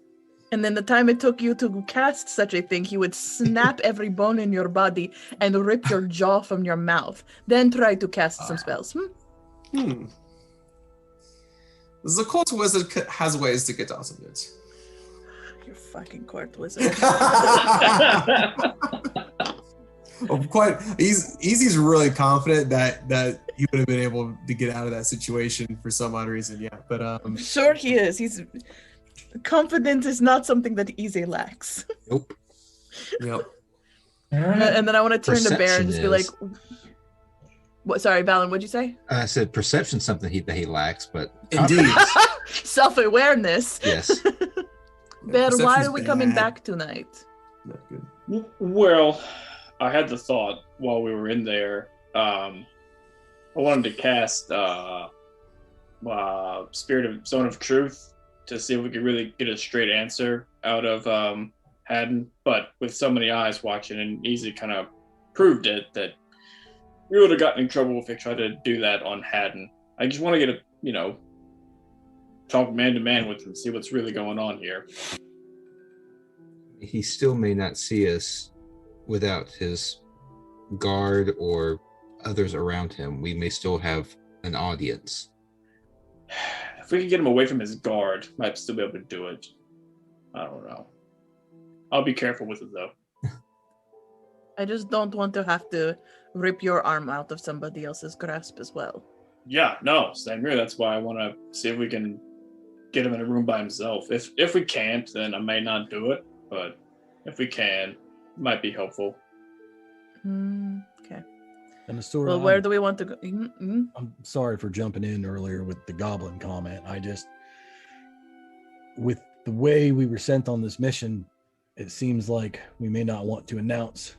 Speaker 3: And then the time it took you to cast such a thing, he would snap every bone in your body and rip your jaw from your mouth. Then try to cast some spells.
Speaker 4: The court wizard has ways to get out of it.
Speaker 3: You fucking court wizard.
Speaker 4: Easy's really confident that he would have been able to get out of that situation for some odd reason, yeah. But
Speaker 3: I'm sure he is. He's confidence is not something that Easy lacks.
Speaker 6: Nope.
Speaker 4: Yep.
Speaker 3: And then I want to turn to Bear and just be like,
Speaker 6: Perception
Speaker 3: "What? Sorry, Valen. What'd you say?"
Speaker 6: I said perception's something that he lacks, but
Speaker 4: Indeed.
Speaker 3: Self-awareness.
Speaker 6: yes.
Speaker 3: Bear, why
Speaker 4: Perception's
Speaker 3: are we coming
Speaker 4: bad.
Speaker 3: back tonight?
Speaker 4: Not good.
Speaker 2: Well, I had the thought while we were in there. I wanted to cast Spirit of Zone of Truth to see if we could really get a straight answer out of Haddon. But with so many eyes watching, and Easy kind of proved it, that we would have gotten in trouble if we tried to do that on Haddon. I just want to get talk man to man with him, see what's really going on here.
Speaker 6: He still may not see us without his guard or others around him. We may still have an audience.
Speaker 2: If we could get him away from his guard, might still be able to do it. I don't know. I'll be careful with it though.
Speaker 3: I just don't want to have to rip your arm out of somebody else's grasp as well.
Speaker 2: Yeah, no, same here. That's why I want to see if we can get him in a room by himself. If we can't, then I may not do it. But if we can, it might be helpful.
Speaker 3: Okay.
Speaker 5: And the story.
Speaker 3: Well, where do we want to go?
Speaker 5: I'm sorry for jumping in earlier with the goblin comment. With the way we were sent on this mission, it seems like we may not want to announce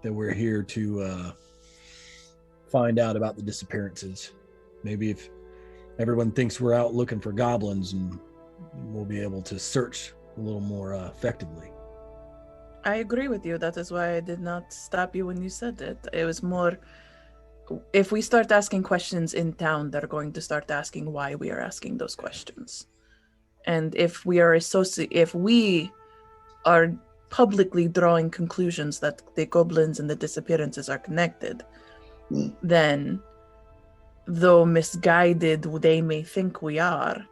Speaker 5: that we're here to find out about the disappearances. Maybe if everyone thinks we're out looking for goblins, and we'll be able to search a little more effectively.
Speaker 3: I agree with you. That is why I did not stop you when you said it. It was more, if we start asking questions in town, they're going to start asking why we are asking those questions. And if we are publicly drawing conclusions that the goblins and the disappearances are connected, then, though misguided they may think we are,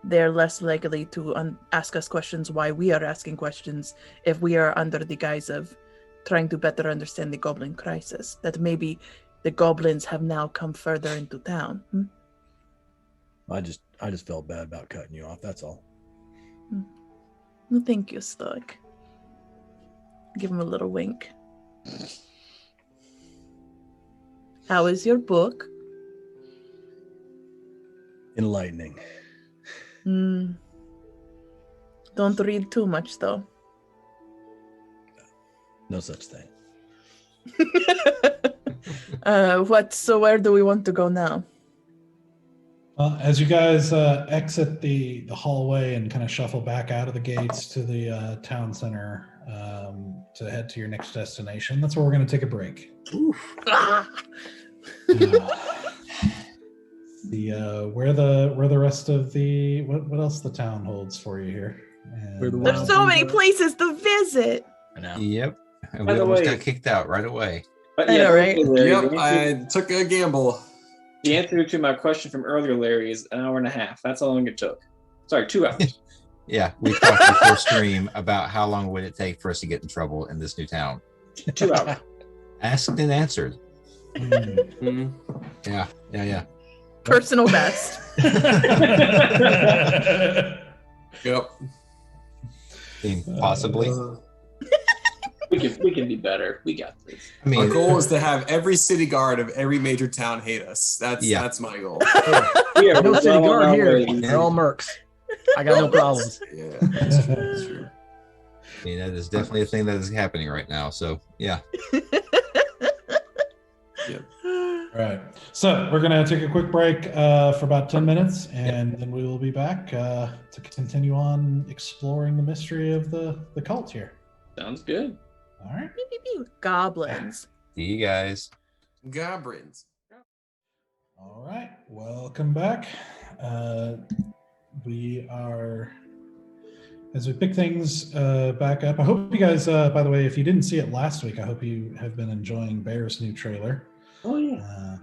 Speaker 3: they're less likely to ask us questions why we are asking questions if we are under the guise of trying to better understand the goblin crisis. That maybe the goblins have now come further into town.
Speaker 5: I just felt bad about cutting you off. That's all.
Speaker 3: Well, thank you, Stoic. Give him a little wink. How is your book?
Speaker 5: Enlightening.
Speaker 3: Don't read too much, though.
Speaker 5: No such thing.
Speaker 3: So where do we want to go now?
Speaker 1: As you guys exit the hallway and kind of shuffle back out of the gates to the town center to head to your next destination, that's where we're going to take a break. Where the rest of the what else the town holds for you here? And,
Speaker 3: There's so many places to visit.
Speaker 5: I know.
Speaker 6: Yep. And
Speaker 2: By
Speaker 6: we
Speaker 2: the
Speaker 6: almost
Speaker 2: way-
Speaker 6: got kicked out right away.
Speaker 2: But
Speaker 3: I know, right?
Speaker 2: Larry,
Speaker 4: Yep,
Speaker 2: the answer-
Speaker 4: I took a gamble.
Speaker 2: the answer to my question from earlier, Larry, is an hour and a half. That's how long it took. Sorry, 2 hours.
Speaker 6: Yeah, we talked before stream about how long would it take for us to get in trouble in this new town.
Speaker 2: 2 hours.
Speaker 6: Asked and answered.
Speaker 4: Mhm.
Speaker 6: Yeah.
Speaker 3: Personal best.
Speaker 4: Yep.
Speaker 6: I mean, possibly.
Speaker 2: We can be better. We got this.
Speaker 6: I mean,
Speaker 4: Our goal is to have every city guard of every major town hate us.
Speaker 6: Yeah.
Speaker 4: That's my goal.
Speaker 2: We are
Speaker 5: No city
Speaker 2: well on
Speaker 5: guard
Speaker 2: our
Speaker 5: here.
Speaker 2: way.
Speaker 5: They're all mercs. I got no problems.
Speaker 4: Yeah, that's true. That's true.
Speaker 6: I mean, that is definitely a thing that is happening right now. So, yeah.
Speaker 1: All right. So we're going to take a quick break for about 10 minutes, and then we will be back to continue on exploring the mystery of the cult here.
Speaker 2: Sounds good.
Speaker 1: All right.
Speaker 3: Goblins.
Speaker 6: See you guys.
Speaker 4: Goblins.
Speaker 1: All right. Welcome back. We are, as we pick things back up, I hope you guys, by the way, if you didn't see it last week, I hope you have been enjoying Bear's new trailer.
Speaker 2: Oh, yeah.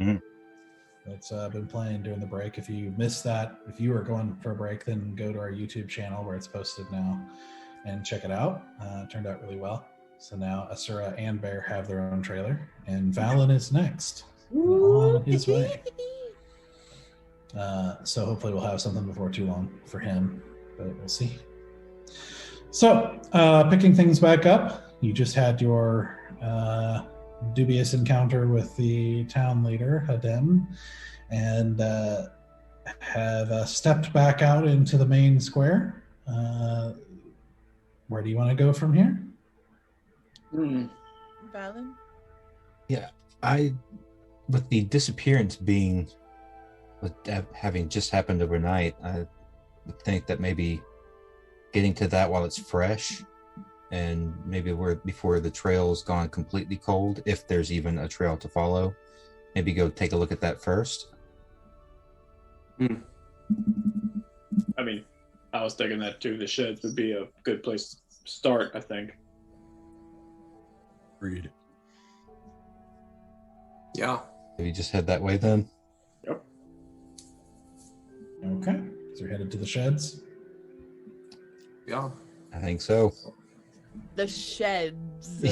Speaker 1: That's been playing during the break. If you missed that, if you were going for a break, then go to our YouTube channel where it's posted now and check it out. It turned out really well. So now Asura and Bear have their own trailer, and Valen is next on his way. So hopefully we'll have something before too long for him, but we'll see. So picking things back up, you just had your dubious encounter with the town leader, Hadem, and have stepped back out into the main square. Where do you want to go from here?
Speaker 3: Valen?
Speaker 6: With the disappearance being, having just happened overnight, I would think that maybe getting to that while it's fresh, and maybe before the trail's gone completely cold, if there's even a trail to follow, maybe go take a look at that first.
Speaker 2: I mean, I was thinking that too. The sheds would be a good place to start, I think.
Speaker 5: Agreed.
Speaker 4: Yeah.
Speaker 6: Maybe just head that way then.
Speaker 2: Yep.
Speaker 1: Okay. So you're headed to the sheds.
Speaker 4: Yeah.
Speaker 6: I think so.
Speaker 3: The sheds.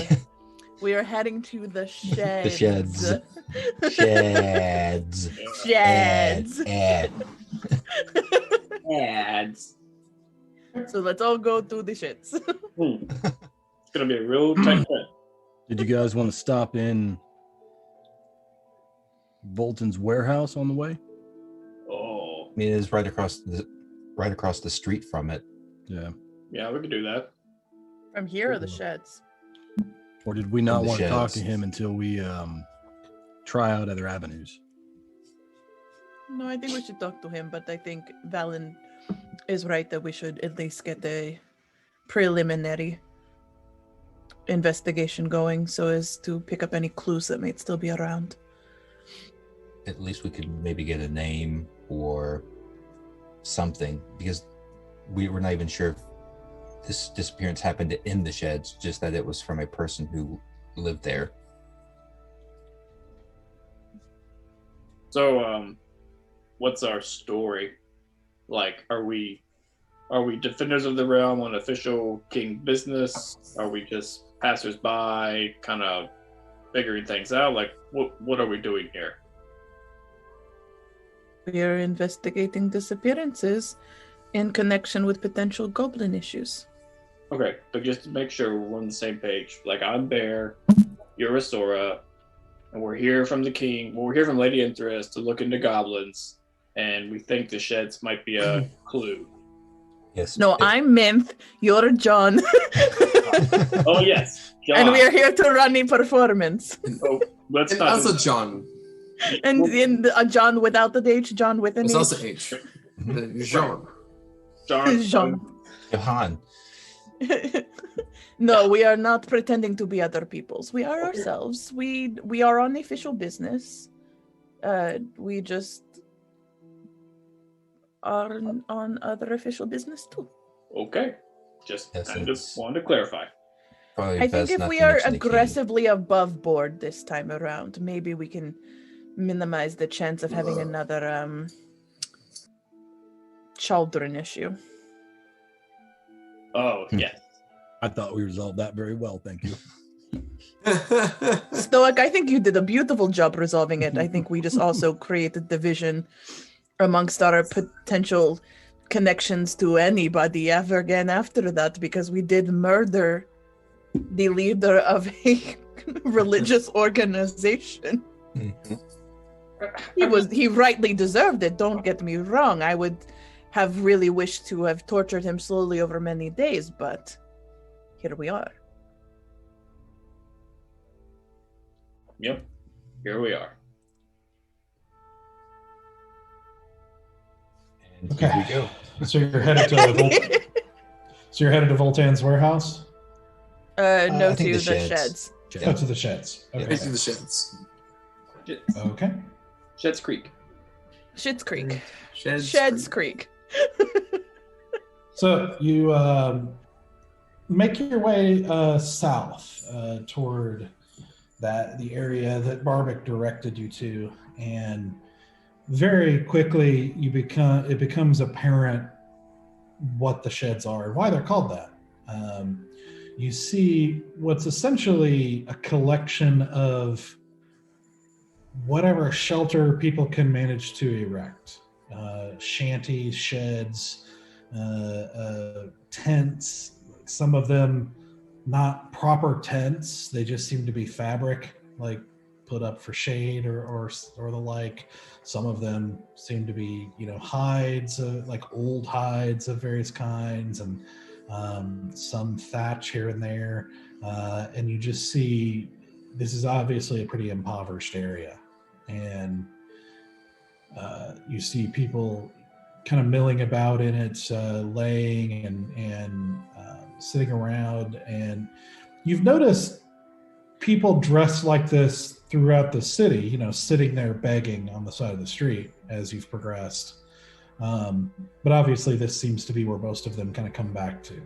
Speaker 3: We are heading to the sheds.
Speaker 6: The sheds. Sheds.
Speaker 3: Sheds.
Speaker 2: Ads.
Speaker 3: So let's all go to the sheds.
Speaker 2: It's gonna be a real tight fit.
Speaker 5: Did you guys want to stop in Bolton's warehouse on the way?
Speaker 2: Oh,
Speaker 6: I mean, it is right across the street from it.
Speaker 5: Yeah.
Speaker 2: yeah, we could do that.
Speaker 3: From here or the sheds?
Speaker 5: Or did we not
Speaker 6: the
Speaker 5: want to talk
Speaker 6: sheds.
Speaker 5: to him until we try out other avenues?
Speaker 3: No, I think we should talk to him, but I think Valen is right that we should at least get a preliminary investigation going so as to pick up any clues that might still be around.
Speaker 6: At least we could maybe get a name or something, because we were not even sure if this disappearance happened in the sheds, just that it was from a person who lived there.
Speaker 2: So, what's our story? Like, are we Are we defenders of the realm on official king business? Are we just passers-by, kind of figuring things out? Like, what are we doing here?
Speaker 3: We are investigating disappearances in connection with potential goblin issues.
Speaker 2: Okay, but just to make sure we're on the same page. Like, I'm Bear, you're Asura, and we're here from the king. Well, we're here from Lady Enthress to look into goblins, and we think the sheds might be a clue.
Speaker 6: Yes.
Speaker 3: No, I'm Minth, you're John.
Speaker 2: Oh, yes, John.
Speaker 3: And we are here to run a performance.
Speaker 2: Oh, let's
Speaker 4: And
Speaker 2: not
Speaker 4: also
Speaker 2: do-
Speaker 4: John.
Speaker 3: And in John without the H, John with an
Speaker 4: It's
Speaker 3: H.
Speaker 4: also H. Jean.
Speaker 2: John.
Speaker 3: Jean.
Speaker 6: Johan.
Speaker 3: No, we are not pretending to be other peoples. We are ourselves. We are on official business. We just are on other official business too.
Speaker 2: Okay, just
Speaker 6: Yes,
Speaker 2: kind of
Speaker 6: it's-
Speaker 2: wanted to clarify.
Speaker 6: Probably
Speaker 3: I think
Speaker 6: best
Speaker 3: if
Speaker 6: not
Speaker 3: we
Speaker 6: to
Speaker 3: are
Speaker 6: mention the king.
Speaker 3: aggressively above board this time around, maybe we can minimize the chance of having another children issue.
Speaker 2: Oh, yes.
Speaker 5: I thought we resolved that very well. Thank you.
Speaker 3: Stoic, I think you did a beautiful job resolving it. I think we just also created division amongst our potential connections to anybody ever again after that, because we did murder the leader of a religious organization. He rightly deserved it, don't get me wrong. I would have really wished to have tortured him slowly over many days, but here we are.
Speaker 2: Yep, here we are.
Speaker 6: And
Speaker 1: Okay.
Speaker 6: here we go.
Speaker 1: So you're headed to Voltan's warehouse?
Speaker 3: No,
Speaker 6: I think
Speaker 3: to
Speaker 6: the
Speaker 3: the
Speaker 6: sheds.
Speaker 3: sheds.
Speaker 1: Oh, to the sheds. Okay.
Speaker 4: Basically the sheds.
Speaker 1: Okay.
Speaker 2: Sheds Creek.
Speaker 3: Schitt's Creek.
Speaker 4: Sheds.
Speaker 3: Creek.
Speaker 1: So you make your way south toward the area that Barbic directed you to, and very quickly it becomes apparent what the sheds are and why they're called that. You see what's essentially a collection of whatever shelter people can manage to erect. Shanties, sheds, tents, some of them not proper tents. They just seem to be fabric, like put up for shade or the like. Some of them seem to be, hides, like old hides of various kinds, and some thatch here and there. And you just see this is obviously a pretty impoverished area. And you see people kind of milling about in it, laying and sitting around. And you've noticed people dressed like this throughout the city, sitting there begging on the side of the street as you've progressed. But obviously this seems to be where most of them kind of come back to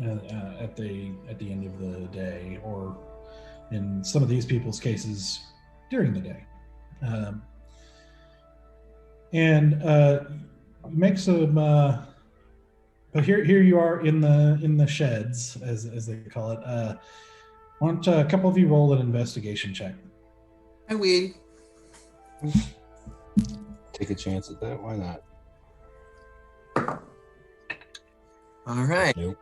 Speaker 1: at the end of the day, or in some of these people's cases during the day. And make some but here you are in the sheds, as they call it. Why don't a couple of you roll an investigation check?
Speaker 4: I will.
Speaker 6: Take a chance at that. Why not?
Speaker 4: All right.
Speaker 6: Nope.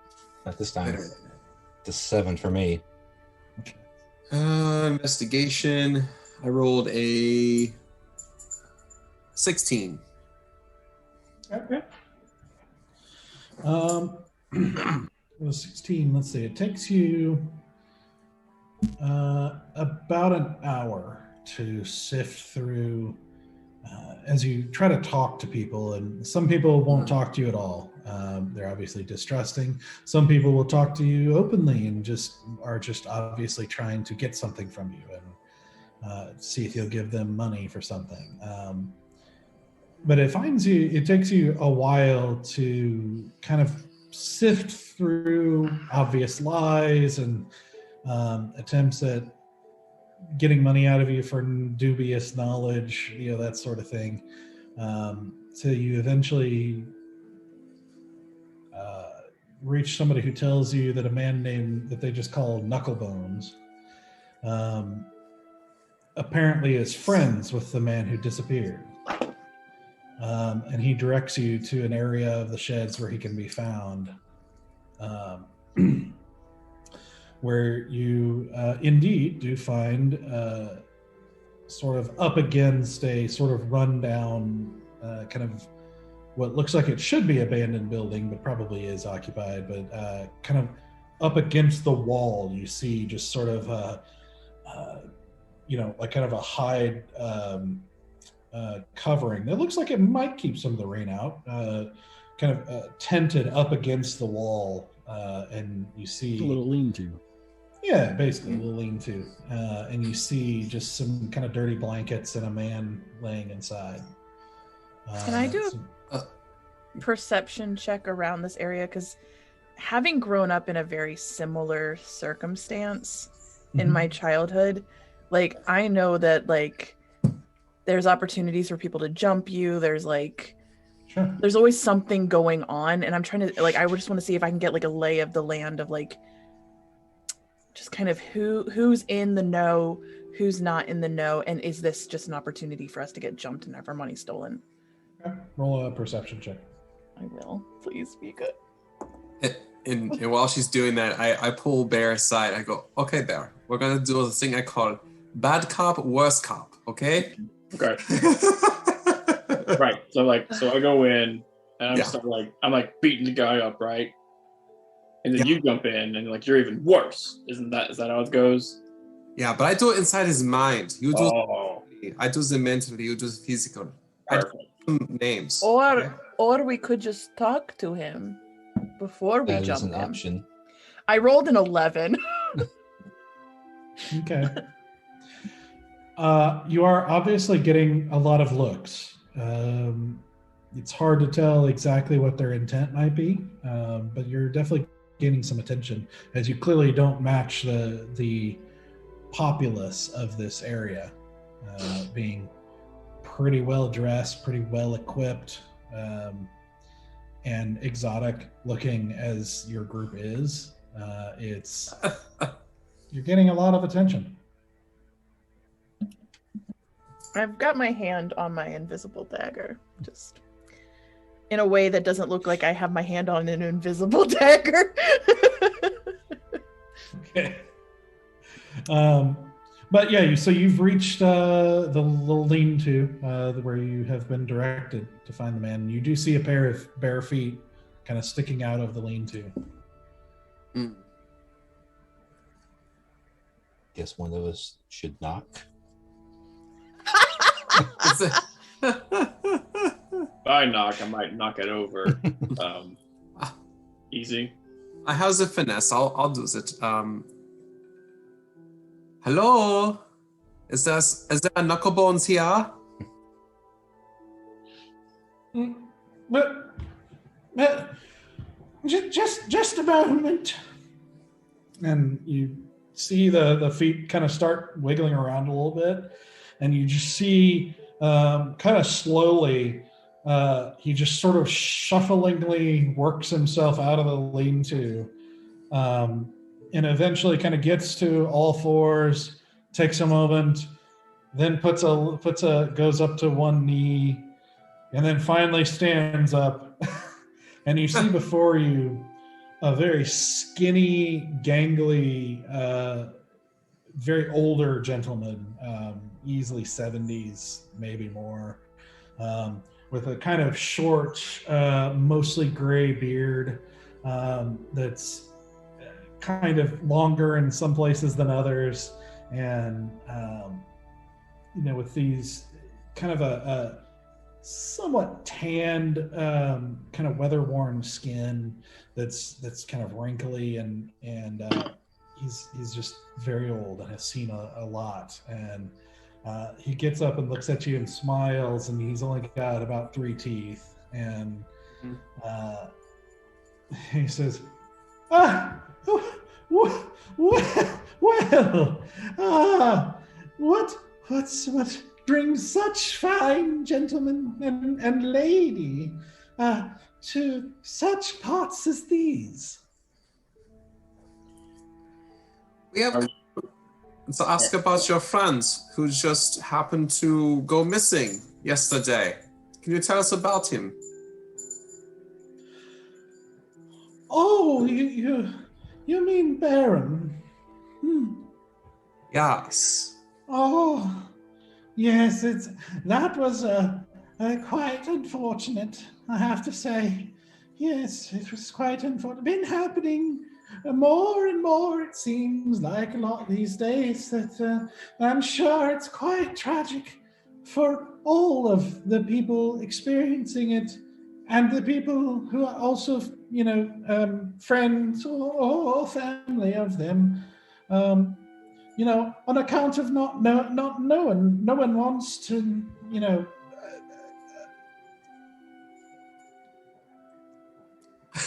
Speaker 6: Not this time. It's a 7 for me.
Speaker 4: Investigation. I rolled a 16.
Speaker 1: Okay. It was 16. Let's see. It takes you about an hour to sift through as you try to talk to people, and some people won't talk to you at all. They're obviously distrusting. Some people will talk to you openly and are obviously trying to get something from you and see if you'll give them money for something. But it takes you a while to kind of sift through obvious lies and attempts at getting money out of you for dubious knowledge, that sort of thing. So you eventually reach somebody who tells you that a man named that they just call Knucklebones apparently is friends with the man who disappeared. And he directs you to an area of the sheds where he can be found, where you indeed do find sort of up against a sort of rundown kind of what looks like it should be abandoned building, but probably is occupied, but kind of up against the wall, you see just sort of, like kind of a hide covering that looks like it might keep some of the rain out, kind of tented up against the wall, and you see
Speaker 5: a little lean-to.
Speaker 1: Yeah, basically a little lean-to, and you see just some kind of dirty blankets and a man laying inside.
Speaker 3: Can I do a perception check around this area? Because having grown up in a very similar circumstance in my childhood, like I know that like there's opportunities for people to jump you. There's like,
Speaker 1: Sure.
Speaker 3: There's always something going on, and I'm trying to like I would just want to see if I can get like a lay of the land of like just kind of who's in the know, who's not in the know, and is this just an opportunity for us to get jumped and have our money stolen?
Speaker 1: Okay. Roll a perception check.
Speaker 3: I will. Please be good.
Speaker 4: And while she's doing that, I pull Bear aside. I go, okay, Bear, we're going to do the thing I call bad cop, worst cop, okay?
Speaker 2: Okay. Right. So I go in and I'm like beating the guy up, right? And then you jump in and like you're even worse. Is that how it goes?
Speaker 4: Yeah, but I do it inside his mind. You do I do the mentally, you do the physical.
Speaker 2: Perfect.
Speaker 4: Names.
Speaker 3: Or we could just talk to him before we
Speaker 6: That
Speaker 3: jump
Speaker 6: is an
Speaker 3: him.
Speaker 6: option.
Speaker 3: I rolled an 11.
Speaker 1: Okay. You are obviously getting a lot of looks. It's hard to tell exactly what their intent might be, but you're definitely gaining some attention as you clearly don't match the populace of this area, being pretty well dressed, pretty well equipped, and exotic looking as your group is. It's you're getting a lot of attention.
Speaker 3: I've got my hand on my invisible dagger, just in a way that doesn't look like I have my hand on an invisible dagger.
Speaker 1: Okay. But yeah, so you've reached the little lean-to where you have been directed to find the man. You do see a pair of bare feet kind of sticking out of the lean-to.
Speaker 6: Guess one of us should knock.
Speaker 2: If I knock, I might knock it over. Easy.
Speaker 4: How's the finesse? I'll do it. Hello? Is there a Knucklebones here?
Speaker 1: But just a moment. And you see the feet kind of start wiggling around a little bit, and you just see kind of slowly he just sort of shufflingly works himself out of the lean-to, and eventually kind of gets to all fours, takes a moment, then goes up to one knee, and then finally stands up. And you see before you a very skinny, gangly, very older gentleman, easily 70s, maybe more, with a kind of short, mostly gray beard that's kind of longer in some places than others, and with these kind of a somewhat tanned, kind of weather-worn skin that's kind of wrinkly, and he's just very old and has seen a lot, and he gets up and looks at you and smiles, and he's only got about 3 teeth, and he says, what brings such fine gentlemen and lady to such parts as these?
Speaker 4: We have to ask about your friend who just happened to go missing yesterday. Can you tell us about him?
Speaker 1: Oh, you mean Baron?
Speaker 4: Yes.
Speaker 1: Oh, yes. That was quite unfortunate, I have to say. Yes, it was quite unfortunate. Been happening more and more, it seems like a lot these days. That I'm sure it's quite tragic for all of the people experiencing it, and the people who are also, friends or family of them. On account of no one wants to,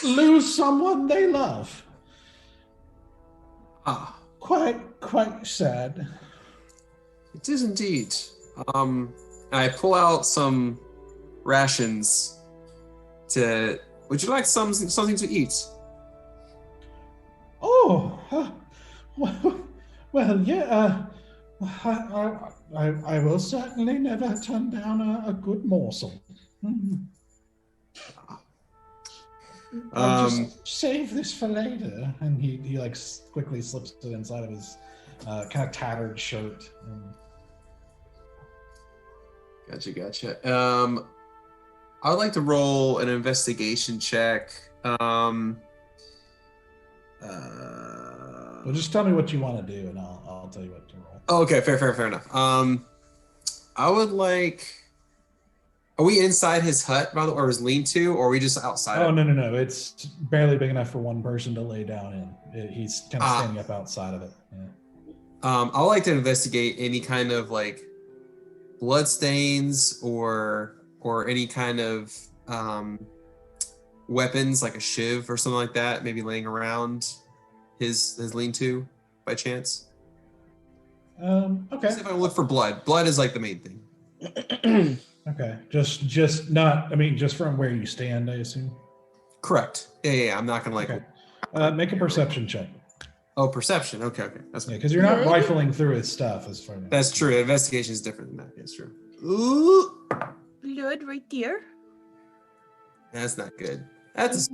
Speaker 1: lose someone they love. Quite sad.
Speaker 4: It is indeed. I pull out some rations would you like something to eat?
Speaker 1: Oh, well, yeah. I will certainly never turn down a good morsel. I'll just save this for later. And he like quickly slips it inside of his kind of tattered shirt.
Speaker 4: Gotcha. I would like to roll an investigation check.
Speaker 1: Well, just tell me what you want to do, and I'll tell you what to roll.
Speaker 4: Oh, okay, fair enough. I would like. Are we inside his hut, by the way, or his lean-to, or are we just outside?
Speaker 1: Oh, no. It's barely big enough for one person to lay down in. He's kind of standing up outside of it. Yeah.
Speaker 4: I would like to investigate any kind of like blood stains or any kind of weapons, like a shiv or something like that, maybe laying around his lean-to by chance.
Speaker 1: Okay.
Speaker 4: See if I look for blood. Blood is like the main thing.
Speaker 1: Okay. Just not. I mean, just from where you stand, I assume.
Speaker 4: Correct. Yeah. I'm not gonna like.
Speaker 1: Okay. Make a perception check.
Speaker 4: Oh, perception. Okay. That's
Speaker 1: yeah, because you're not rifling through his stuff as far as.
Speaker 4: That's true. Investigation is different than that. That's true. Ooh.
Speaker 3: Blood right there.
Speaker 4: That's not good. That's.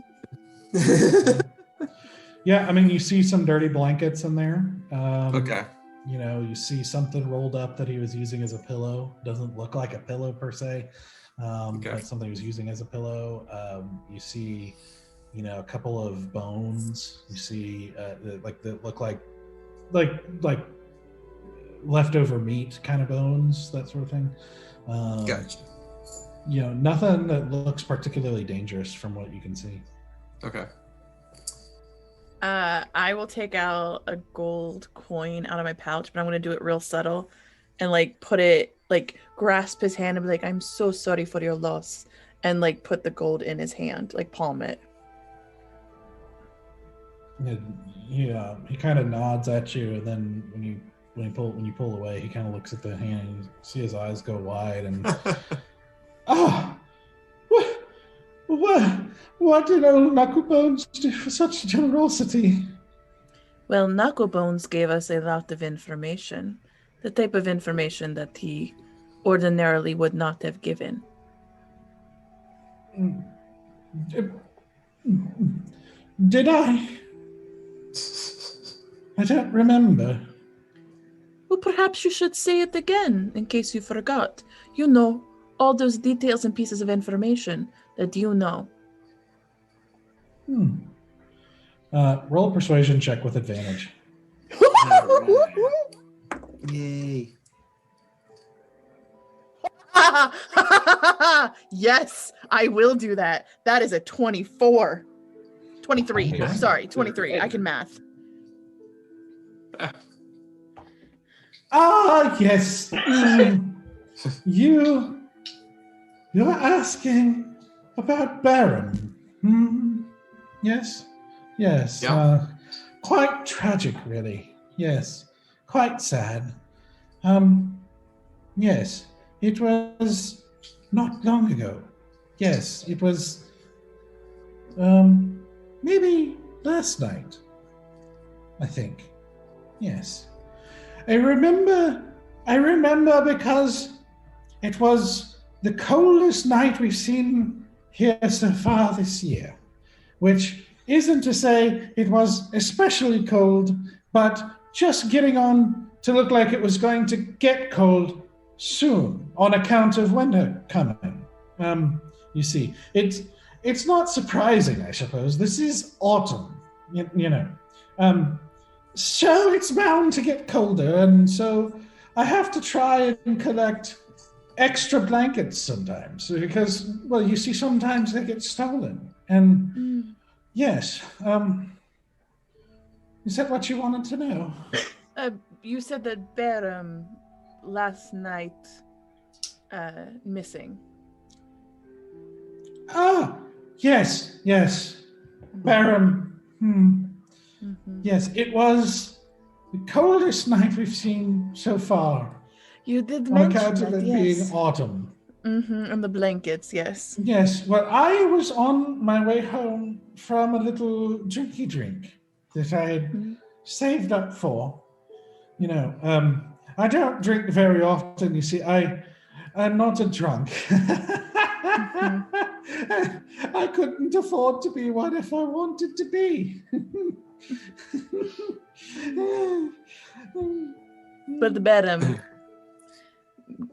Speaker 1: Yeah, I mean, you see some dirty blankets in there.
Speaker 4: Okay.
Speaker 1: You see something rolled up that he was using as a pillow. Doesn't look like a pillow per se, but something he was using as a pillow. You see, a couple of bones. You see, that look like leftover meat kind of bones, that sort of thing.
Speaker 4: Gotcha.
Speaker 1: Nothing that looks particularly dangerous from what you can see.
Speaker 4: Okay.
Speaker 3: I will take out a gold coin out of my pouch, but I'm going to do it real subtle and put it, grasp his hand and be like, I'm so sorry for your loss. And put the gold in his hand, palm it.
Speaker 1: Yeah, he kind of nods at you, and then when you pull away, he kind of looks at the hand and you see his eyes go wide and what did old Knucklebones do for such generosity?
Speaker 3: Well, Knucklebones gave us a lot of information, the type of information that he ordinarily would not have given.
Speaker 1: Did I? I don't remember.
Speaker 3: Well, perhaps you should say it again, in case you forgot. All those details and pieces of information that you know.
Speaker 1: Roll a persuasion check with advantage.
Speaker 4: Yay.
Speaker 3: Yes, I will do that. That is a 24. 23.
Speaker 1: Okay.
Speaker 3: Sorry, 23. I can math.
Speaker 1: Yes. You're asking about Baron. Yes.
Speaker 4: Yeah.
Speaker 1: Quite tragic, really. Yes. Quite sad. Yes. It was not long ago. Yes, it was maybe last night, I think. Yes. I remember because it was the coldest night we've seen here so far this year, which isn't to say it was especially cold, but just getting on to look like it was going to get cold soon on account of winter coming. You see, it's not surprising, I suppose. This is autumn, you know. So it's bound to get colder, and so I have to try and collect extra blankets sometimes because, well, you see, sometimes they get stolen. And yes, is that what you wanted to know?
Speaker 3: You said that Bear last night missing.
Speaker 1: Ah, yes. Baron. Yes, it was the coldest night we've seen so far.
Speaker 3: You did
Speaker 1: On
Speaker 3: mention
Speaker 1: account of
Speaker 3: that,
Speaker 1: it
Speaker 3: yes.
Speaker 1: being autumn.
Speaker 3: And the blankets, yes.
Speaker 1: Yes, well, I was on my way home from a little drinky drink that I had saved up for. You know, I don't drink very often, you see. I'm not a drunk. I couldn't afford to be one if I wanted to be.
Speaker 3: But the Bear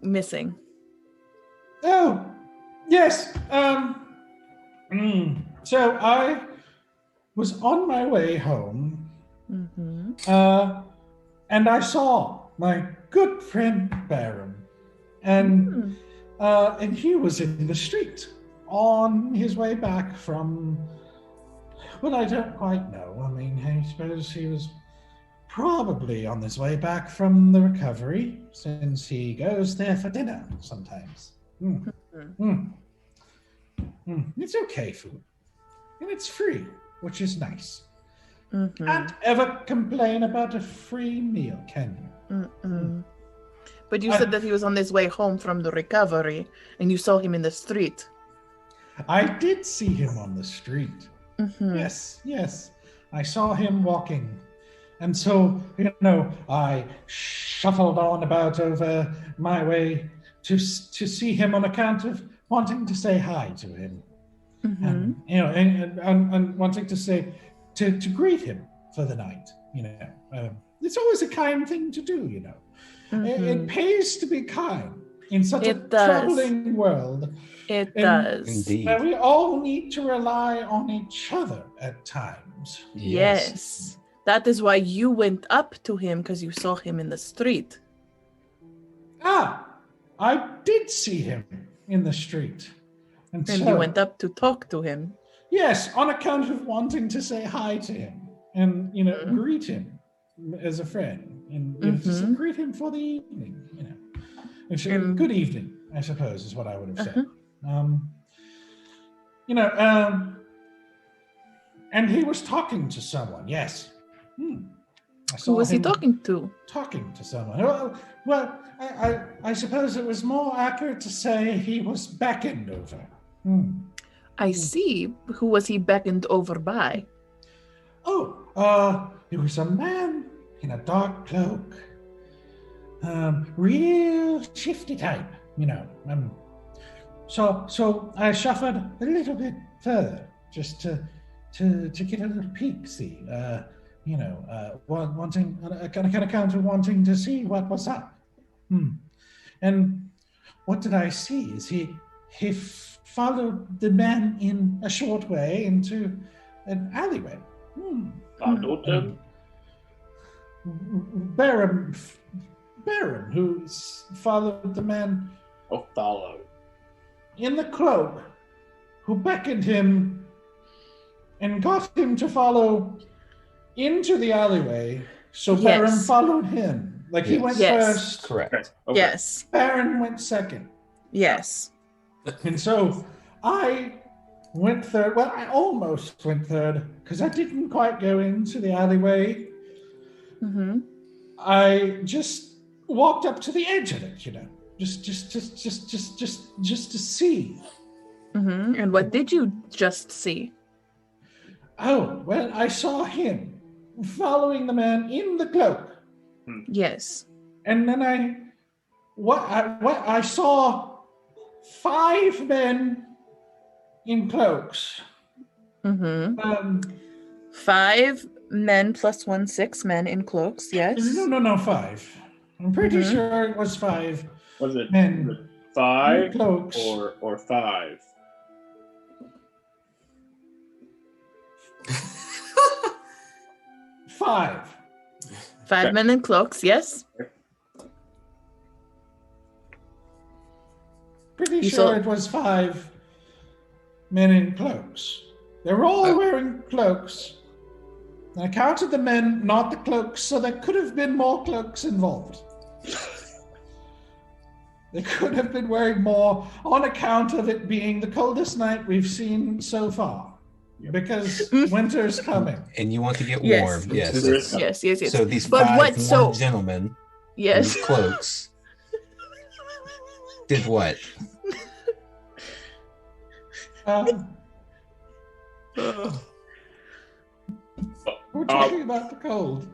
Speaker 3: missing.
Speaker 1: Oh, yes. So I was on my way home, and I saw my good friend Baron, and he was in the street on his way back from. Well, I don't quite know. I mean, I suppose he was probably on his way back from the recovery, since he goes there for dinner sometimes. It's okay food. And it's free, which is nice. Can't ever complain about a free meal, can you?
Speaker 3: But you said that he was on his way home from the recovery, and you saw him in the street.
Speaker 1: I did see him on the street. Yes. I saw him walking. And so, you know, I shuffled on about over my way to see him on account of wanting to say hi to him. You know, and wanting to say, to greet him for the night, you know. It's always a kind thing to do, you know. It pays to be kind in such a troubling world.
Speaker 3: It does.
Speaker 6: Indeed.
Speaker 1: Where we all need to rely on each other at times.
Speaker 3: Yes. That is why you went up to him, because you saw him in the street.
Speaker 1: Ah, I did see him in the street. And so,
Speaker 3: you went up to talk to him.
Speaker 1: Yes, on account of wanting to say hi to him and, you know, greet him as a friend. And you know, just greet him for the evening, you know. Good evening, I suppose, is what I would have said. You know, and he was talking to someone, yes.
Speaker 3: Who was he talking to?
Speaker 1: Talking to someone. Well, I suppose it was more accurate to say he was beckoned over.
Speaker 3: I see. Who was he beckoned over by?
Speaker 1: Oh, it was a man in a dark cloak. Real shifty type, you know. So I shuffled a little bit further just to get a little peek, see. You know, wanting on account of wanting to see what was up. And what did I see? Is he followed the man in a short way into an alleyway.
Speaker 2: Followed him?
Speaker 1: Baron, who followed the man.
Speaker 2: Oh, followed.
Speaker 1: In the cloak, who beckoned him and got him to follow into the alleyway, so Baron followed him. Like he went first.
Speaker 6: Correct.
Speaker 2: Okay.
Speaker 3: Yes.
Speaker 1: Baron went second.
Speaker 3: Yes.
Speaker 1: And so I went third. Well, I almost went third because I didn't quite go into the alleyway. I just walked up to the edge of it, you know, just to see
Speaker 3: Mm-hmm. And what did you just see?
Speaker 1: Oh, well, I saw him following the man in the cloak.
Speaker 3: Yes.
Speaker 1: And then I saw 5 men in cloaks.
Speaker 3: Mm-hmm. 5 men plus 1, 6 men in cloaks, yes.
Speaker 1: No, 5. I'm pretty sure it was 5.
Speaker 2: Was it
Speaker 1: Men
Speaker 2: 5
Speaker 1: in cloaks.
Speaker 2: or 5?
Speaker 1: Five
Speaker 3: 5 men in cloaks, yes.
Speaker 1: Pretty
Speaker 3: You
Speaker 1: sure
Speaker 3: saw-
Speaker 1: it was 5 men in cloaks. They were all wearing cloaks. I counted the men, not the cloaks, so there could have been more cloaks involved. They could have been wearing more on account of it being the coldest night we've seen so far. Because winter's coming.
Speaker 6: And you want to get
Speaker 3: Yes.
Speaker 6: warm. Yes.
Speaker 3: Yes.
Speaker 6: So these
Speaker 3: But
Speaker 6: 5
Speaker 3: what- so-
Speaker 6: warm gentlemen in
Speaker 3: Yes.
Speaker 6: these cloaks did what?
Speaker 1: We're talking about the cold.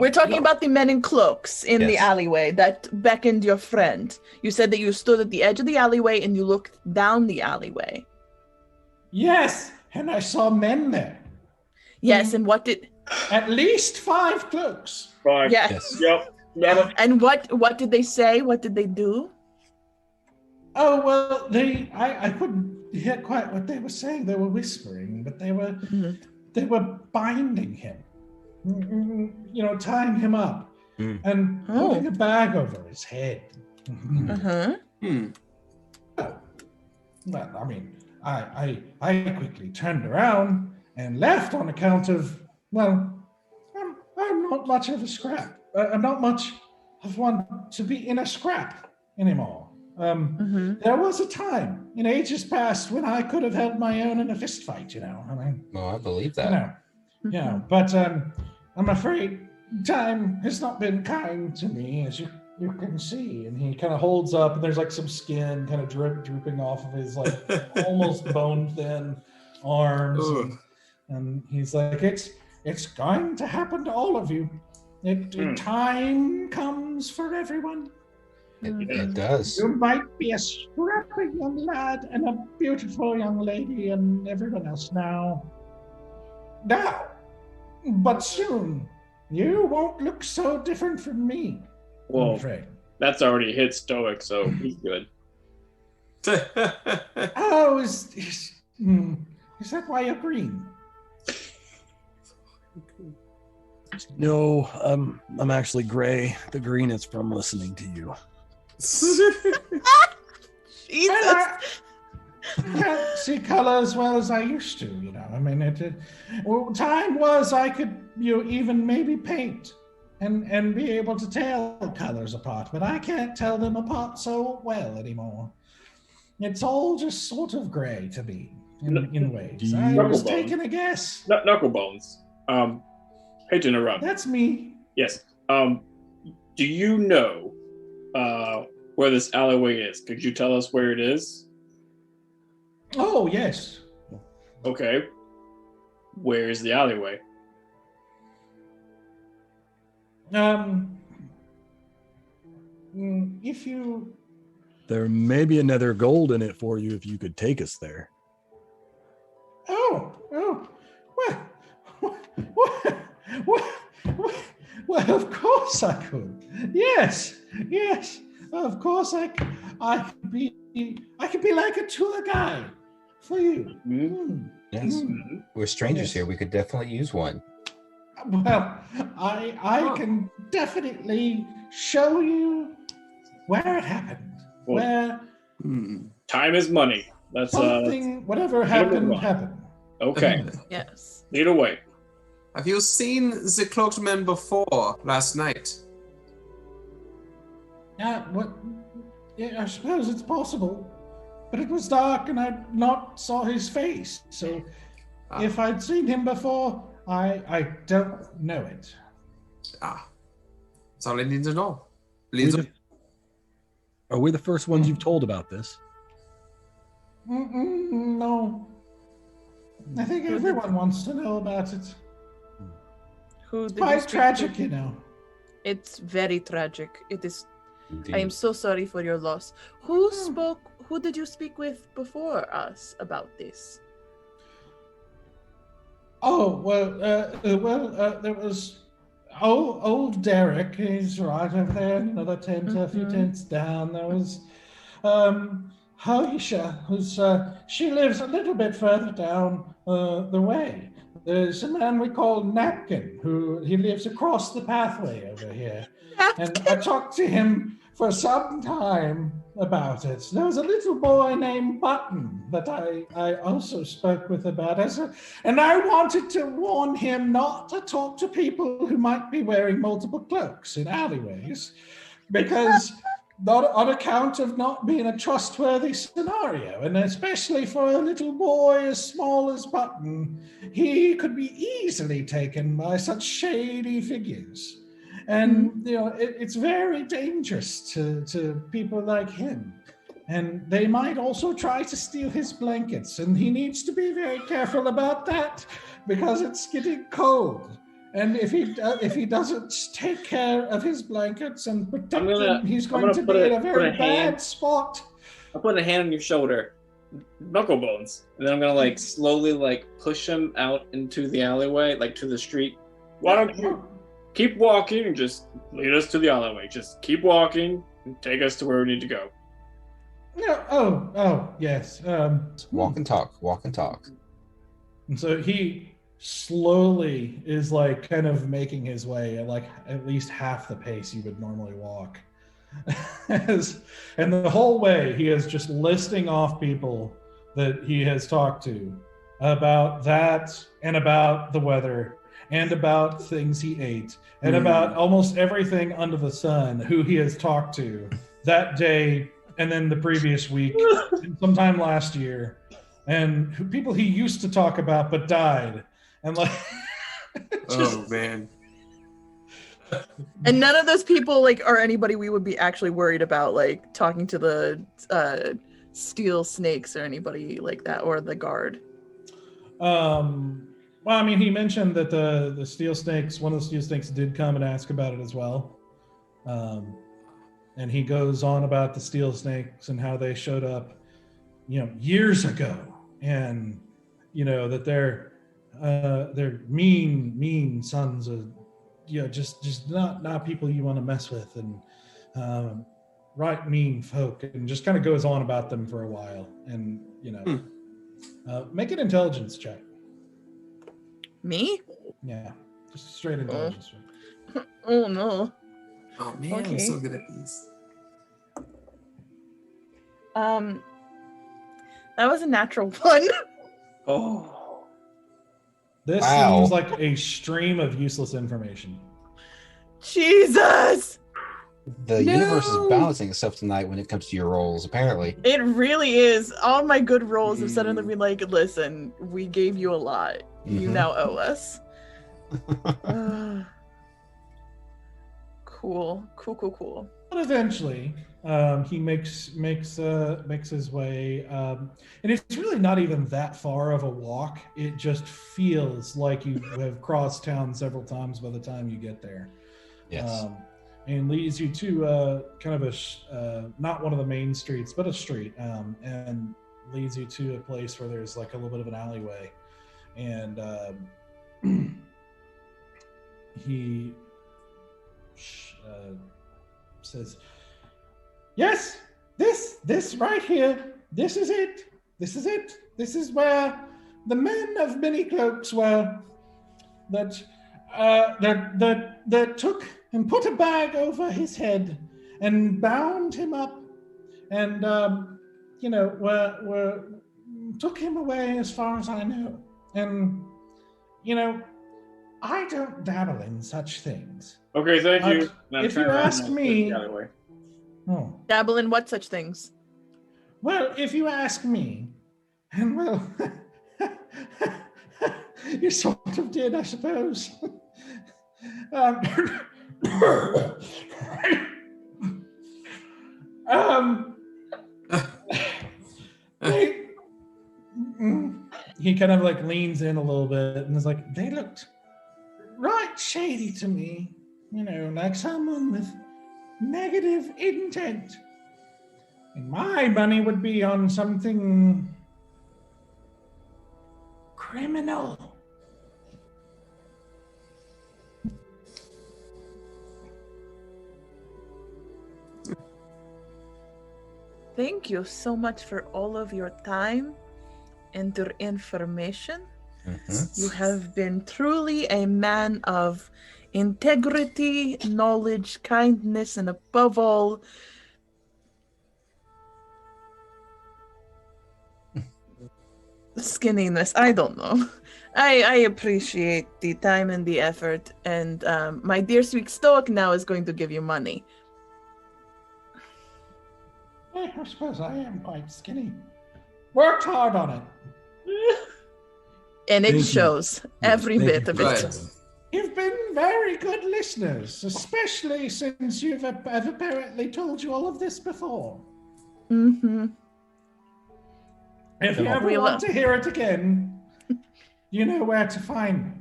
Speaker 3: We're talking about the men in cloaks in the
Speaker 6: Yes.
Speaker 3: alleyway that beckoned your friend. You said that you stood at the edge of the alleyway and you looked down the alleyway.
Speaker 1: Yes, and I saw men there.
Speaker 3: Yes, and what did...
Speaker 1: At least 5 cloaks.
Speaker 2: 5.
Speaker 3: Yeah.
Speaker 6: Yes.
Speaker 2: Yep. Got it.
Speaker 3: And what did they say? What did they do?
Speaker 1: Oh, well, I couldn't hear quite what they were saying. They were whispering, but they were binding him. Tying him up and putting a bag over his head.
Speaker 3: Uh-huh.
Speaker 1: Well, I mean, I quickly turned around and left on account of, well, I'm not much of a scrap. I'm not much of one to be in a scrap anymore. There was a time in ages past when I could have held my own in a fist fight, I mean,
Speaker 6: Well, I believe that.
Speaker 1: but I'm afraid time has not been kind to me, as you can see. And he kind of holds up, and there's like some skin kind of drooping off of his like almost bone thin arms. And he's like, it's going to happen to all of you. Time comes for everyone.
Speaker 6: It does.
Speaker 1: You might be a scrappy young lad and a beautiful young lady and everyone else now. But soon, you won't look so different from me. I'm
Speaker 2: Well,
Speaker 1: afraid.
Speaker 2: that's already hit Stoic, so he's good.
Speaker 1: Oh, is that why you're green?
Speaker 5: No, I'm actually gray. The green is from listening to you.
Speaker 3: Jesus.
Speaker 1: I can't see color as well as I used to, I mean, time was I could even maybe paint and be able to tell colors apart, but I can't tell them apart so well anymore. It's all just sort of gray to me in ways. I was taking a guess.
Speaker 2: Knucklebones. Hate to interrupt.
Speaker 1: That's me.
Speaker 2: Yes. Do you know where this alleyway is? Could you tell us where it is?
Speaker 1: Oh, yes.
Speaker 2: Okay. Where is the alleyway?
Speaker 1: If you...
Speaker 5: There may be another gold in it for you if you could take us there.
Speaker 1: Oh, well, of course I could. Yes, of course I could be like a tour guide for you.
Speaker 6: Yes. We're strangers here. We could definitely use one.
Speaker 1: Well, I can definitely show you where it happened.
Speaker 2: Well,
Speaker 1: Where
Speaker 2: time is money. That's
Speaker 1: whatever happened, happened.
Speaker 2: Okay.
Speaker 3: Yes.
Speaker 2: Lead away.
Speaker 4: Have you seen the cloaked men before last night?
Speaker 1: What? Yeah, I suppose it's possible, but it was dark and I not saw his face. So, if I'd seen him before, I don't know it.
Speaker 4: That's all I need to know.
Speaker 5: Are we the first ones you've told about this?
Speaker 1: No. I think everyone wants to know about it.
Speaker 3: Who
Speaker 1: It's
Speaker 3: did you
Speaker 1: quite
Speaker 3: speak
Speaker 1: tragic,
Speaker 3: to?
Speaker 1: you know.
Speaker 3: It's very tragic. It is.
Speaker 6: Indeed.
Speaker 3: I am so sorry for your loss. Who spoke? Who did you speak with before us about this?
Speaker 1: Oh, there was old Derek. He's right over there in another tent, a few tents down. There was Hoisha, she lives a little bit further down the way. There's a man we call Napkin, he lives across the pathway over here. And I talked to him for some time about it. There was a little boy named Button that I also spoke with about it. And I wanted to warn him not to talk to people who might be wearing multiple cloaks in alleyways, because not on account of not being a trustworthy scenario, and especially for a little boy as small as Button, he could be easily taken by such shady figures. And it's very dangerous to people like him. And they might also try to steal his blankets, and he needs to be very careful about that because it's getting cold. And if he doesn't take care of his blankets and protect them, he's going to be in a very bad spot.
Speaker 2: I'll put a hand on your shoulder, knuckle bones, and then I'm gonna slowly push him out into the alleyway, to the street. Why don't you keep walking and just lead us to the alleyway? Just keep walking and take us to where we need to go.
Speaker 1: No. Oh, yes.
Speaker 6: Walk and talk. Walk and talk.
Speaker 1: And so he slowly is kind of making his way at at least half the pace you would normally walk. And the whole way he is just listing off people that he has talked to about that and about the weather and about things he ate and about almost everything under the sun who he has talked to that day and then the previous week and sometime last year, and people he used to talk about but died. And
Speaker 4: oh man.
Speaker 3: And none of those people are anybody we would be actually worried about talking to the steel snakes or anybody like that, or the guard.
Speaker 1: Well, I mean, he mentioned that the steel snakes, one of the steel snakes did come and ask about it as well. And he goes on about the steel snakes and how they showed up, years ago, and that they're mean sons of, just not people you want to mess with, and right mean folk, and just kind of goes on about them for a while. And make an intelligence check.
Speaker 3: Me?
Speaker 1: Yeah, just straight intelligence check.
Speaker 3: Oh no.
Speaker 4: Oh man,
Speaker 3: Okay.
Speaker 4: I'm so good at these.
Speaker 3: That was a natural one.
Speaker 2: Oh.
Speaker 1: This
Speaker 6: Wow.
Speaker 1: seems like a stream of useless information.
Speaker 3: Jesus!
Speaker 6: The universe is
Speaker 3: No!
Speaker 6: balancing itself tonight when it comes to your rolls, apparently.
Speaker 3: It really is. All my good rolls have suddenly been listen, we gave you a lot. You
Speaker 6: Mhm.
Speaker 3: now owe us. Cool.
Speaker 1: But eventually, he makes his way, and it's really not even that far of a walk. It just feels like you have crossed town several times by the time you get there.
Speaker 6: Yes.
Speaker 1: And leads you to kind of not one of the main streets, but a street, and leads you to a place where there's a little bit of an alleyway, and he says, "Yes, this right here. This is it. This is where the men of many cloaks were. That took and put a bag over his head and bound him up, and took him away as far as I know. And I don't dabble in such things.
Speaker 2: Okay, thank you. Now
Speaker 1: If
Speaker 2: turn
Speaker 1: you
Speaker 2: around
Speaker 1: ask
Speaker 2: and
Speaker 1: me-
Speaker 2: the alleyway.
Speaker 1: Oh.
Speaker 3: Dabble in what such things?
Speaker 1: Well, if you ask me, and well, you sort of did, I suppose. he kind of like leans in a little bit and is like, they looked right shady to me. You know, like someone with negative intent. And my money would be on something criminal.
Speaker 3: Thank you so much for all of your time and your information. You have been truly a man of integrity, knowledge, kindness, and above all, skinniness. I don't know. I appreciate the time and the effort, and my dear sweet stoic now is going to give you money.
Speaker 1: I suppose I am quite skinny. Worked hard on it.
Speaker 3: And it
Speaker 5: Thank you.
Speaker 3: shows every
Speaker 5: Thank
Speaker 3: bit
Speaker 5: you
Speaker 3: of
Speaker 5: for
Speaker 3: it.
Speaker 5: that.
Speaker 1: You've been very good listeners, especially since I've apparently told you all of this before.
Speaker 3: Mm-hmm.
Speaker 1: If you ever
Speaker 3: We
Speaker 1: want
Speaker 3: love-
Speaker 1: to hear it again, you know where to find me.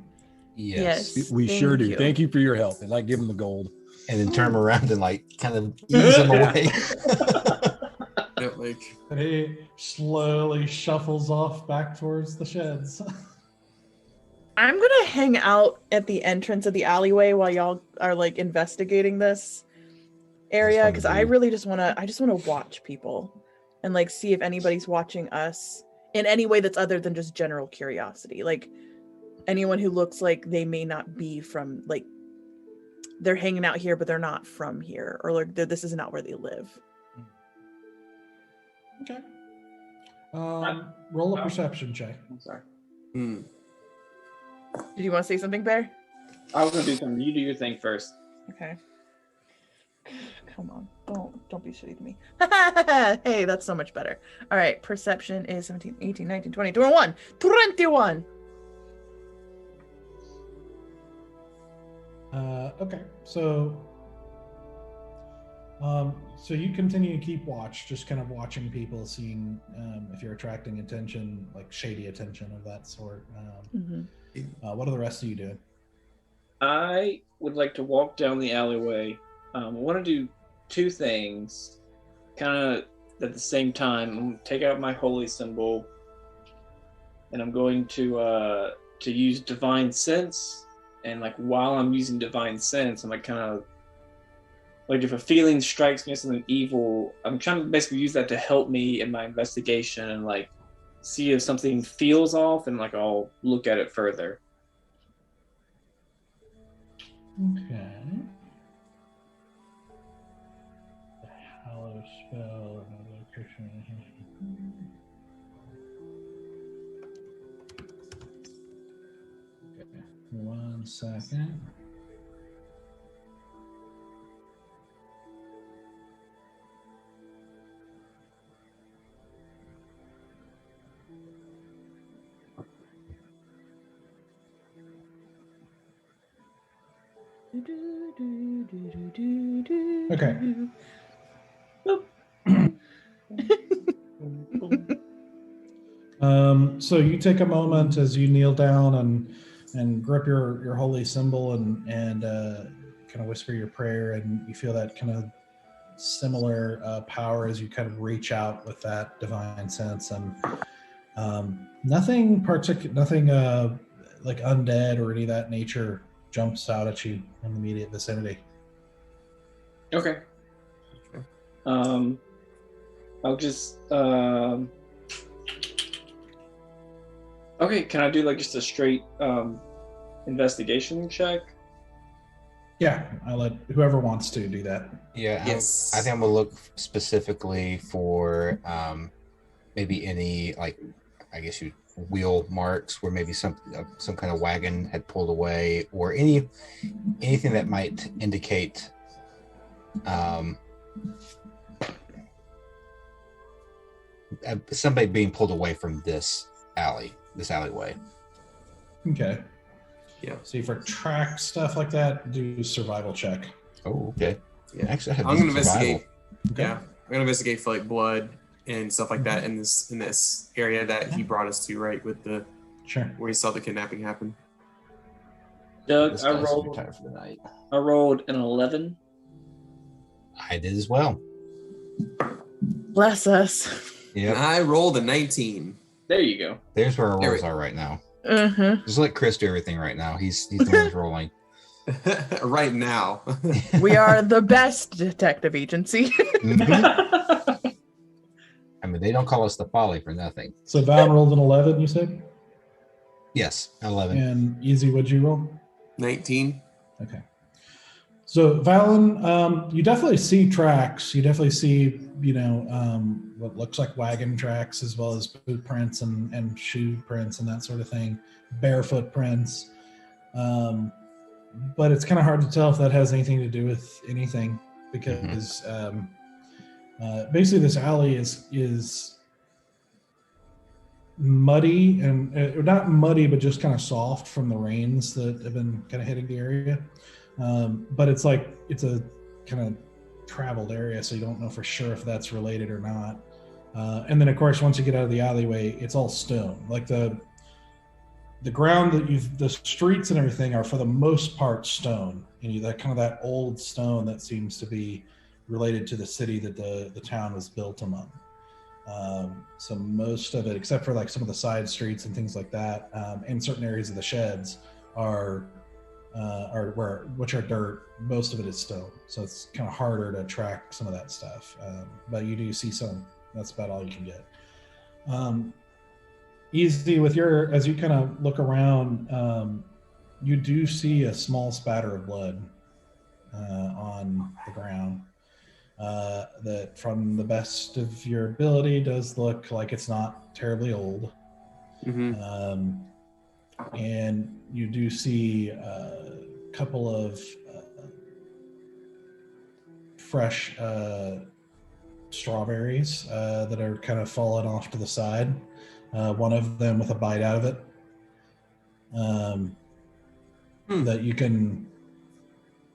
Speaker 3: Yes.
Speaker 5: We
Speaker 3: Thank
Speaker 5: sure do.
Speaker 3: you.
Speaker 5: Thank you for your help. And like, give him the gold.
Speaker 6: And then turn him around and like kind of ease him away.
Speaker 4: Yeah, like
Speaker 1: And he slowly shuffles off back towards the sheds.
Speaker 3: I'm gonna hang out at the entrance of the alleyway while y'all are like investigating this area
Speaker 6: fun to
Speaker 3: because I
Speaker 6: do.
Speaker 3: really just wanna watch people and like see if anybody's watching us in any way that's other than just general curiosity. Like anyone who looks like they may not be from like they're hanging out here but they're not from here, or like this is not where they live.
Speaker 1: Okay. Roll a perception check.
Speaker 2: I'm sorry.
Speaker 3: Did you want to say something, Bear?
Speaker 2: I was gonna do something. You do your thing first.
Speaker 3: Okay. Come on. Don't be shitty to me. Hey, that's so much better. All right. Perception is 17, 18, 19, 20, 21. 21.
Speaker 1: Okay. So you continue to keep watch, just kind of watching people, seeing if you're attracting attention, like shady attention of that sort. What are the rest of you doing?
Speaker 2: I would like to walk down the alleyway. I want to do two things, kind of at the same time. I'm going to take out my holy symbol, and I'm going to use divine sense. And like while I'm using divine sense, I'm like kind of like if a feeling strikes me as something evil, I'm trying to basically use that to help me in my investigation and like see if something feels off, and like I'll look at it further.
Speaker 1: Okay. The Hallow spell. Okay. 1 second. Okay. So you take a moment as you kneel down and grip your holy symbol and kind of whisper your prayer, and you feel that kind of similar power as you kind of reach out with that divine sense, and nothing like undead or any of that nature jumps out at you in the immediate vicinity.
Speaker 2: Okay. I'll just okay, can I do like just a straight investigation check?
Speaker 1: Yeah, I'll let whoever wants to do that.
Speaker 6: Yeah,
Speaker 4: Yes.
Speaker 6: I think I'm gonna look specifically for maybe any like I guess you wheel marks where maybe some kind of wagon had pulled away, or anything that might indicate somebody being pulled away from this alleyway.
Speaker 1: Okay.
Speaker 4: Yeah.
Speaker 1: See, for track stuff like that, do survival check.
Speaker 6: Oh, okay.
Speaker 4: Yeah.
Speaker 6: Actually, I have
Speaker 4: I'm gonna
Speaker 6: decent survival.
Speaker 4: investigate.
Speaker 1: Okay.
Speaker 4: Yeah, I'm gonna investigate for like blood and stuff like that in this area that he brought us to, right? With the
Speaker 1: Sure.
Speaker 4: where he saw the kidnapping happen.
Speaker 2: Doug,
Speaker 6: This
Speaker 2: I
Speaker 6: guy's
Speaker 2: rolled
Speaker 6: retired for the night.
Speaker 2: an 11.
Speaker 6: I did as well.
Speaker 3: Bless us.
Speaker 4: And
Speaker 6: Yep.
Speaker 4: I rolled a 19.
Speaker 2: There you go.
Speaker 6: There's where our
Speaker 4: There
Speaker 6: rolls
Speaker 4: we-
Speaker 6: are right now.
Speaker 3: Uh-huh.
Speaker 6: Just let Chris do everything right now. He's the one who's rolling.
Speaker 4: Right now.
Speaker 3: We are the best detective agency.
Speaker 6: Mhm. I mean, they don't call us the Folly for nothing.
Speaker 1: So Val rolled an 11, you said?
Speaker 6: Yes, 11.
Speaker 1: And Easy, what'd you roll?
Speaker 4: 19.
Speaker 1: Okay. So Valen, you definitely see tracks. You definitely see, what looks like wagon tracks, as well as boot prints and shoe prints and that sort of thing, barefoot prints. But it's kind of hard to tell if that has anything to do with anything, because basically this alley is muddy and not muddy, but just kind of soft from the rains that have been kind of hitting the area. But it's a kind of traveled area, so you don't know for sure if that's related or not. And then of course, once you get out of the alleyway, it's all stone. Like the ground the streets and everything are for the most part stone, and that kind of that old stone that seems to be related to the city that the town was built among. So most of it, except for like some of the side streets and things like that, and certain areas of the sheds which are dirt. Most of it is stone, so it's kind of harder to track some of that stuff. But you do see some. That's about all you can get. Easy with as you kind of look around, you do see a small spatter of blood on the ground. That, from the best of your ability, does look like it's not terribly old.
Speaker 4: Mm-hmm.
Speaker 1: And you do see a couple of fresh strawberries that are kind of fallen off to the side. One of them with a bite out of it. That you can.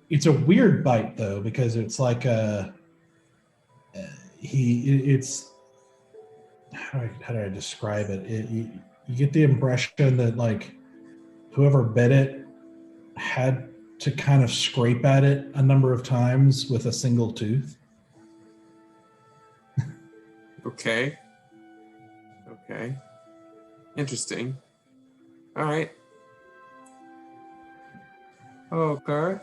Speaker 1: It's a weird bite though, because it's like it's how do I describe it? You get the impression that like whoever bit it had to kind of scrape at it a number of times with a single tooth.
Speaker 4: Okay. Interesting. All right. Okay.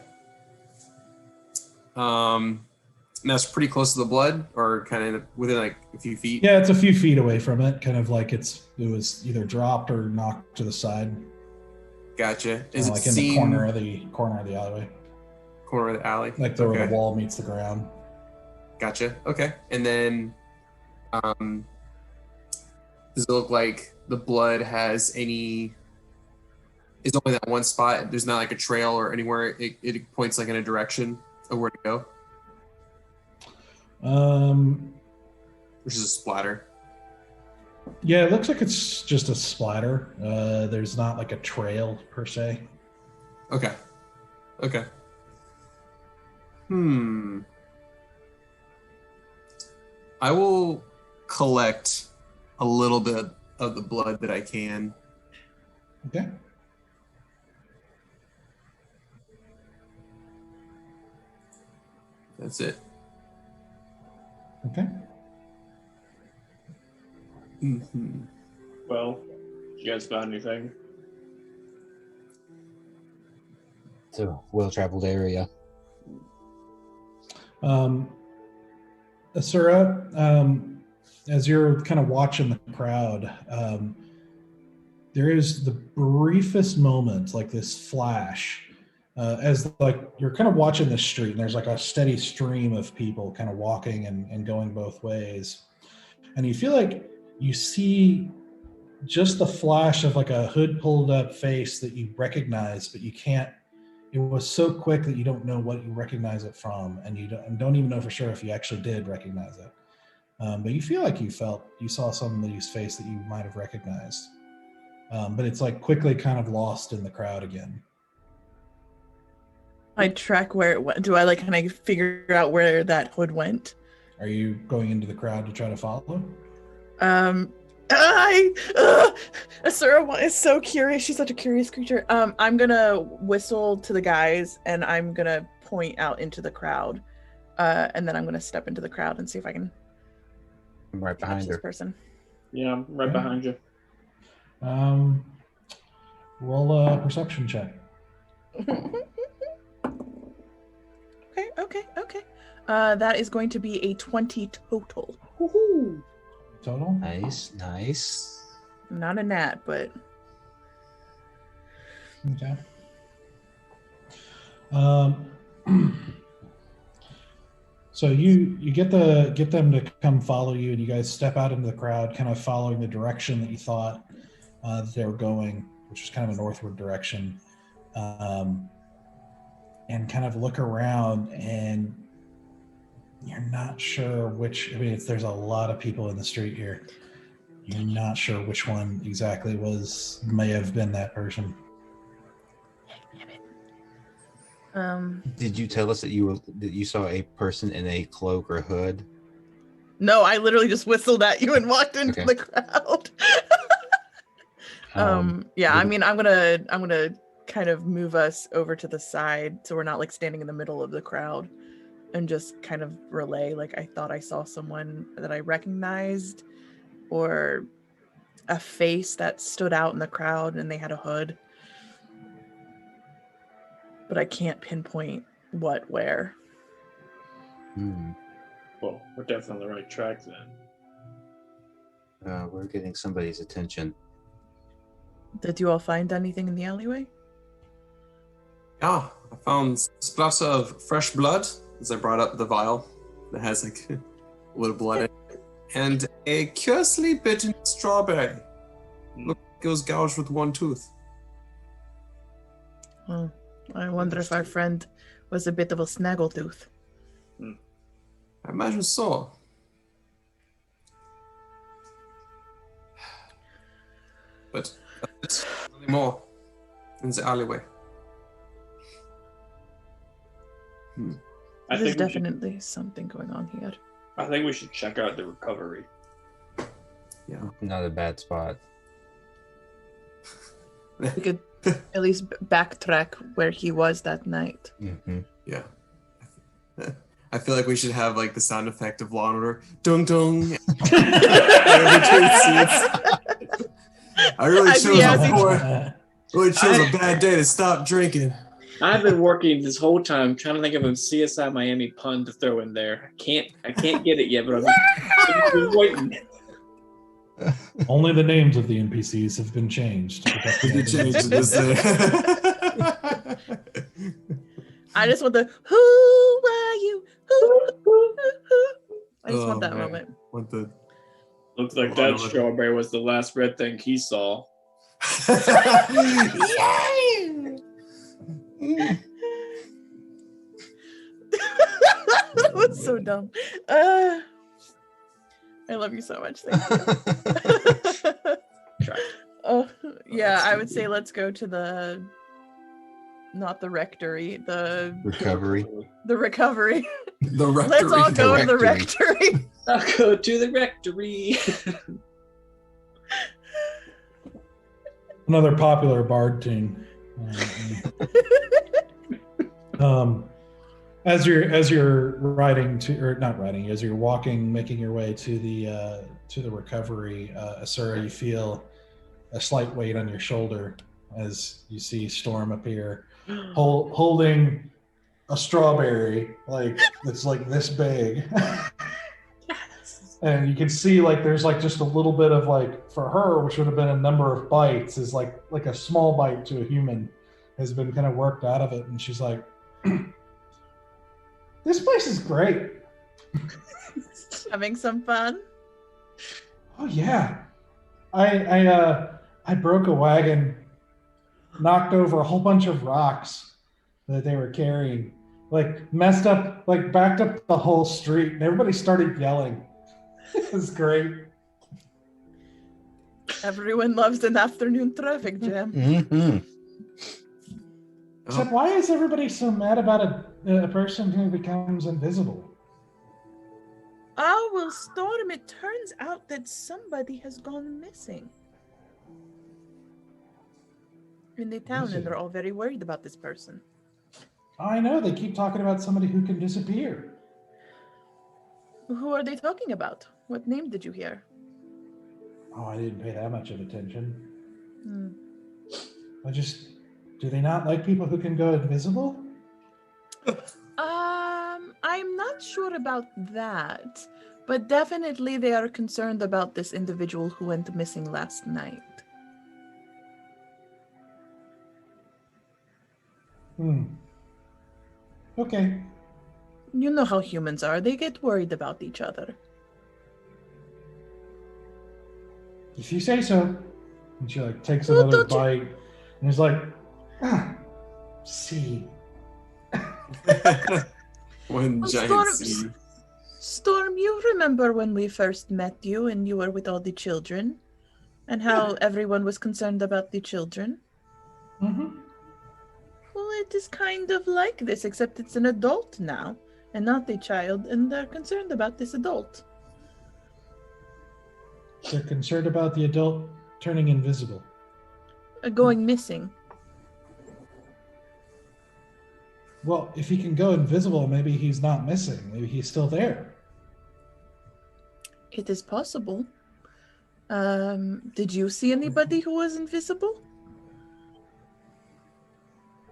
Speaker 4: And that's pretty close to the blood, or kind of within like a few feet?
Speaker 1: Yeah, it's a few feet away from it, kind of like it was either dropped or knocked to the side.
Speaker 4: Gotcha. Is it
Speaker 1: Like in the corner of the alleyway?
Speaker 4: Corner of the alley?
Speaker 1: Like where the wall meets the ground.
Speaker 4: Gotcha. Okay. And then does it look like the blood has any... Is only that one spot? There's not like a trail or anywhere it points like in a direction of where to go? Which is a splatter.
Speaker 1: Yeah, it looks like it's just a splatter. There's not like a trail per se.
Speaker 4: Okay. I will collect a little bit of the blood that I can.
Speaker 1: Okay.
Speaker 4: That's it.
Speaker 1: Okay.
Speaker 4: Mm-hmm.
Speaker 2: Well, you guys found anything?
Speaker 6: It's a well-traveled area.
Speaker 1: Asura, as you're kind of watching the crowd, there is the briefest moment, like this flash, as like you're kind of watching the street, and there's like a steady stream of people kind of walking and going both ways, and you feel like you see just the flash of like a hood pulled up face that you recognize, but you can't. It was so quick that you don't know what you recognize it from, and you don't even know for sure if you actually did recognize it. But you feel like you saw somebody's face that you might have recognized. But it's like quickly kind of lost in the crowd again.
Speaker 3: I track where it went. Do I like kind of figure out where that hood went?
Speaker 1: Are you going into the crowd to try to follow?
Speaker 3: Asura is so curious. She's such a curious creature. I'm gonna whistle to the guys, and I'm gonna point out into the crowd, and then I'm gonna step into the crowd and see if I can
Speaker 6: I'm right
Speaker 3: catch
Speaker 6: behind
Speaker 3: this
Speaker 6: her.
Speaker 3: person.
Speaker 2: Yeah, I'm right behind you.
Speaker 1: Roll a perception check.
Speaker 3: Okay. That is going to be a 20 total.
Speaker 2: Woohoo!
Speaker 1: Total?
Speaker 6: Nice.
Speaker 3: Not a nat, but
Speaker 1: Okay. So you get them to come follow you, and you guys step out into the crowd, kind of following the direction that you thought that they were going, which was kind of a northward direction, and kind of look around, and you're not sure which. I mean, there's a lot of people in the street here. You're not sure which one exactly may have been that person.
Speaker 6: Did you tell us that you saw a person in a cloak or hood?
Speaker 3: No, I literally just whistled at you and walked into the crowd. Yeah, I mean, I'm gonna kind of move us over to the side so we're not like standing in the middle of the crowd, and just kind of relay like I thought I saw someone that I recognized, or a face that stood out in the crowd and they had a hood, but I can't pinpoint where.
Speaker 2: Well, we're definitely on the right track then.
Speaker 6: We're getting somebody's attention.
Speaker 3: Did you all find anything in the alleyway?
Speaker 4: Yeah, I found a splatter of fresh blood as I brought up the vial that has like a little blood in it, and a curiously bitten strawberry. Looked like it was gouged with one tooth.
Speaker 3: Oh, I wonder if our friend was a bit of a snaggletooth.
Speaker 4: I imagine so. But that's nothing more in the alleyway.
Speaker 3: There's definitely something going on here.
Speaker 2: I think we should check out the recovery.
Speaker 4: Yeah.
Speaker 6: Not a bad spot.
Speaker 3: We could at least backtrack where he was that night.
Speaker 6: Mm-hmm.
Speaker 4: Yeah. I feel like we should have like the sound effect of Law and Order. Dung dung. Between seats. I really chose a bad day to stop drinking.
Speaker 2: I've been working this whole time trying to think of a CSI Miami pun to throw in there. I can't get it yet, but I've been waiting.
Speaker 1: Only the names of the NPCs have been changed.
Speaker 3: I just want the who are you? Who? I just want that moment.
Speaker 2: Looks like that strawberry was the last red thing he saw.
Speaker 3: That was so dumb. I love you so much. Thank you. Oh, yeah, I would say let's go to not the rectory, the
Speaker 6: recovery.
Speaker 3: The recovery.
Speaker 4: The rectory.
Speaker 3: Let's all go to the rectory.
Speaker 2: I'll go to the rectory.
Speaker 1: Another popular bard tune. As you're as you're walking, making your way to the recovery, Asura, you feel a slight weight on your shoulder as you see Storm appear, holding a strawberry that's like this big. And you can see there's just a little bit of for her, which would have been a number of bites, is like a small bite to a human has been kind of worked out of it, and she's like, "This place is great."
Speaker 3: Having some fun?
Speaker 1: Oh yeah, I broke a wagon, knocked over a whole bunch of rocks that they were carrying, messed up, backed up the whole street, and everybody started yelling. It was great.
Speaker 3: Everyone loves an afternoon traffic jam.
Speaker 6: Mm-hmm.
Speaker 1: Except, why is everybody so mad about a person who becomes invisible?
Speaker 3: Oh, well, Storm, it turns out that somebody has gone missing in the town, and they're all very worried about this person.
Speaker 1: I know, they keep talking about somebody who can disappear.
Speaker 3: Who are they talking about? What name did you hear?
Speaker 1: Oh, I didn't pay that much of attention.
Speaker 3: Hmm.
Speaker 1: Do they not like people who can go invisible?
Speaker 3: I'm not sure about that, but definitely they are concerned about this individual who went missing last night.
Speaker 1: Okay.
Speaker 3: You know how humans are. They get worried about each other.
Speaker 1: If you say so. And she takes
Speaker 3: Well,
Speaker 1: another
Speaker 3: don't you-
Speaker 1: bite and is like, see.
Speaker 4: One
Speaker 3: Well,
Speaker 4: giant seed.
Speaker 3: Storm, you remember when we first met you and you were with all the children and how everyone was concerned about the children?
Speaker 1: Mm-hmm.
Speaker 3: Well, it is kind of like this, except it's an adult now and not a child, and they're concerned about this adult.
Speaker 1: They're concerned about the adult turning invisible.
Speaker 3: Going missing.
Speaker 1: Well, if he can go invisible, maybe he's not missing. Maybe he's still there.
Speaker 3: It is possible. Did you see anybody who was invisible?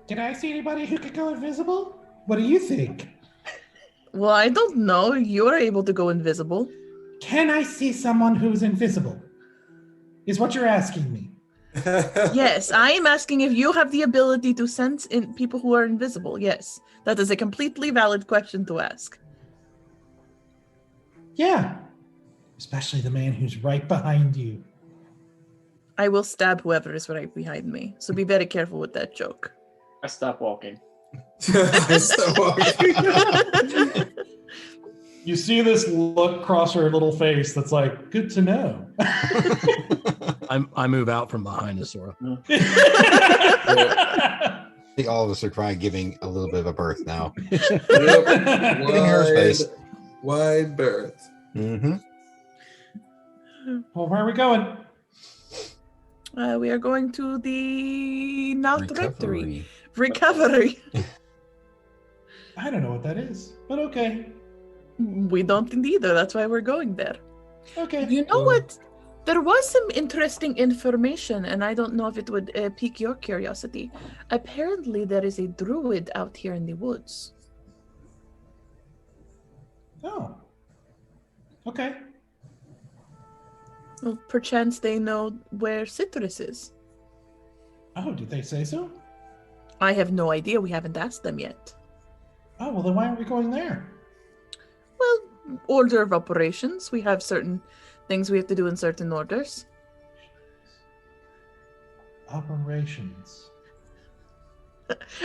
Speaker 1: Did I see anybody who could go invisible? What do you think?
Speaker 3: Well, I don't know. You're able to go invisible.
Speaker 1: Can I see someone who's invisible? Is what you're asking me.
Speaker 3: Yes, I am asking if you have the ability to sense in people who are invisible. Yes, that is a completely valid question to ask.
Speaker 1: Yeah. Especially the man who's right behind you.
Speaker 3: I will stab whoever is right behind me, so be very careful with that joke.
Speaker 2: I stop walking.
Speaker 1: You see this look cross her little face that's like, good to know.
Speaker 5: I move out from behind Asura.
Speaker 6: I think all of us are crying, giving a little bit of a birth now.
Speaker 4: Yep.
Speaker 6: Giving her space.
Speaker 4: Wide berth.
Speaker 6: Mm-hmm.
Speaker 1: Well, where are we going?
Speaker 3: We are going to the not rectory. Recovery.
Speaker 1: I don't know what that is, but okay.
Speaker 3: We don't either. That's why we're going there.
Speaker 1: Okay.
Speaker 3: You know what? There was some interesting information, and I don't know if it would pique your curiosity. Apparently, there is a druid out here in the woods.
Speaker 1: Oh. Okay.
Speaker 3: Well, perchance they know where Citrus is.
Speaker 1: Oh, did they say so?
Speaker 3: I have no idea. We haven't asked them yet.
Speaker 1: Oh, well, then why aren't we going there?
Speaker 3: Well, order of operations. We have certain things we have to do in certain orders.
Speaker 1: Operations.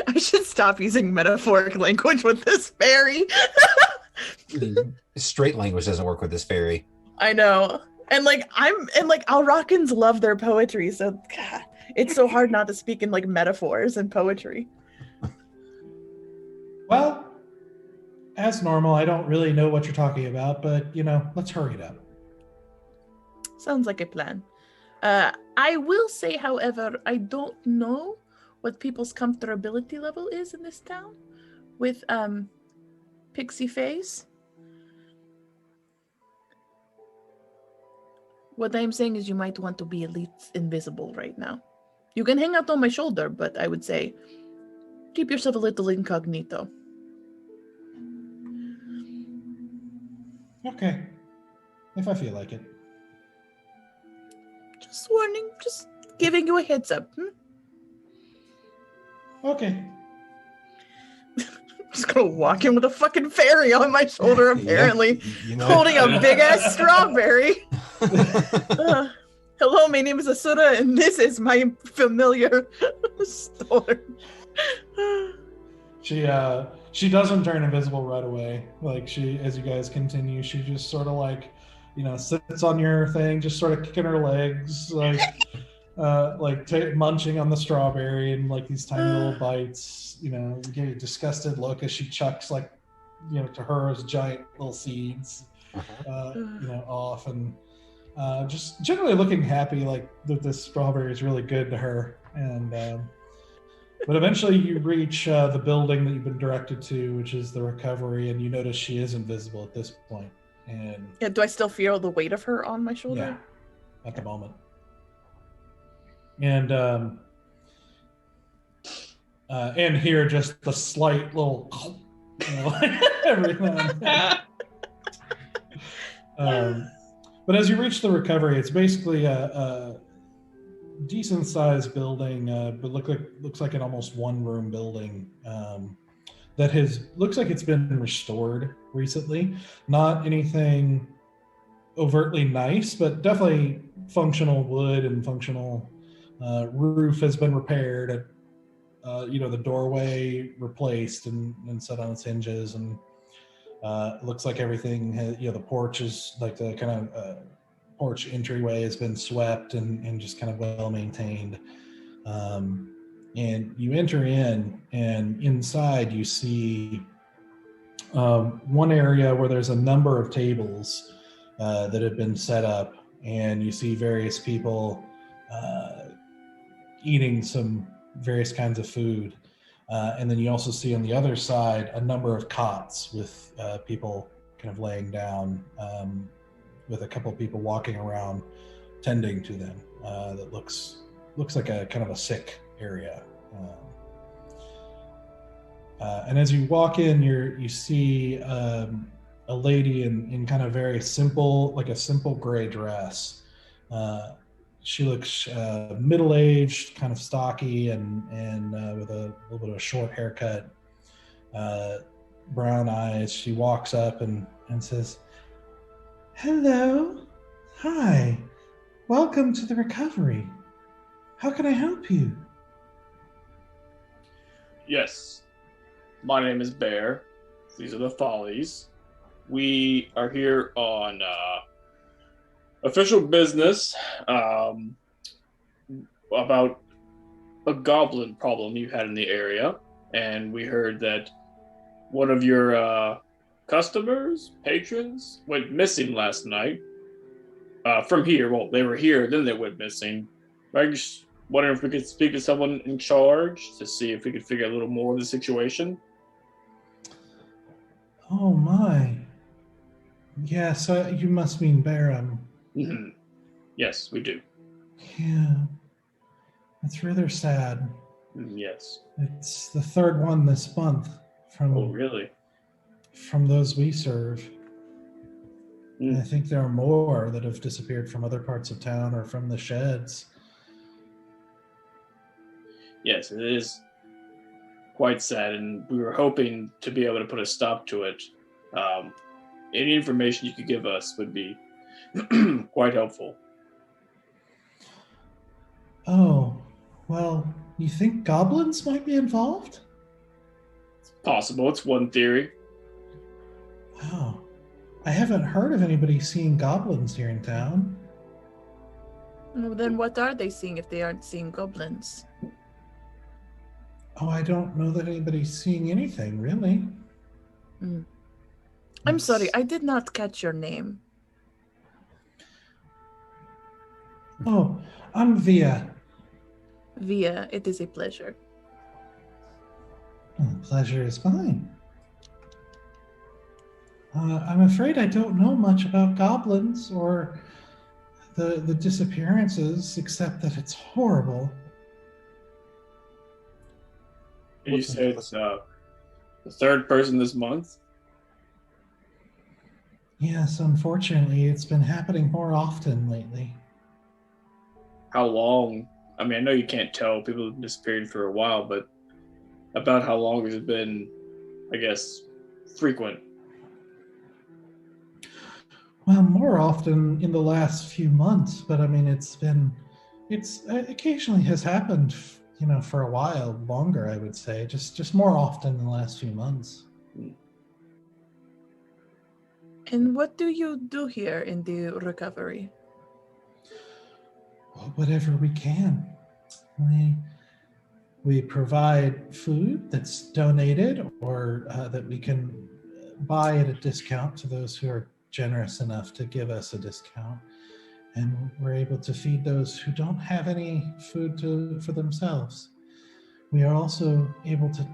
Speaker 3: I should stop using metaphoric language with this fairy.
Speaker 6: Straight language doesn't work with this fairy.
Speaker 3: I know. And Alrakans love their poetry, so God, it's so hard not to speak in metaphors and poetry.
Speaker 1: Well, as normal, I don't really know what you're talking about, but, let's hurry it up.
Speaker 3: Sounds like a plan. I will say, however, I don't know what people's comfortability level is in this town with Pixie Face. What I'm saying is you might want to be at least invisible right now. You can hang out on my shoulder, but I would say keep yourself a little incognito.
Speaker 1: Okay. If I feel like it.
Speaker 3: Just warning, just giving you a heads up.
Speaker 1: Okay.
Speaker 3: Just gonna walk in with a fucking fairy on my shoulder, apparently.
Speaker 6: Yeah,
Speaker 3: Holding a big ass strawberry. Hello, my name is Asura, and this is my familiar storm.
Speaker 1: She doesn't turn invisible right away. As you guys continue, she just sort of sits on your thing, just sort of kicking her legs, munching on the strawberry and these tiny little bites. You get a disgusted look as she chucks to her as giant little seeds. off and just generally looking happy, like that this strawberry is really good to her. And but eventually you reach the building that you've been directed to, which is the recovery, and you notice she is invisible at this point. And
Speaker 3: Yeah, do I still feel the weight of her on my shoulder?
Speaker 1: Yeah, at the moment. And here just the slight little, every now and then. But as you reach the recovery, it's basically a decent sized building, but looks like an almost one room building that looks like it's been restored recently. Not anything overtly nice, but definitely functional wood and functional roof has been repaired. The doorway replaced and set on its hinges, and it looks like everything has, the porch is like the kind of porch entryway has been swept and just kind of well maintained. And you enter in, and inside you see one area where there's a number of tables that have been set up, and you see various people eating some various kinds of food. And then you also see on the other side a number of cots with people kind of laying down, with a couple of people walking around tending to them. That looks like a kind of a sick area. And as you walk in, you see a lady in kind of very simple, like a simple gray dress. She looks middle-aged, kind of stocky, and with a little bit of a short haircut, brown eyes. She walks up and says, "Hello, hi, welcome to the recovery. How can I help you?"
Speaker 2: Yes, my name is Bear. These are the Follies. We are here on official business about a goblin problem you had in the area, and we heard that one of your patrons went missing last night from here. Well, they were here, then they went missing. I just wondering if we could speak to someone in charge to see if we could figure out a little more of the situation.
Speaker 1: Oh my. Yes, you must mean Barum.
Speaker 2: Mm-hmm. Yes, we do.
Speaker 1: Yeah. It's rather sad.
Speaker 2: Yes.
Speaker 1: It's the third one this month
Speaker 2: Oh, really?
Speaker 1: From those we serve.
Speaker 2: Mm.
Speaker 1: I think there are more that have disappeared from other parts of town or from the sheds.
Speaker 2: Yes, it is quite sad, and we were hoping to be able to put a stop to it. Any information you could give us would be quite helpful.
Speaker 1: Oh, well, you think goblins might be involved?
Speaker 2: It's possible. It's one theory.
Speaker 1: Oh, I haven't heard of anybody seeing goblins here in town.
Speaker 3: Well, then what are they seeing if they aren't seeing goblins?
Speaker 1: Oh, I don't know that anybody's seeing anything, really.
Speaker 3: Mm. I'm sorry, I did not catch your name.
Speaker 1: Oh, I'm Via.
Speaker 3: Via, it is a pleasure.
Speaker 1: Pleasure is mine. I'm afraid I don't know much about goblins or the disappearances, except that it's horrible.
Speaker 2: You say it's the third person this month?
Speaker 1: Yes, unfortunately, it's been happening more often lately.
Speaker 2: How long? I mean, I know you can't tell. People have disappeared for a while, but about how long has it been, I guess, frequent?
Speaker 1: Well, more often in the last few months, but I mean, it's occasionally has happened, for a while longer, I would say, just more often in the last few months.
Speaker 3: And what do you do here in the recovery?
Speaker 1: Well, whatever we can. We provide food that's donated or that we can buy at a discount to those who are generous enough to give us a discount, and we're able to feed those who don't have any food for themselves. We are also able to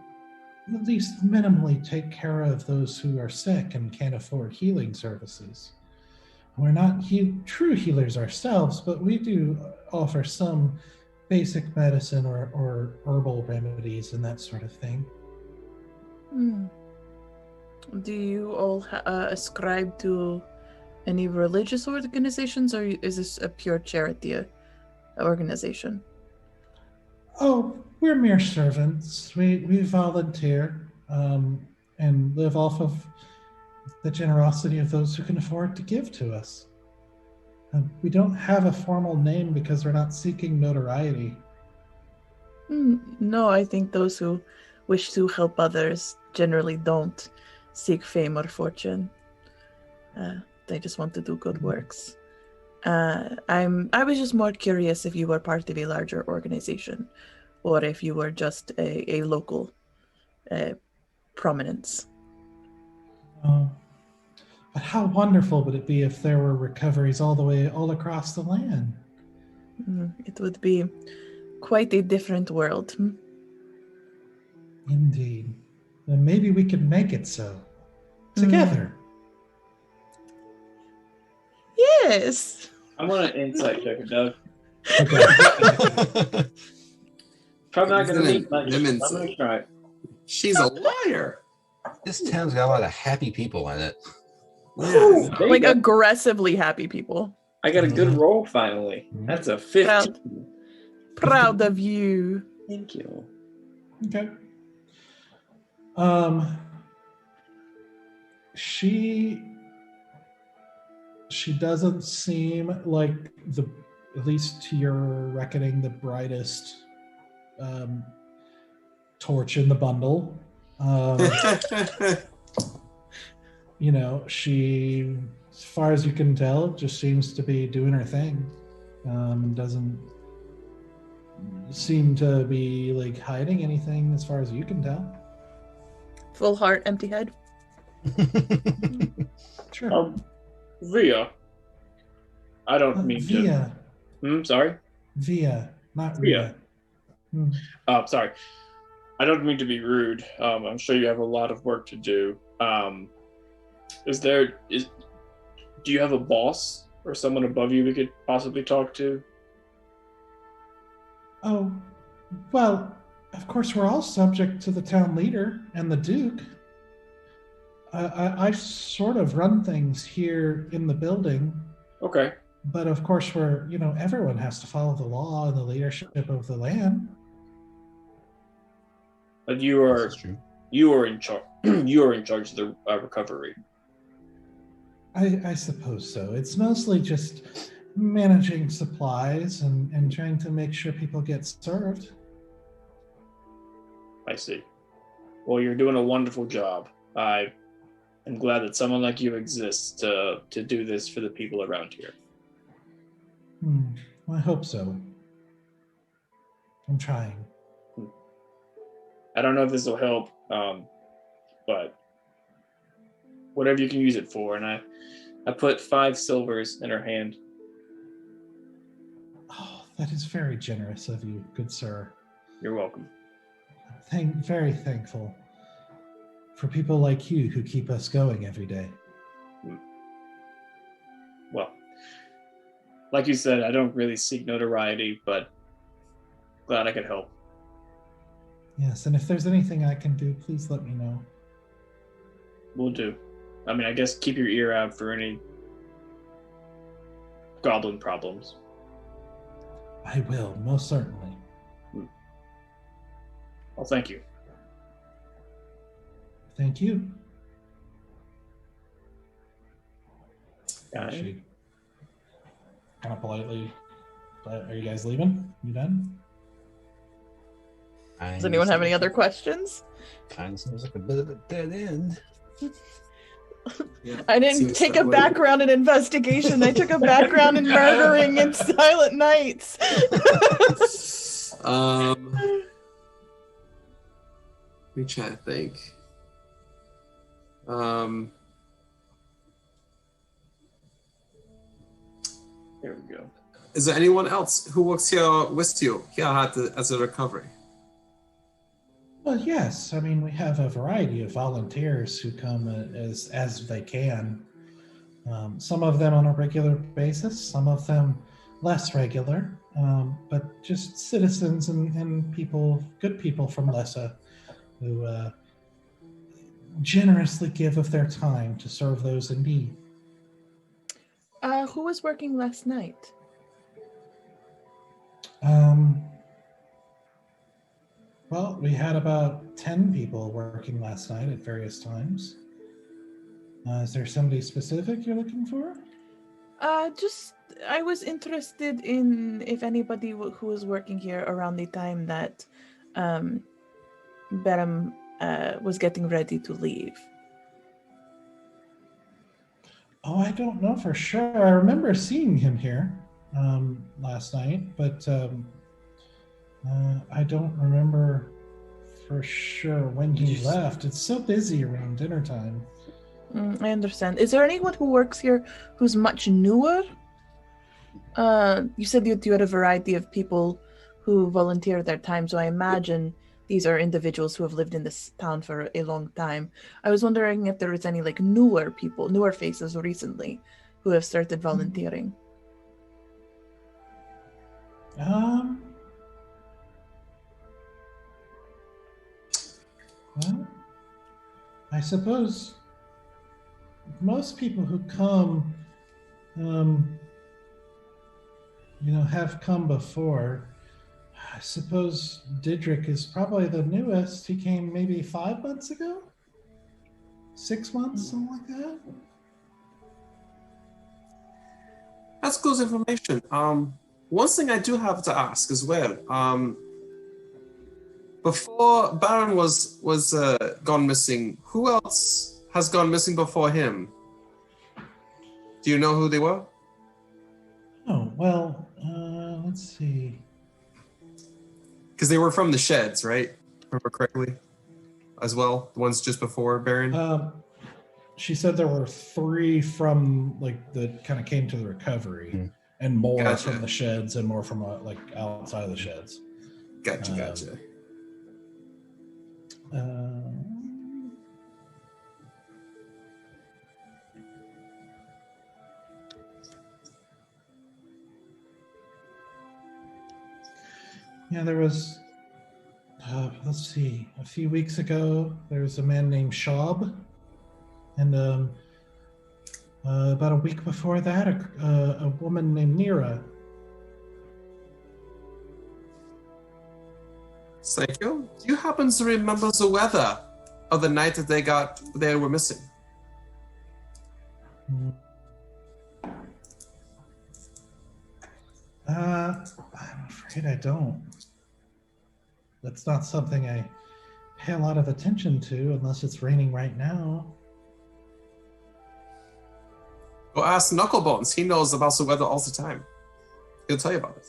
Speaker 1: at least minimally take care of those who are sick and can't afford healing services. We're not true healers ourselves, but we do offer some basic medicine or herbal remedies and that sort of thing.
Speaker 3: Do you all ascribe to any religious organizations, or is this a pure charity organization?
Speaker 1: Oh, we're mere servants. We volunteer and live off of the generosity of those who can afford to give to us. We don't have a formal name because we're not seeking notoriety.
Speaker 3: No, I think those who wish to help others generally don't seek fame or fortune. They just want to do good works. I was just more curious if you were part of a larger organization, or if you were just a local prominence.
Speaker 1: But how wonderful would it be if there were recoveries all across the land?
Speaker 3: It would be quite a different world.
Speaker 1: Indeed. Then maybe we could make it so. Together.
Speaker 3: Yes!
Speaker 2: I'm going to insight check it, Doug.
Speaker 1: Okay.
Speaker 2: Probably not going to meet much. I'm
Speaker 4: Lemons.
Speaker 2: going to try.
Speaker 4: She's a liar.
Speaker 6: This town's got a lot of happy people in it.
Speaker 4: Yeah.
Speaker 2: There you
Speaker 3: Like
Speaker 2: go.
Speaker 3: aggressively happy people.
Speaker 2: I got a good roll finally. That's a 15.
Speaker 3: Proud of you.
Speaker 2: Thank you.
Speaker 1: Okay. She doesn't seem like at least to your reckoning, the brightest torch in the bundle. She, as far as you can tell, just seems to be doing her thing. And doesn't seem to be like hiding anything as far as you can tell.
Speaker 3: Full heart, empty head.
Speaker 1: Sure.
Speaker 2: Via. I don't mean
Speaker 1: Via.
Speaker 2: to. Sorry?
Speaker 1: Via, not
Speaker 2: Via.
Speaker 1: Rhea.
Speaker 2: Sorry. I don't mean to be rude. I'm sure you have a lot of work to do. Do you have a boss or someone above you we could possibly talk to?
Speaker 1: Oh, well, of course, we're all subject to the town leader and the Duke. I sort of run things here in the building,
Speaker 2: Okay.
Speaker 1: but of course, everyone has to follow the law and the leadership of the land.
Speaker 2: But you are
Speaker 6: That's true.
Speaker 2: you are in charge. You are in charge of the recovery.
Speaker 1: I suppose so. It's mostly just managing supplies and trying to make sure people get served.
Speaker 2: I see. Well, you're doing a wonderful job. I am glad that someone like you exists to do this for the people around here.
Speaker 1: I hope so. I'm trying.
Speaker 2: I don't know if this will help, but whatever you can use it for. And I put 5 silvers in her hand.
Speaker 1: Oh, that is very generous of you, good sir.
Speaker 2: You're welcome.
Speaker 1: Very thankful for people like you who keep us going every day.
Speaker 2: Well, like you said, I don't really seek notoriety, but glad I could help.
Speaker 1: Yes, and if there's anything I can do, please let me know.
Speaker 2: Will do. I mean, I guess keep your ear out for any goblin problems.
Speaker 1: I will, most certainly.
Speaker 2: Well, thank you.
Speaker 1: Thank you.
Speaker 2: Yeah,
Speaker 1: She kind of politely, are you guys leaving? You done?
Speaker 3: Does anyone have any other questions?
Speaker 6: Kind of seems like a bit of a dead end.
Speaker 4: Yeah,
Speaker 3: I didn't
Speaker 4: seems
Speaker 3: take
Speaker 4: that
Speaker 3: a
Speaker 4: way.
Speaker 3: background in investigation. I took a background in murdering and Silent Nights.
Speaker 4: Let me try to think.
Speaker 2: There we go.
Speaker 4: Is there anyone else who works here with you here as a recovery?
Speaker 1: Well, yes. I mean, we have a variety of volunteers who come as they can. Some of them on a regular basis, some of them less regular, but just citizens and people, good people from Lessa, who generously give of their time to serve those in need.
Speaker 3: Who was working last night?
Speaker 1: Well, we had about 10 people working last night at various times. Is there somebody specific you're looking for?
Speaker 3: I was interested in if anybody who was working here around the time that Bennett was getting ready to leave.
Speaker 1: Oh, I don't know for sure. I remember seeing him here last night, but I don't remember for sure when he left. It's so busy around dinner time.
Speaker 3: I understand. Is there anyone who works here who's much newer? You said you had a variety of people who volunteer their time, so I imagine these are individuals who have lived in this town for a long time. I was wondering if there was any like newer people, newer faces recently who have started volunteering.
Speaker 1: Well, I suppose most people who come, have come before. I suppose Didrik is probably the newest. He came maybe 5 months ago? 6 months, something like that?
Speaker 4: That's good information. One thing I do have to ask as well. Before Baron was gone missing, who else has gone missing before him? Do you know who they were?
Speaker 1: Oh, well, let's see.
Speaker 4: Because they were from the sheds, right? Remember correctly? As well? The ones just before Baron?
Speaker 1: She said there were 3 from, that kind of came to the recovery, and more from the sheds and more from, outside of the sheds.
Speaker 4: Gotcha.
Speaker 1: Yeah, there was, let's see, a few weeks ago, there was a man named Schaub, and about a week before that, a woman named Nira.
Speaker 4: Thank you. Do you happen to remember the weather of the night that they were missing?
Speaker 1: I'm afraid I don't. That's not something I pay a lot of attention to unless it's raining right now.
Speaker 4: Go ask Knucklebones. He knows about the weather all the time. He'll tell you about it.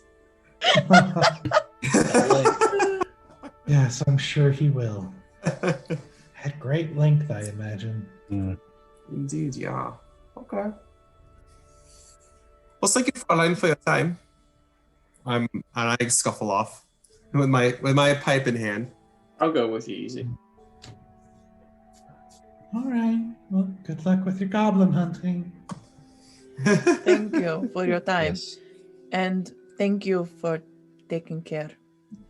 Speaker 1: Yes, I'm sure he will. At great length, I imagine.
Speaker 4: Indeed, yeah. Okay. Well, thank you, Fraulein, for your time. And I scuffle off with my pipe in hand.
Speaker 2: I'll go with you, easy.
Speaker 1: All right. Well, good luck with your goblin hunting.
Speaker 3: Thank you for your time.
Speaker 6: Yes.
Speaker 3: And thank you for taking care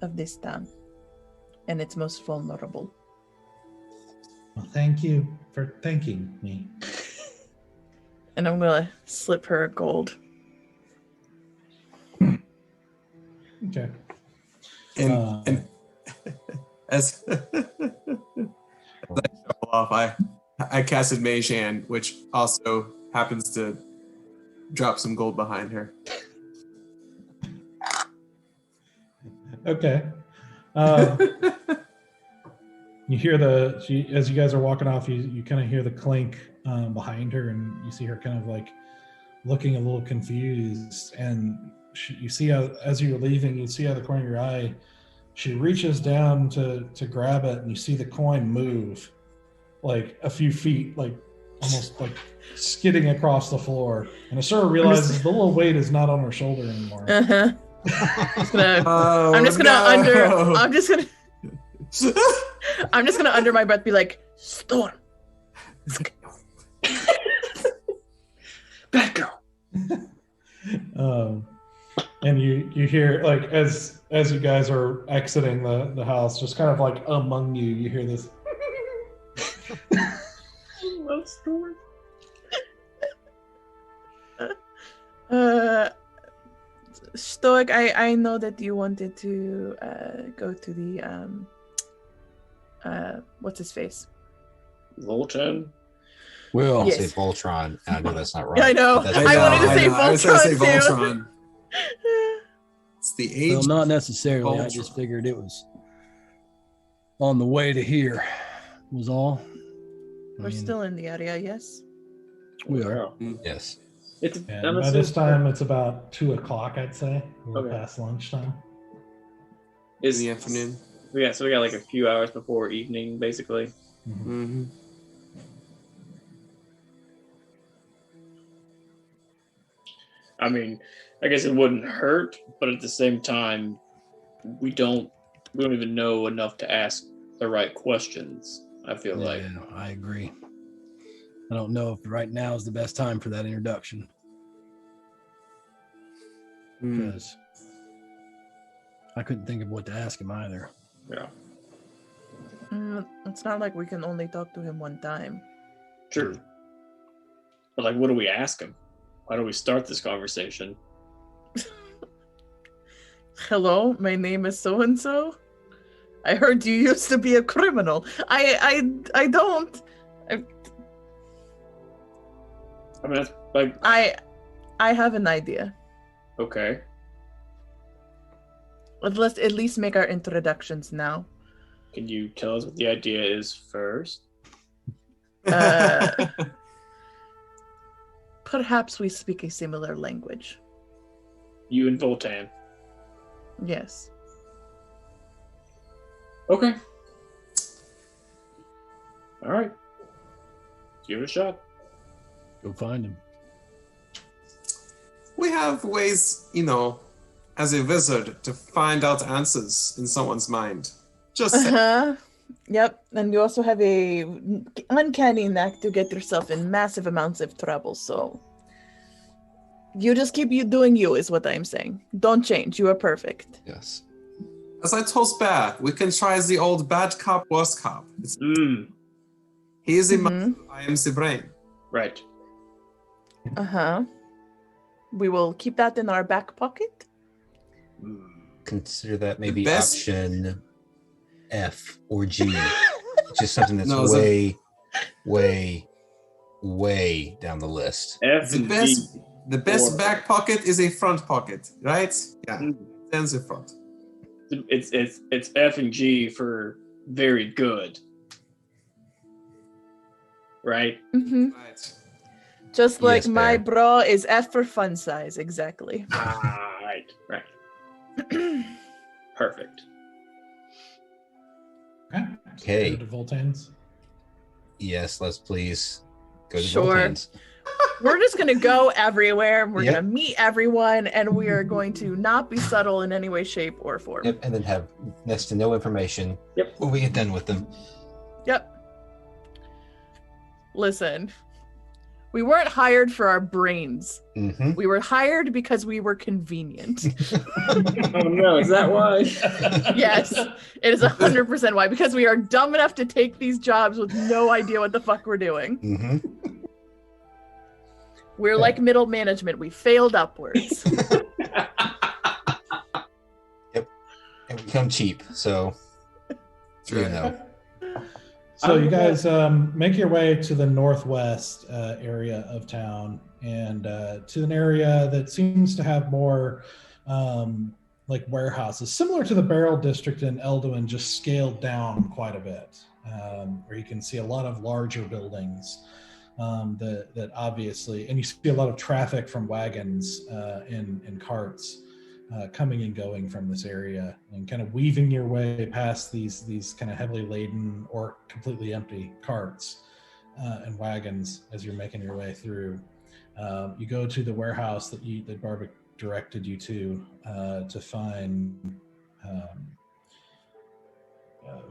Speaker 3: of this town and its most vulnerable.
Speaker 1: Well, thank you for thanking me.
Speaker 3: And I'm going to slip her a gold.
Speaker 1: Okay.
Speaker 4: And as I shuffle off, I casted Mage Hand, which also happens to drop some gold behind her.
Speaker 1: Okay. You hear as you guys are walking off, you kind of hear the clink behind her, and you see her kind of looking a little confused. And you see how, as you're leaving, you see out of the corner of your eye, she reaches down to grab it, and you see the coin move a few feet, almost like skidding across the floor. And Asura realizes the little weight is not on her shoulder anymore.
Speaker 3: Uh-huh.
Speaker 4: Oh,
Speaker 3: I'm just gonna under my breath be like, Storm.
Speaker 2: Bad girl.
Speaker 1: And you hear, like, as you guys are exiting the house, just kind of like among you hear this.
Speaker 2: I love Storm.
Speaker 3: Stoic, I know that you wanted to go to the what's his face?
Speaker 2: Voltron.
Speaker 6: Well,
Speaker 3: Yes.
Speaker 6: say Voltron. I know that's not right.
Speaker 3: Yeah, I know.
Speaker 6: but
Speaker 3: I
Speaker 6: that's-
Speaker 3: wanted to say
Speaker 4: I was gonna say
Speaker 3: Voltron, too.
Speaker 4: Voltron. It's the age.
Speaker 5: Well, not necessarily. I
Speaker 4: Voltron.
Speaker 5: just figured it was on the way to here. Was all.
Speaker 3: We're still in the area, yes.
Speaker 5: We are.
Speaker 6: Yes.
Speaker 2: It's
Speaker 1: And by this time, it's about 2:00, I'd say. We're
Speaker 2: Okay.
Speaker 1: past lunchtime.
Speaker 4: in the afternoon.
Speaker 2: Yeah, so we got like a few hours before evening, basically.
Speaker 4: Mm-hmm.
Speaker 2: I mean, I guess it wouldn't hurt, but at the same time, we don't even know enough to ask the right questions. I feel like.
Speaker 5: Yeah, I agree. I don't know if right now is the best time for that introduction because I couldn't think of what to ask him either.
Speaker 2: Yeah,
Speaker 3: It's not like we can only talk to him one time.
Speaker 2: true. But like, what do we ask him? Why do we start this conversation?
Speaker 3: Hello, my name is so and so. I heard you used to be a criminal. I don't.
Speaker 2: I mean, that's like
Speaker 3: I have an idea.
Speaker 2: okay.
Speaker 3: Let's at least make our introductions now.
Speaker 2: Can you tell us what the idea is first?
Speaker 3: Perhaps we speak a similar language.
Speaker 2: You and Voltan.
Speaker 3: Yes.
Speaker 2: Okay. All right. Give it a shot.
Speaker 5: Go find him.
Speaker 4: We have ways, as a wizard, to find out answers in someone's mind. Just saying.
Speaker 3: Uh-huh. Yep. And you also have a uncanny knack to get yourself in massive amounts of trouble, so you just keep doing you is what I'm saying. Don't change. You are perfect.
Speaker 6: Yes.
Speaker 4: As I told Bear, we can try as the old bad cop, worst cop. He is the mind, I am the brain.
Speaker 2: Right.
Speaker 3: Uh-huh. We will keep that in our back pocket.
Speaker 6: Consider that maybe
Speaker 4: best-
Speaker 6: option F or G. Just something that's
Speaker 4: No, it's a-
Speaker 6: way down the list.
Speaker 2: F
Speaker 4: The
Speaker 2: and
Speaker 4: best,
Speaker 2: G.
Speaker 4: the best
Speaker 2: Or-
Speaker 4: back pocket is a front pocket, right? Yeah,
Speaker 2: Mm.
Speaker 4: then the front.
Speaker 2: It's F and G for very good. Right?
Speaker 3: Mm-hmm.
Speaker 4: Right.
Speaker 3: Just like
Speaker 6: Yes,
Speaker 3: my
Speaker 6: Bear.
Speaker 3: bra is F for fun size, exactly.
Speaker 2: Right. Perfect.
Speaker 6: Okay.
Speaker 1: Go to Voltane's.
Speaker 6: Yes, let's please go to
Speaker 3: Sure.
Speaker 6: Voltane's.
Speaker 3: We're just gonna go everywhere. We're
Speaker 6: Yep.
Speaker 3: gonna meet everyone, and we are going to not be subtle in any way, shape, or form.
Speaker 6: Yep, and then have next to no information.
Speaker 2: Yep.
Speaker 6: When we get done with them.
Speaker 3: Yep. Listen, we weren't hired for our brains.
Speaker 6: Mm-hmm.
Speaker 3: We were hired because we were convenient.
Speaker 2: Oh no, is that why?
Speaker 3: Yes, it is 100% why. Because we are dumb enough to take these jobs with no idea what the fuck we're doing.
Speaker 6: Mm-hmm.
Speaker 3: We're like middle management. We failed upwards.
Speaker 6: And we come cheap, so you know.
Speaker 1: So you guys make your way to the northwest area of town and to an area that seems to have more like warehouses, similar to the Barrel District in Elduin, just scaled down quite a bit, where you can see a lot of larger buildings that obviously, and you see a lot of traffic from wagons and carts coming and going from this area, and kind of weaving your way past these kind of heavily laden or completely empty carts. and wagons as you're making your way through. You go to the warehouse that Barbic directed you to find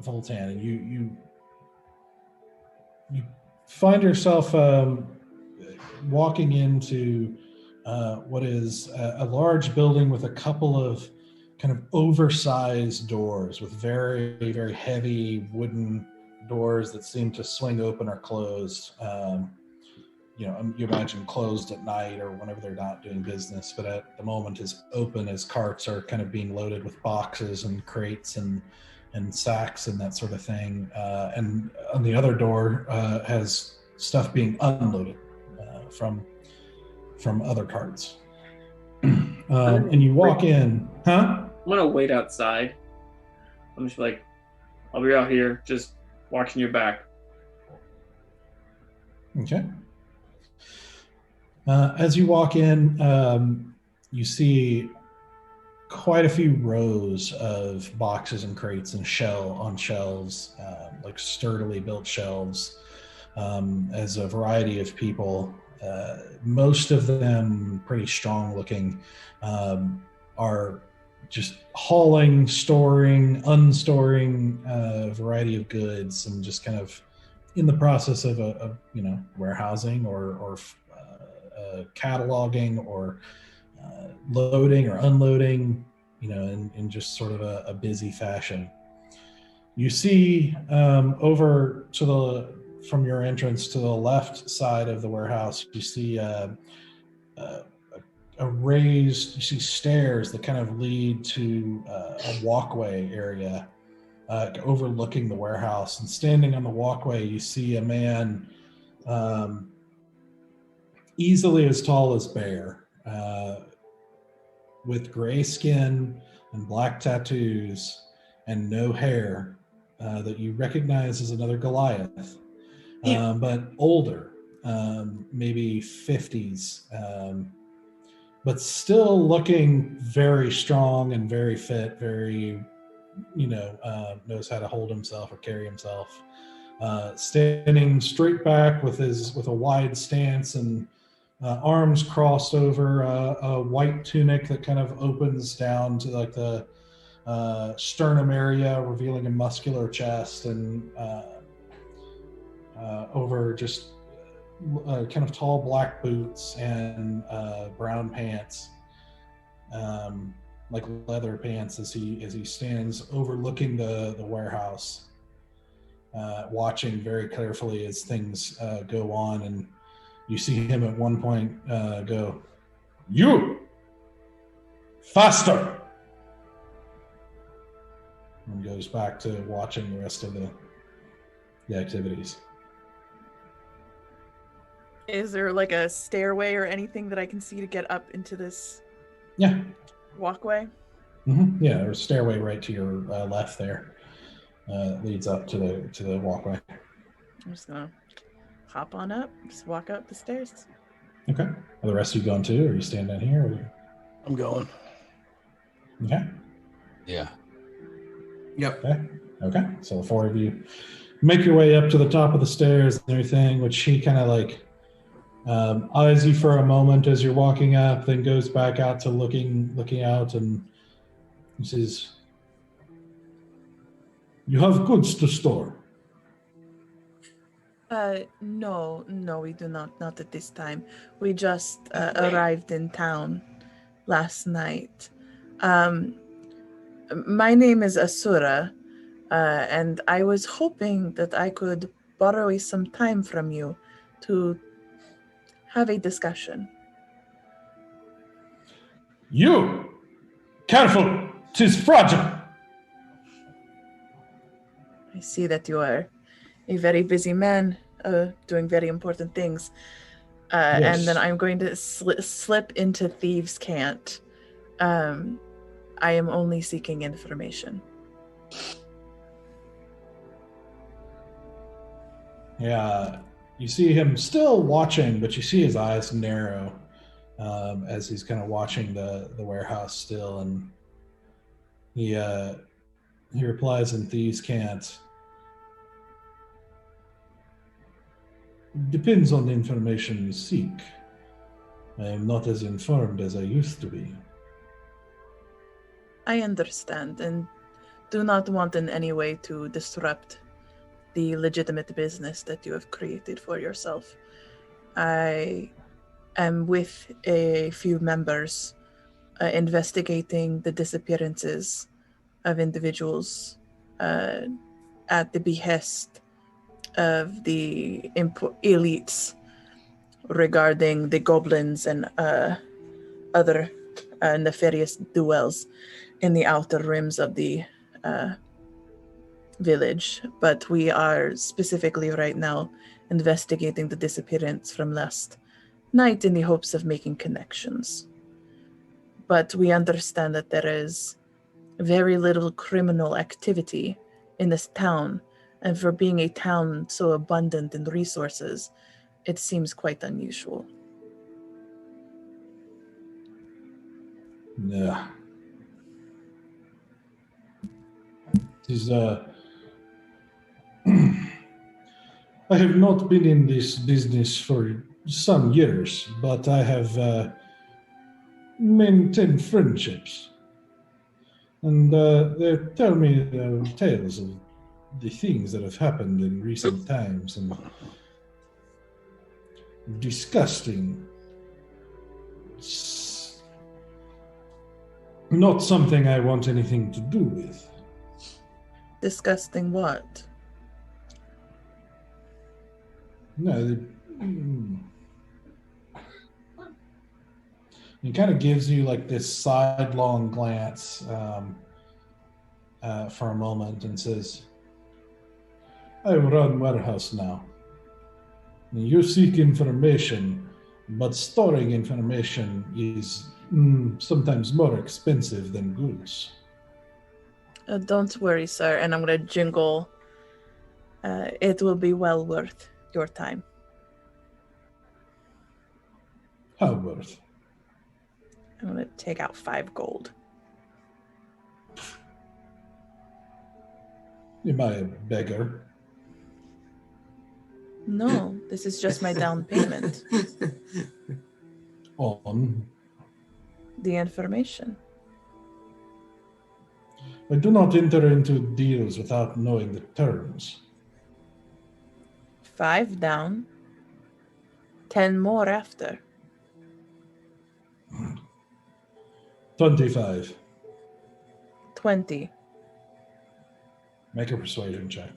Speaker 1: Voltan, and you find yourself walking into what is a large building with a couple of kind of oversized doors with very, very heavy wooden doors that seem to swing open or closed. You imagine closed at night or whenever they're not doing business, but at the moment is open as carts are kind of being loaded with boxes and crates and sacks and that sort of thing. And on the other door has stuff being unloaded from other carts. And you walk in, huh?
Speaker 2: I'm gonna wait outside. I'm just like, I'll be out here just watching your back.
Speaker 1: Okay. As you walk in, you see quite a few rows of boxes and crates and shelves, like sturdily built shelves, as a variety of people, most of them pretty strong looking, are just hauling, storing, unstoring a variety of goods, and just kind of in the process of warehousing or cataloging or loading or unloading, in just sort of a busy fashion. You see over to from your entrance to the left side of the warehouse, you see you see stairs that kind of lead to a walkway area overlooking the warehouse. And standing on the walkway, you see a man easily as tall as Bear, with gray skin and black tattoos and no hair, that you recognize as another Goliath, but older, maybe 50s, but still looking very strong and very fit, very, knows how to hold himself or carry himself. Standing straight back with a wide stance and arms crossed over a white tunic that kind of opens down to like the sternum area, revealing a muscular chest, and over just kind of tall black boots and brown pants, like leather pants, as he stands overlooking the warehouse, watching very carefully as things go on. And you see him at one point go, "You! Faster!" And goes back to watching the rest of the activities.
Speaker 3: Is there like a stairway or anything that I can see to get up into this
Speaker 1: Yeah.
Speaker 3: walkway?
Speaker 1: Mm-hmm. Yeah, there's a stairway right to your left there. Leads up to the walkway.
Speaker 3: I'm just gonna hop on up, just walk up the stairs.
Speaker 1: Okay. Are the rest of you going too, or are you staying down here? Or...
Speaker 5: I'm going.
Speaker 1: Okay.
Speaker 6: Yeah.
Speaker 4: Yep.
Speaker 1: Okay. So the four of you make your way up to the top of the stairs and everything, which he kind of like eyes you for a moment as you're walking up, then goes back out to looking out, and he says, "You have goods to store."
Speaker 3: No, we do not at this time. We just arrived in town last night. My name is Asura, and I was hoping that I could borrow some time from you to have a discussion.
Speaker 1: "You! Careful! 'Tis fragile!"
Speaker 3: I see that you are a very busy man, doing very important things.
Speaker 1: Yes.
Speaker 3: And then I'm going to slip into Thieves' Cant. I am only seeking information.
Speaker 1: Yeah, you see him still watching, but you see his eyes narrow as he's kind of watching the warehouse still, and he replies in Thieves' Cant, Depends on the information you seek. I am not as informed as I used to be.
Speaker 3: I understand and do not want in any way to disrupt the legitimate business that you have created for yourself. I am with a few members investigating the disappearances of individuals at the behest of the elites regarding the goblins and other nefarious duels in the outer rims of the village. But we are specifically right now investigating the disappearance from last night in the hopes of making connections. But we understand that there is very little criminal activity in this town, and for being a town so abundant in resources, it seems quite unusual.
Speaker 1: Yeah. It is, I have not been in this business for some years, but I have maintained friendships. And they tell me tales of the things that have happened in recent times, and disgusting. It's not something I want anything to do with.
Speaker 3: Disgusting what?
Speaker 1: No, he kind of gives you like this sidelong glance for a moment and says, I run warehouse now. You seek information, but storing information is sometimes more expensive than goods.
Speaker 3: Don't worry, sir, and I'm going to jingle. It will be well worth your time.
Speaker 1: How worth?
Speaker 3: I'm going to take out 5 gold.
Speaker 1: Am I a beggar?
Speaker 3: No, this is just my down payment.
Speaker 1: On?
Speaker 3: The information.
Speaker 1: I do not enter into deals without knowing the terms.
Speaker 3: 5 down. 10 more after.
Speaker 1: 25.
Speaker 3: 20.
Speaker 1: Make a persuasion check.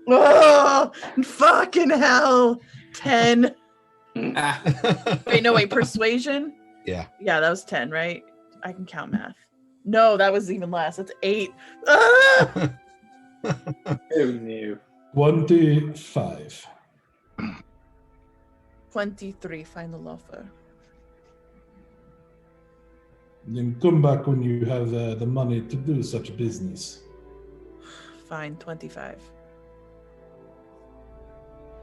Speaker 3: Oh, fucking hell. 10. Wait, persuasion?
Speaker 6: Yeah.
Speaker 3: Yeah, that was 10, right? I can count math. No, that was even less. That's 8. Ah!
Speaker 2: Oh no.
Speaker 1: 25.
Speaker 3: 23, final offer.
Speaker 1: Then come back when you have the money to do such business.
Speaker 3: Fine, 25.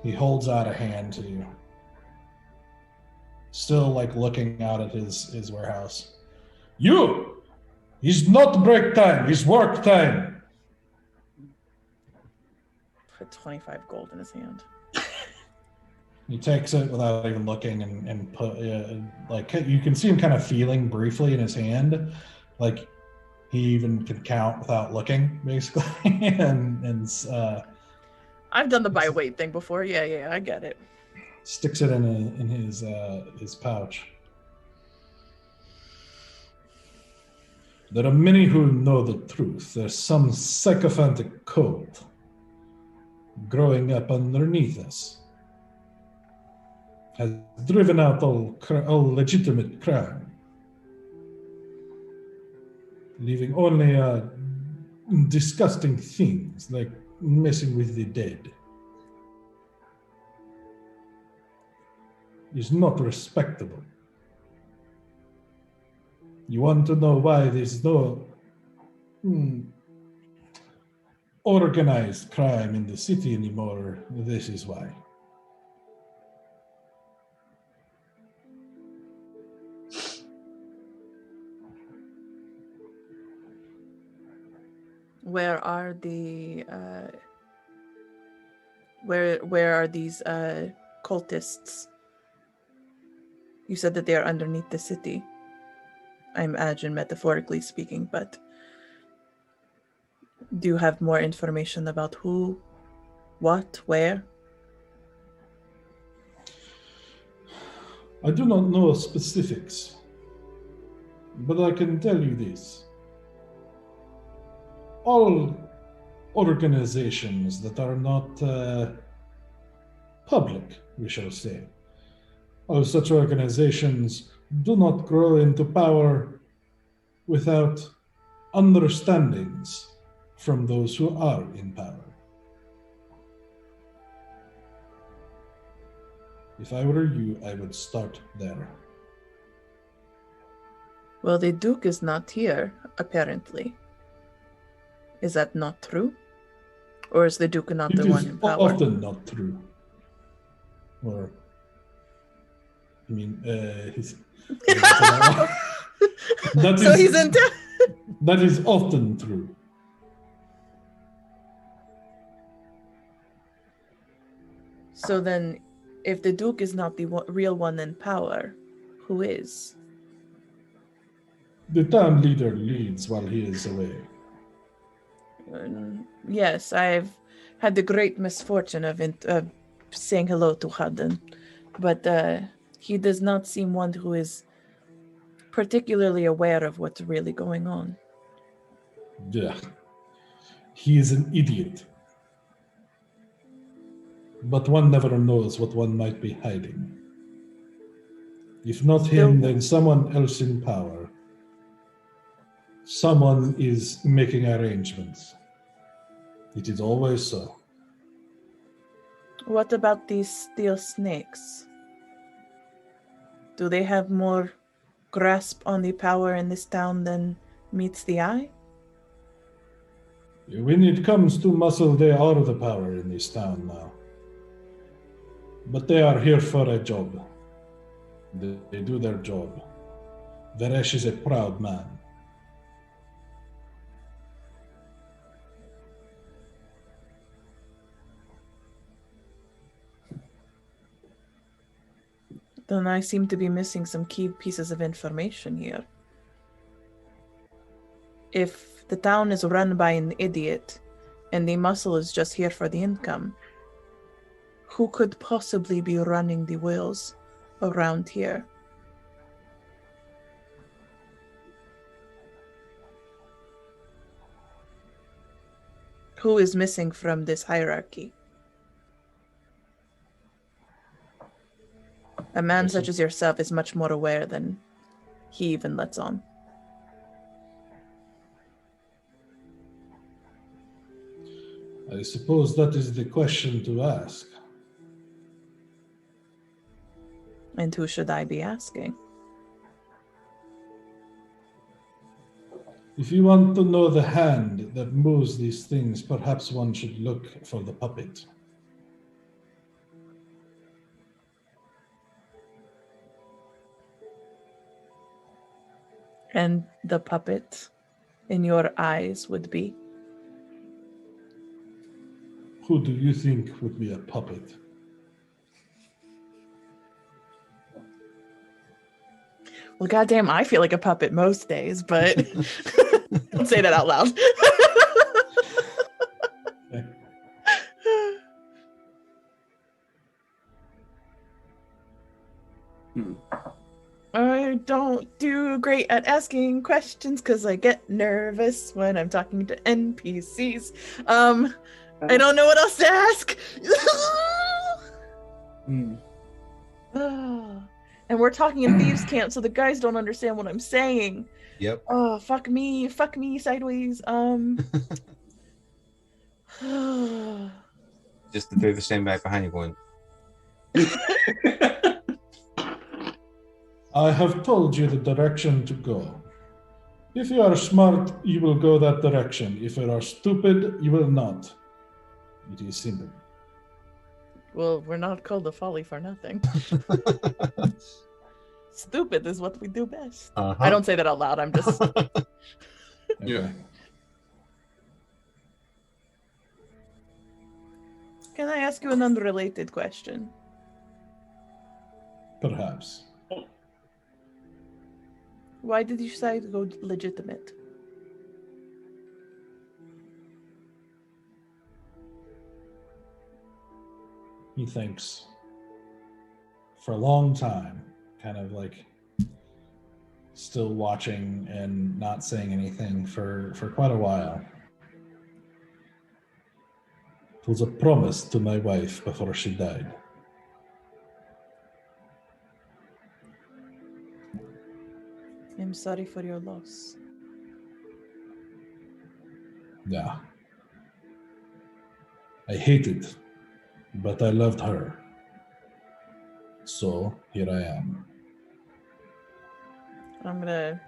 Speaker 1: He holds out a hand to you. Still like looking out at his warehouse. You! It's not break time, it's work time.
Speaker 3: Put 25 gold in his hand.
Speaker 1: He takes it without even looking and put like you can see him kind of feeling briefly in his hand, like he even can count without looking, basically. and
Speaker 3: I've done the by weight thing before. Yeah, I get it.
Speaker 1: sticks it in his pouch. There are many who know the truth. There's some sycophantic cult growing up underneath us. Has driven out all legitimate crime, leaving only disgusting things like messing with the dead. It's not respectable. You want to know why there's no organized crime in the city anymore? This is why.
Speaker 3: Where are the where are these cultists? You said that they are underneath the city. I imagine, metaphorically speaking, but do you have more information about who, what, where?
Speaker 1: I do not know specifics, but I can tell you this. All organizations that are not public, we shall say, all such organizations do not grow into power without understandings from those who are in power. If I were you, I would start there.
Speaker 3: Well, the Duke is not here, apparently. Is that not true? Or is the Duke not the one in power?
Speaker 1: It is often not true. Or, I mean, he's...
Speaker 3: So he's in town.
Speaker 1: That is often true.
Speaker 3: So then, if the Duke is not the real one in power, who is?
Speaker 1: The town leader leads while he is away.
Speaker 3: Yes, I've had the great misfortune of saying hello to Haden, but he does not seem one who is particularly aware of what's really going on.
Speaker 1: Yeah. He is an idiot. But one never knows what one might be hiding. If not him, then someone else in power. Someone is making arrangements. It is always so.
Speaker 3: What about these steel snakes? Do they have more grasp on the power in this town than meets the eye?
Speaker 1: When it comes to muscle, they are the power in this town now. But they are here for a job. They do their job. Varesh is a proud man.
Speaker 3: Then I seem to be missing some key pieces of information here. If the town is run by an idiot and the muscle is just here for the income, who could possibly be running the wheels around here? Who is missing from this hierarchy? A man such as yourself is much more aware than he even lets on.
Speaker 1: I suppose that is the question to ask.
Speaker 3: And who should I be asking?
Speaker 1: If you want to know the hand that moves these things, perhaps one should look for the puppet.
Speaker 3: And the puppet in your eyes would be?
Speaker 1: Who do you think would be a puppet?
Speaker 3: Well, goddamn, I feel like a puppet most days, but don't say that out loud. I don't do great at asking questions because I get nervous when I'm talking to NPCs. I don't know what else to ask. And we're talking in thieves' camp, so the guys don't understand what I'm saying.
Speaker 6: Yep.
Speaker 3: Oh, fuck me sideways.
Speaker 6: Just throw the stand back behind you going,
Speaker 1: I have told you the direction to go. If you are smart, you will go that direction. If you are stupid, you will not. It is simple.
Speaker 3: Well, we're not called the Folly for nothing. Stupid is what we do best. I don't say that out loud. I'm just...
Speaker 1: Yeah.
Speaker 3: Can I ask you an unrelated question?
Speaker 1: Perhaps.
Speaker 3: Why did you decide to go legitimate?
Speaker 1: He thinks for a long time, kind of like still watching and not saying anything for quite a while. It was a promise to my wife before she died.
Speaker 3: I'm sorry for your loss.
Speaker 1: Yeah. I hated, but I loved her. So here I am.
Speaker 3: I'm gonna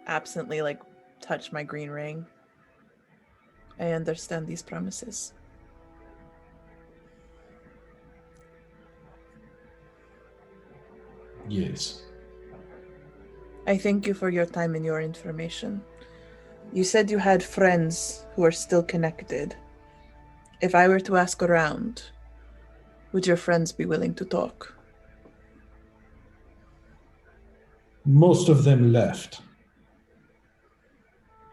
Speaker 3: absently touch my green ring. I understand these promises.
Speaker 1: Yes.
Speaker 3: I thank you for your time and your information. You said you had friends who are still connected. If I were to ask around, would your friends be willing to talk?
Speaker 1: Most of them left.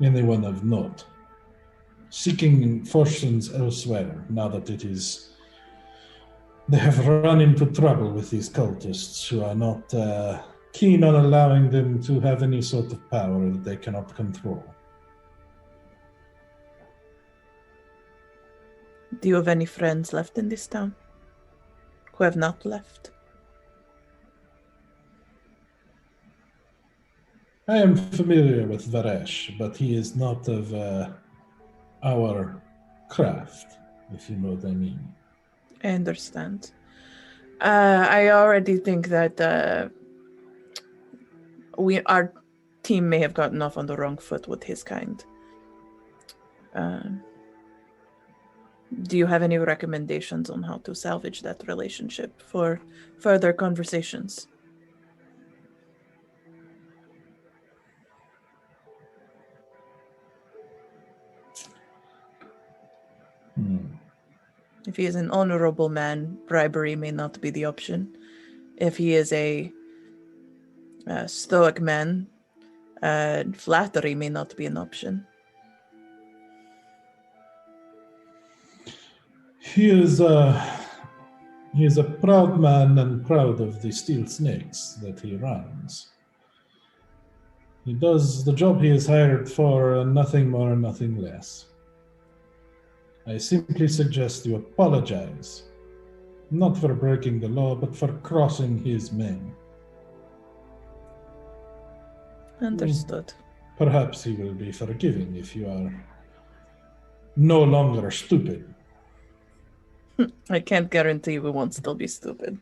Speaker 1: Anyone of note. Seeking fortunes elsewhere now that it is... They have run into trouble with these cultists who are not keen on allowing them to have any sort of power that they cannot control.
Speaker 3: Do you have any friends left in this town who have not left?
Speaker 1: I am familiar with Varesh, but he is not of our craft, if you know what I mean.
Speaker 3: I understand. I already think that our team may have gotten off on the wrong foot with his kind. Do you have any recommendations on how to salvage that relationship for further conversations? If he is an honorable man, bribery may not be the option. If he is a stoic man, flattery may not be an option.
Speaker 1: He is a proud man and proud of the steel snakes that he runs. He does the job he is hired for, nothing more, nothing less. I simply suggest you apologize, not for breaking the law, but for crossing his men.
Speaker 3: Understood.
Speaker 1: Perhaps he will be forgiving if you are no longer stupid.
Speaker 3: I can't guarantee we won't still be stupid.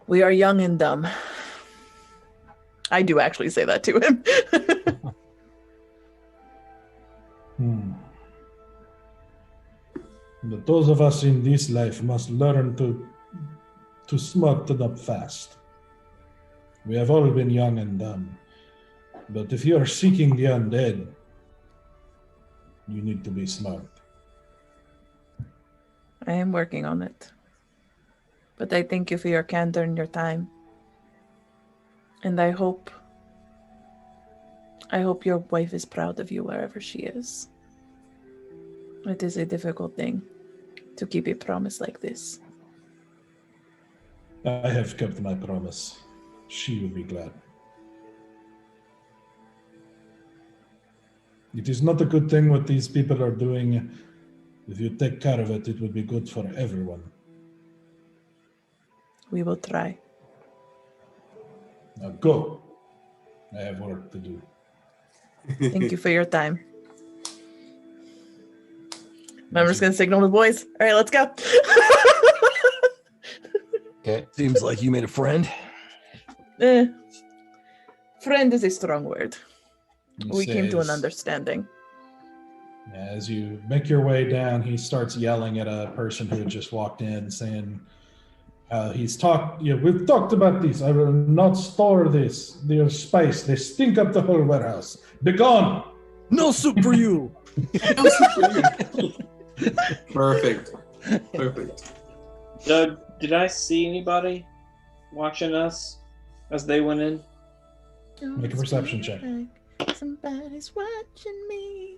Speaker 3: We are young and dumb. I do actually say that to him.
Speaker 1: But those of us in this life must learn to smarten up fast. We have all been young and dumb. But if you are seeking the undead, you need to be smart.
Speaker 3: I am working on it. But I thank you for your candor and your time. And I hope your wife is proud of you wherever she is. It is a difficult thing to keep a promise like this.
Speaker 1: I have kept my promise. She will be glad. It is not a good thing what these people are doing. If you take care of it, it will be good for everyone.
Speaker 3: We will try.
Speaker 1: Now go. I have work to do.
Speaker 3: Thank you for your time. I'm just going to signal the boys. All right, let's go.
Speaker 6: Okay.
Speaker 5: Seems like you made a friend.
Speaker 3: Friend is a strong word. We came to an
Speaker 1: Says-
Speaker 3: understanding.
Speaker 1: As you make your way down, he starts yelling at a person who had just walked in, saying, we've talked about this. I will not store this. Their spice. They stink up the whole warehouse. Begone!
Speaker 5: No soup for you.
Speaker 4: Perfect.
Speaker 2: Did I see anybody watching us as they went in?
Speaker 1: Make a perception check.
Speaker 3: Somebody's watching me.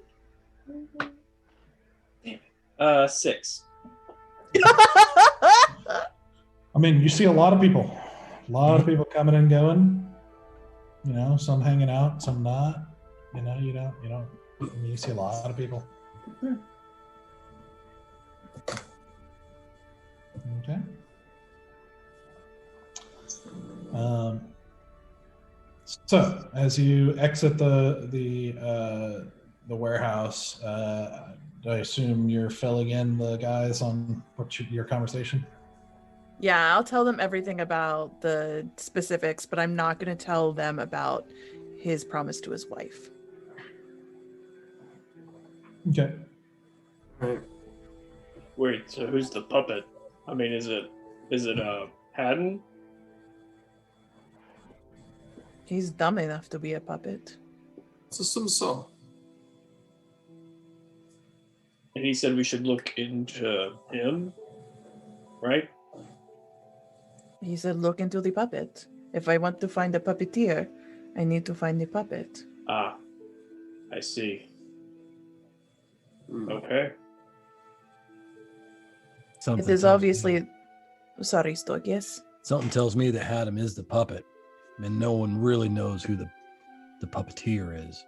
Speaker 2: 6.
Speaker 1: I mean, you see a lot of people. A lot of people coming and going. You know, some hanging out, some not. You know, you don't. I mean, you see a lot of people. Okay. So as you exit the warehouse, I assume you're filling in the guys on your conversation.
Speaker 3: Yeah, I'll tell them everything about the specifics, but I'm not going to tell them about his promise to his wife.
Speaker 1: Okay.
Speaker 4: Right.
Speaker 2: Wait, so who's the puppet? I mean, is it Haddon?
Speaker 3: He's dumb enough to be a puppet.
Speaker 4: Let's assume so.
Speaker 2: And he said we should look into him, right?
Speaker 3: He said, look into the puppet. If I want to find a puppeteer, I need to find the puppet.
Speaker 2: Ah, I see.
Speaker 4: Hmm.
Speaker 2: Okay.
Speaker 3: It is obviously... Sorry, Stork, yes?
Speaker 5: Something tells me that Haddam is the puppet, and no one really knows who the puppeteer is.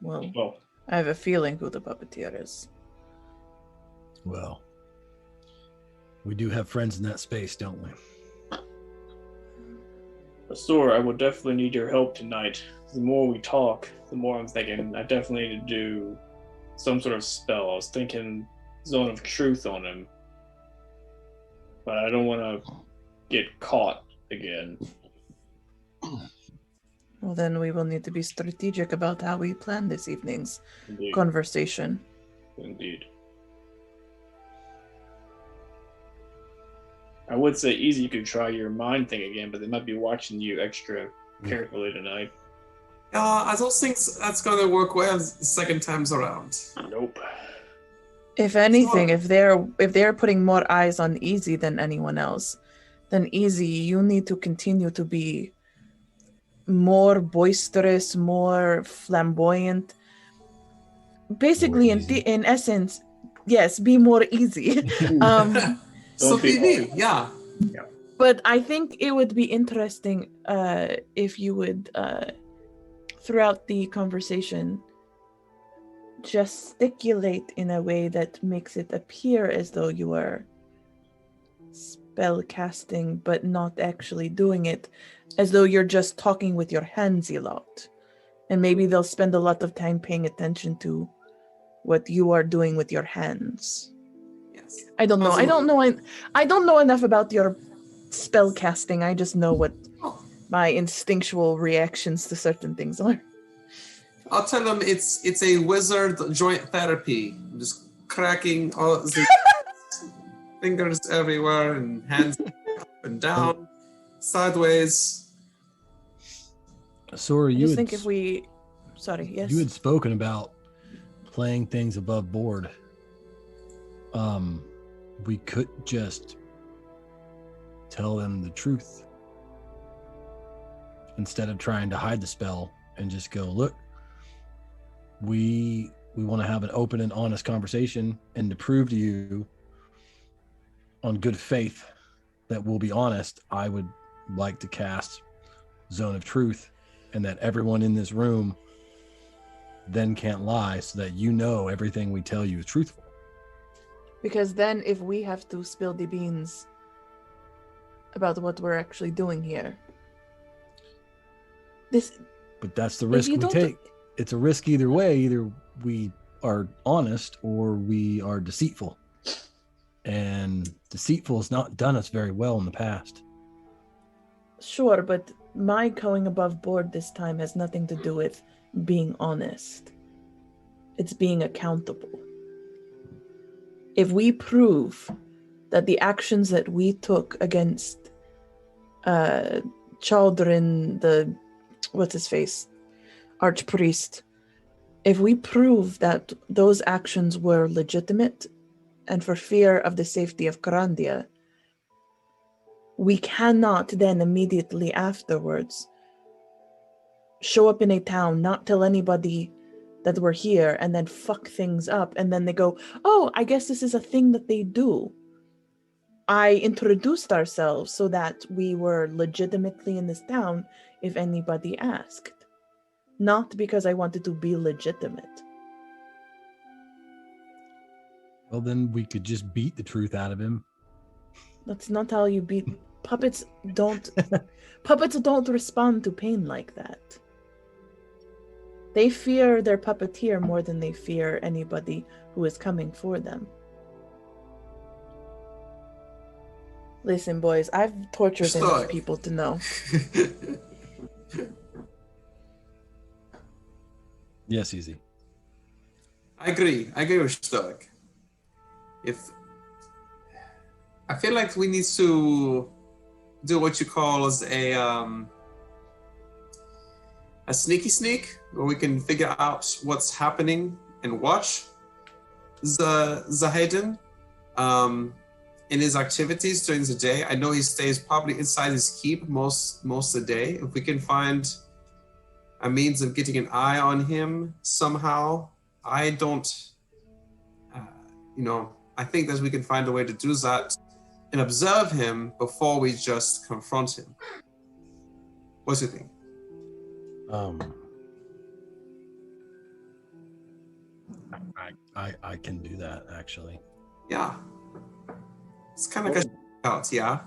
Speaker 3: Well,
Speaker 2: Well,
Speaker 3: I have a feeling who the puppeteer is.
Speaker 5: Well, we do have friends in that space, don't we?
Speaker 2: Astor, I will definitely need your help tonight. The more we talk, the more I'm thinking I definitely need to do some sort of spell. I was thinking Zone of Truth on him, but I don't want to get caught again.
Speaker 3: Well, then we will need to be strategic about how we plan this evening's
Speaker 2: Indeed.
Speaker 3: conversation.
Speaker 2: Indeed. I would say easy you could try your mind thing again, but they might be watching you extra carefully tonight.
Speaker 4: I don't think that's gonna work well the second times around.
Speaker 2: Nope.
Speaker 3: If anything,
Speaker 4: Sure.
Speaker 3: if they're putting more eyes on Easy than anyone else, then Easy, you need to continue to be more boisterous, more flamboyant. Basically, in essence, yes, be more easy.
Speaker 4: So
Speaker 2: Don't be
Speaker 4: PV, yeah.
Speaker 3: But I think it would be interesting if you would, throughout the conversation, gesticulate in a way that makes it appear as though you are spell casting, but not actually doing it, as though you're just talking with your hands a lot. And maybe they'll spend a lot of time paying attention to what you are doing with your hands.
Speaker 4: Yes.
Speaker 3: I don't know. I don't know enough about your spell casting. I just know what my instinctual reactions to certain things are.
Speaker 4: I'll tell them it's a wizard joint therapy. I'm just cracking all the fingers everywhere and hands up and down, sideways.
Speaker 5: Sora,
Speaker 3: I
Speaker 5: you
Speaker 3: just
Speaker 5: had,
Speaker 3: think if we... Sorry, yes?
Speaker 5: you had spoken about playing things above board. We could just tell them the truth instead of trying to hide the spell and just go, look, we want to have an open and honest conversation, and to prove to you on good faith that we'll be honest, I would like to cast Zone of Truth, and that everyone in this room then can't lie, so that you know everything we tell you is truthful.
Speaker 3: Because then if we have to spill the beans about what we're actually doing here...
Speaker 5: But that's the risk we
Speaker 3: don't-
Speaker 5: take. It's a risk either way. Either we are honest or we are deceitful. And deceitful has not done us very well in the past.
Speaker 3: Sure, but my going above board this time has nothing to do with being honest. It's being accountable. If we prove that the actions that we took against Chaldrin, the what's his face, archpriest, If we prove that those actions were legitimate and for fear of the safety of Carandia, we cannot then immediately afterwards show up in a town, not tell anybody that we're here, and then fuck things up. And then they go, oh, I guess this is a thing that they do. I introduced ourselves so that we were legitimately in this town if anybody asked. Not because I wanted to be legitimate.
Speaker 5: Well, then we could just beat the truth out of him.
Speaker 3: That's not how you beat... Puppets don't respond to pain like that. They fear their puppeteer more than they fear anybody who is coming for them. Listen, boys, I've tortured enough people to know.
Speaker 5: Yes, easy.
Speaker 4: I agree with Stoic. I feel like we need to do what you call as a sneaky sneak, where we can figure out what's happening and watch Zahedin in his activities during the day. I know he stays probably inside his keep most of the day. If we can find a means of getting an eye on him somehow, I think that we can find a way to do that and observe him before we just confront him. What do you think?
Speaker 5: I can do that, actually.
Speaker 4: Yeah. It's kind of like a out, yeah?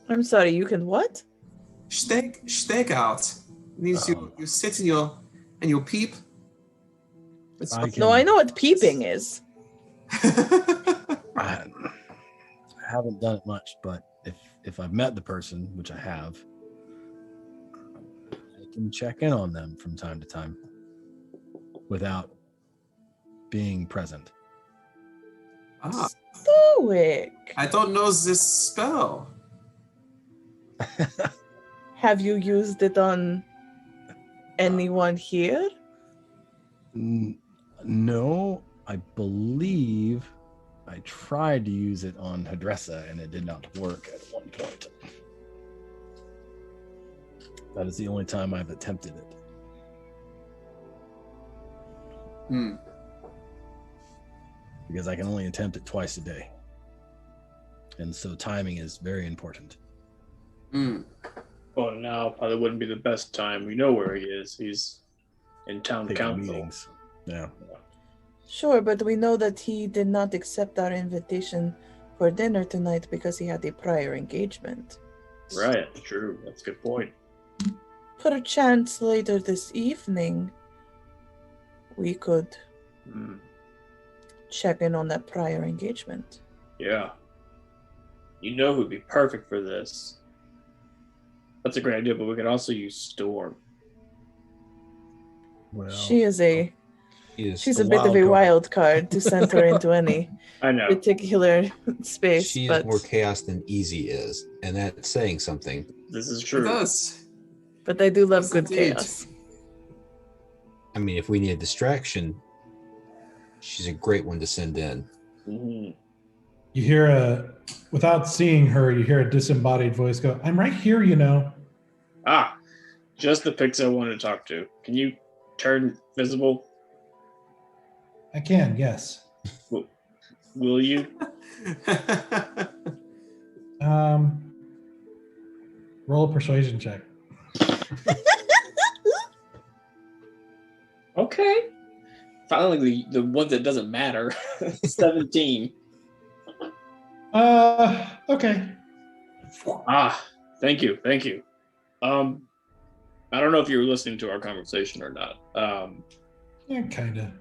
Speaker 3: I'm sorry, you can what?
Speaker 4: Stake out. It means you sit and you'll peep.
Speaker 3: No, I know what peeping is.
Speaker 5: I haven't done it much, but if I've met the person, which I have, I can check in on them from time to time without being present.
Speaker 3: Stoic.
Speaker 4: I don't know this spell.
Speaker 3: Have you used it on anyone here?
Speaker 5: No, I believe I tried to use it on Hadressa and it did not work at one point. That is the only time I've attempted it. Because I can only attempt it twice a day. And so timing is very important.
Speaker 2: Well, now probably wouldn't be the best time. We know where he is. He's in town council.
Speaker 5: Meetings. Yeah.
Speaker 3: Sure, but we know that he did not accept our invitation for dinner tonight because he had a prior engagement.
Speaker 2: Right, true. That's a good point.
Speaker 3: Perchance later this evening, we could check in on that prior engagement.
Speaker 2: Yeah. You know who'd be perfect for this? That's a great idea, but we could also use Storm.
Speaker 5: Well,
Speaker 3: She's a bit of a
Speaker 5: card.
Speaker 3: wild card to send her into any
Speaker 2: I know.
Speaker 3: particular space.
Speaker 6: She
Speaker 3: but,
Speaker 6: is more chaos than Easy is, and that's saying something.
Speaker 2: This is
Speaker 4: It
Speaker 2: true.
Speaker 4: does.
Speaker 3: but I do love
Speaker 4: Yes,
Speaker 3: good
Speaker 4: indeed.
Speaker 3: chaos.
Speaker 6: I mean, if we need a distraction, she's a great one to send in.
Speaker 2: Mm-hmm.
Speaker 1: You hear without seeing her, you hear a disembodied voice go, "I'm right here, you know."
Speaker 2: Ah, just the pics I wanted to talk to. Can you turn visible?
Speaker 1: I can, yes.
Speaker 2: Will you?
Speaker 1: Roll a persuasion check.
Speaker 2: Okay. Finally, the one that doesn't matter. 17.
Speaker 1: Okay.
Speaker 2: Ah, thank you. I don't know if you were listening to our conversation or not.
Speaker 1: Yeah, kinda.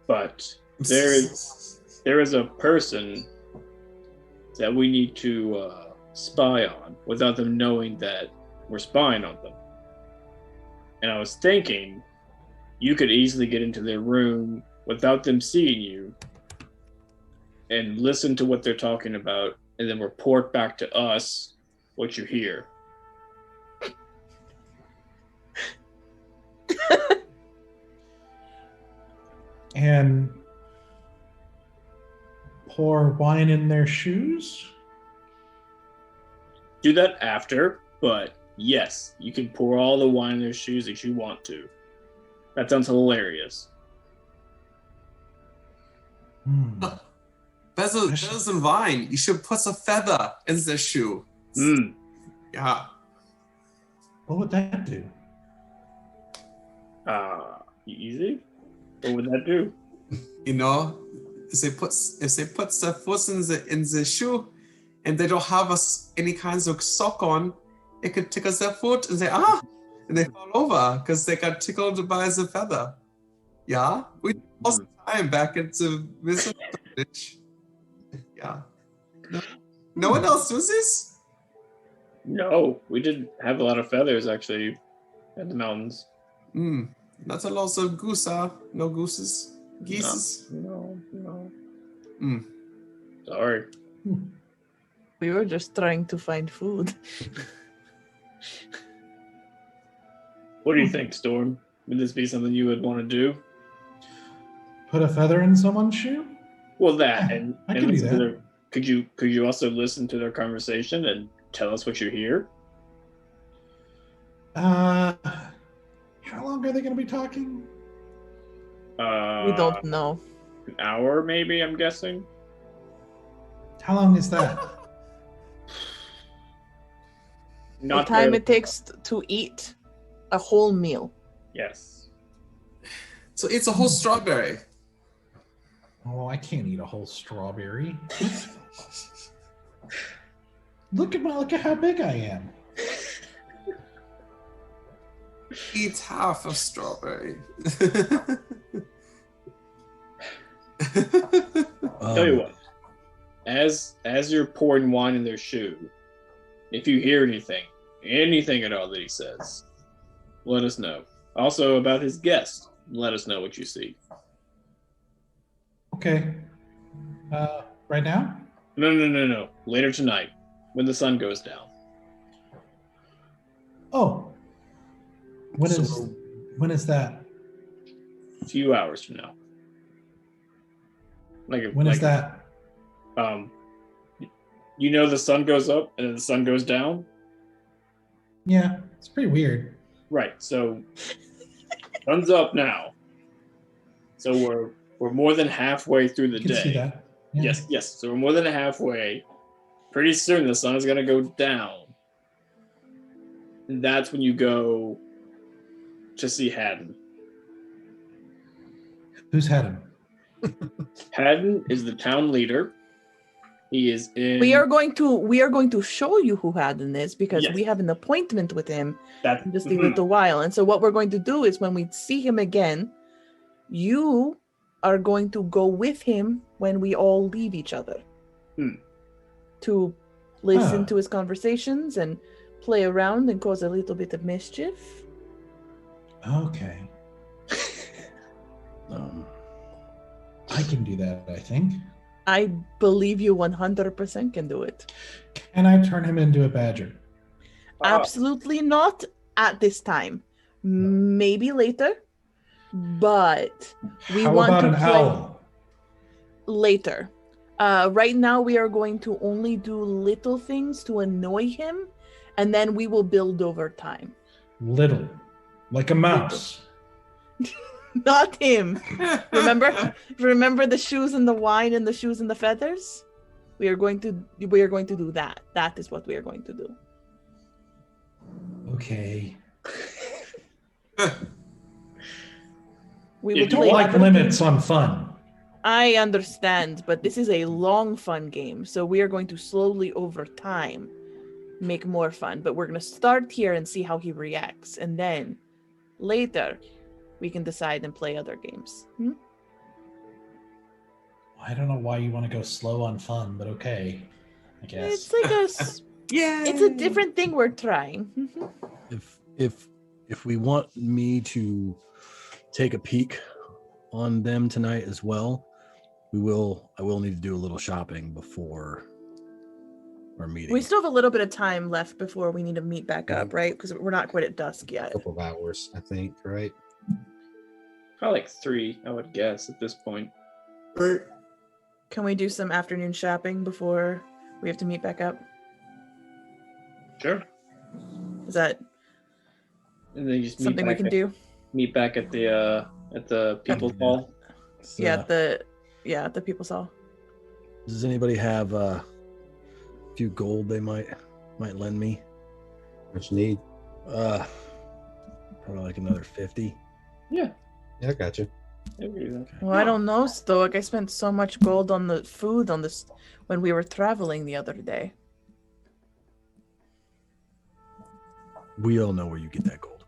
Speaker 2: But there is a person that we need to spy on without them knowing that we're spying on them. And I was thinking you could easily get into their room without them seeing you and listen to what they're talking about and then report back to us what you hear.
Speaker 1: And pour wine in their shoes?
Speaker 2: Do that after, but yes, you can pour all the wine in their shoes that you want to. That sounds hilarious.
Speaker 4: There's a wine. You should put a feather in the shoe. Yeah.
Speaker 1: What would that do?
Speaker 2: Easy. What would that do?
Speaker 4: You know, if they put their foot in the shoe, and they don't have any kinds of sock on, it could tickle their foot and say and they fall over because they got tickled by the feather. Yeah, we lost time back into this. Yeah. No one else does this?
Speaker 2: No, we didn't have a lot of feathers actually in the mountains.
Speaker 4: Not a lot of goose, huh? No gooses. Geese.
Speaker 2: No.
Speaker 4: Sorry.
Speaker 3: We were just trying to find food.
Speaker 2: What do you think, Storm? Would this be something you would want to do?
Speaker 1: Put a feather in someone's shoe?
Speaker 2: Well, that
Speaker 1: Yeah,
Speaker 2: and
Speaker 1: I
Speaker 2: and
Speaker 1: can do
Speaker 2: listen to
Speaker 1: that.
Speaker 2: their, could you also listen to their conversation and tell us what you hear?
Speaker 1: How long are they going to be talking?
Speaker 3: We don't know.
Speaker 2: An hour, maybe. I'm guessing.
Speaker 1: How long is that?
Speaker 3: The time it takes to eat a whole meal.
Speaker 2: Yes.
Speaker 4: So it's a whole strawberry.
Speaker 1: Oh, I can't eat a whole strawberry. Look at how big I am.
Speaker 4: Eat half a strawberry.
Speaker 2: Tell you what. As you're pouring wine in their shoe, if you hear anything at all that he says, let us know. Also about his guest, let us know what you see.
Speaker 1: Okay. Right now?
Speaker 2: No. Later tonight, when the sun goes down.
Speaker 1: Oh. When is that?
Speaker 2: A few hours from now.
Speaker 1: When is that?
Speaker 2: You know the sun goes up and then the sun goes down?
Speaker 1: Yeah, it's pretty weird.
Speaker 2: Right, so sun's up now. So we're more than halfway through the
Speaker 1: You can
Speaker 2: day.
Speaker 1: see that. Yeah.
Speaker 2: Yes. So we're more than halfway. Pretty soon the sun is gonna go down. And that's when you go to see Haddon.
Speaker 1: Who's Haddon?
Speaker 2: Haddon is the town leader. He is in.
Speaker 3: We are going to show you who Haddon is because
Speaker 2: Yes.
Speaker 3: we have an appointment with him
Speaker 2: That,
Speaker 3: in just a little while. And so what we're going to do is when we see him again, you are going to go with him when we all leave each other. To listen to his conversations and play around and cause a little bit of mischief.
Speaker 1: Okay. I can do that, I think.
Speaker 3: I believe you 100% can do it.
Speaker 1: Can I turn him into a badger?
Speaker 3: Absolutely not at this time. Maybe later, but we
Speaker 1: How
Speaker 3: want
Speaker 1: about
Speaker 3: to
Speaker 1: an
Speaker 3: play
Speaker 1: owl?
Speaker 3: later. Right now, we are going to only do little things to annoy him, and then we will build over time.
Speaker 1: Little. Like a mouse.
Speaker 3: Not him. Remember the shoes and the wine and the shoes and the feathers? We are going to do that. That is what we are going to do.
Speaker 1: Okay.
Speaker 3: We
Speaker 2: You
Speaker 3: will
Speaker 2: don't
Speaker 3: play
Speaker 1: Like
Speaker 3: other
Speaker 1: limits
Speaker 3: games.
Speaker 1: on fun.
Speaker 3: I understand, but this is a long fun game, so we are going to slowly over time make more fun. But we're going to start here and see how he reacts, and then later we can decide and play other games.
Speaker 1: I don't know why you want to go slow on fun, but okay. I guess.
Speaker 3: It's like
Speaker 4: Yeah.
Speaker 3: it's a different thing we're trying.
Speaker 5: If we want me to take a peek on them tonight as well, I will need to do a little shopping before our meeting.
Speaker 3: We still have a little bit of time left before we need to meet back up, right? Because we're not quite at dusk
Speaker 6: A
Speaker 3: yet.
Speaker 6: couple of hours, I think, right?
Speaker 2: Probably like 3, I would guess, at this point.
Speaker 4: Right.
Speaker 3: Can we do some afternoon shopping before we have to meet back up?
Speaker 2: Sure.
Speaker 3: Is that
Speaker 2: And then you just
Speaker 3: something we can do?
Speaker 2: Meet back at the people's hall.
Speaker 5: So,
Speaker 3: Yeah, at the People's Hall.
Speaker 5: does anybody have a few gold they might lend me?
Speaker 6: What you need?
Speaker 5: Probably like another 50.
Speaker 2: Yeah.
Speaker 6: Yeah, I got you.
Speaker 3: Well, I don't know, Stoic. I spent so much gold on the food on this when we were traveling the other day.
Speaker 5: We all know where you get that gold.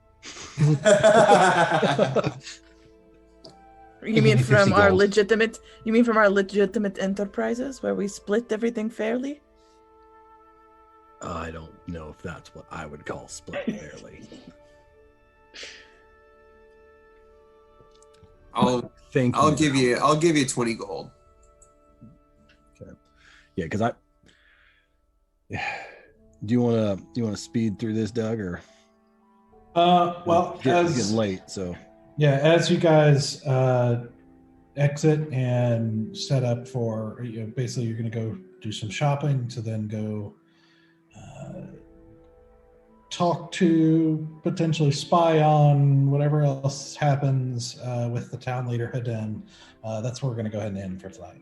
Speaker 3: You mean
Speaker 6: Give me
Speaker 3: from
Speaker 6: 50
Speaker 3: our
Speaker 6: gold.
Speaker 3: legitimate? You mean from our legitimate enterprises where we split everything fairly?
Speaker 5: I don't know if that's what I would call split fairly.
Speaker 4: I'll
Speaker 5: Thank you.
Speaker 4: I'll give you 20 gold.
Speaker 5: Yeah, because I. Do you want to speed through this, Doug, or?
Speaker 1: Well,
Speaker 5: it's getting late, so.
Speaker 1: Yeah, as you guys exit and set up for, basically you're going to go do some shopping to then go talk to, potentially spy on whatever else happens with the town leader Haden. That's where we're going to go ahead and end for tonight.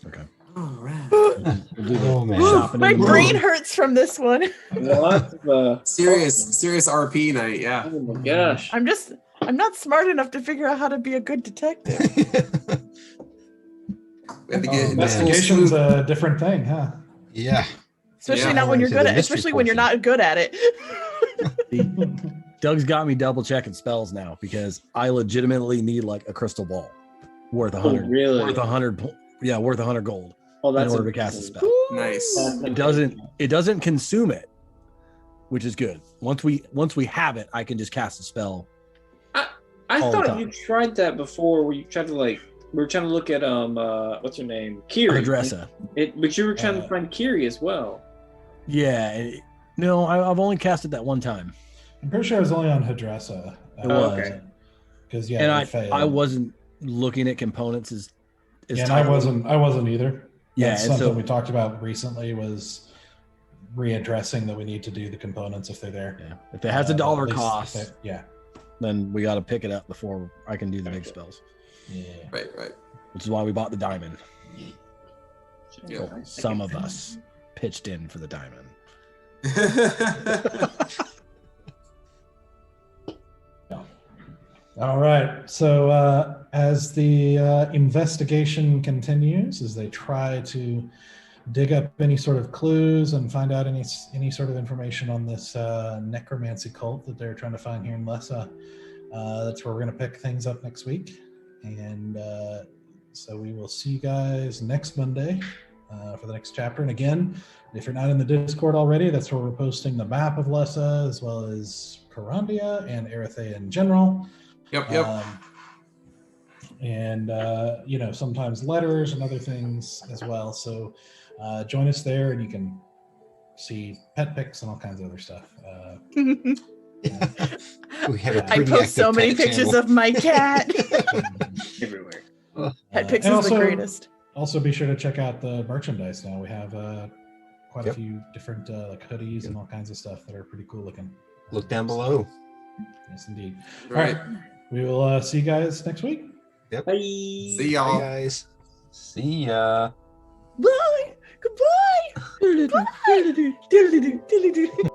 Speaker 5: Okay.
Speaker 4: All right.
Speaker 5: We'll do the
Speaker 6: Oh, man.
Speaker 5: shopping
Speaker 3: My
Speaker 5: in the
Speaker 3: brain
Speaker 5: morning.
Speaker 3: hurts from this one.
Speaker 2: Lots of,
Speaker 4: Serious RP night. Yeah.
Speaker 2: oh my gosh.
Speaker 3: I'm not smart enough to figure out how to be a good detective.
Speaker 4: We have to get
Speaker 1: Investigation's a different thing, huh?
Speaker 6: Yeah.
Speaker 3: Especially
Speaker 4: Yeah,
Speaker 3: not when you're
Speaker 6: to
Speaker 3: good
Speaker 6: the
Speaker 3: at
Speaker 6: mystery
Speaker 3: especially when you're
Speaker 6: portion.
Speaker 3: not good at it.
Speaker 5: Doug's got me double checking spells now because I legitimately need like a crystal ball worth 100.
Speaker 2: really?
Speaker 5: Worth 100. Yeah, worth 100 gold
Speaker 2: Oh,
Speaker 5: in
Speaker 2: that's
Speaker 5: order to cast a
Speaker 2: amazing.
Speaker 5: spell.
Speaker 4: Nice.
Speaker 2: That's
Speaker 5: It doesn't consume it, which is good. Once we have it, I can just cast a spell.
Speaker 2: I
Speaker 5: all the
Speaker 2: thought
Speaker 5: time.
Speaker 2: you tried that before, where you tried to we were trying to look at what's her name, Kiri.
Speaker 5: Adressa.
Speaker 2: But you were trying to find Kiri as well.
Speaker 5: Yeah. No, I've only cast it that one time.
Speaker 1: I'm pretty sure it was only on Hadressa.
Speaker 5: It was.
Speaker 2: Okay.
Speaker 1: Because
Speaker 5: And
Speaker 1: it failed.
Speaker 5: I wasn't looking at components as
Speaker 1: Yeah, and I
Speaker 5: tightly.
Speaker 1: wasn't either.
Speaker 5: Yeah,
Speaker 1: That's
Speaker 5: and
Speaker 1: something
Speaker 5: so
Speaker 1: we talked about recently was readdressing that we need to do the components if they're there.
Speaker 5: yeah, if it has a
Speaker 1: At
Speaker 5: dollar
Speaker 1: least if
Speaker 5: cost,
Speaker 1: they- yeah.
Speaker 5: then we got to pick it up before I can do the big spells.
Speaker 1: Yeah.
Speaker 4: Right.
Speaker 5: Which is why we bought the diamond.
Speaker 4: Yeah.
Speaker 5: Well, some of us pitched in for the diamond.
Speaker 1: All right. So as the investigation continues, as they try to dig up any sort of clues and find out any sort of information on this necromancy cult that they're trying to find here in Lessa, that's where we're going to pick things up next week. And so we will see you guys next Monday for the next chapter. And again, if you're not in the Discord already, that's where we're posting the map of Lessa as well as Carandia and Erythea in general.
Speaker 4: Yep.
Speaker 1: And sometimes letters and other things as well. So join us there, and you can see pet pics and all kinds of other stuff.
Speaker 6: We have a
Speaker 3: I
Speaker 6: pretty
Speaker 3: post so
Speaker 6: active
Speaker 3: many
Speaker 6: pet
Speaker 3: pictures
Speaker 6: channel.
Speaker 3: of my cat.
Speaker 2: Everywhere.
Speaker 3: Pet pics
Speaker 1: and
Speaker 3: is the
Speaker 1: also-
Speaker 3: greatest.
Speaker 1: Also, be sure to check out the merchandise now. We have quite a
Speaker 6: Yep.
Speaker 1: few different like hoodies and all kinds of stuff that are pretty cool looking.
Speaker 6: Look down below.
Speaker 1: Yes, indeed.
Speaker 4: All right.
Speaker 1: We will see you guys next week.
Speaker 2: Bye.
Speaker 4: See
Speaker 6: Bye,
Speaker 4: y'all.
Speaker 6: guys. See ya.
Speaker 3: Bye. Goodbye. Bye.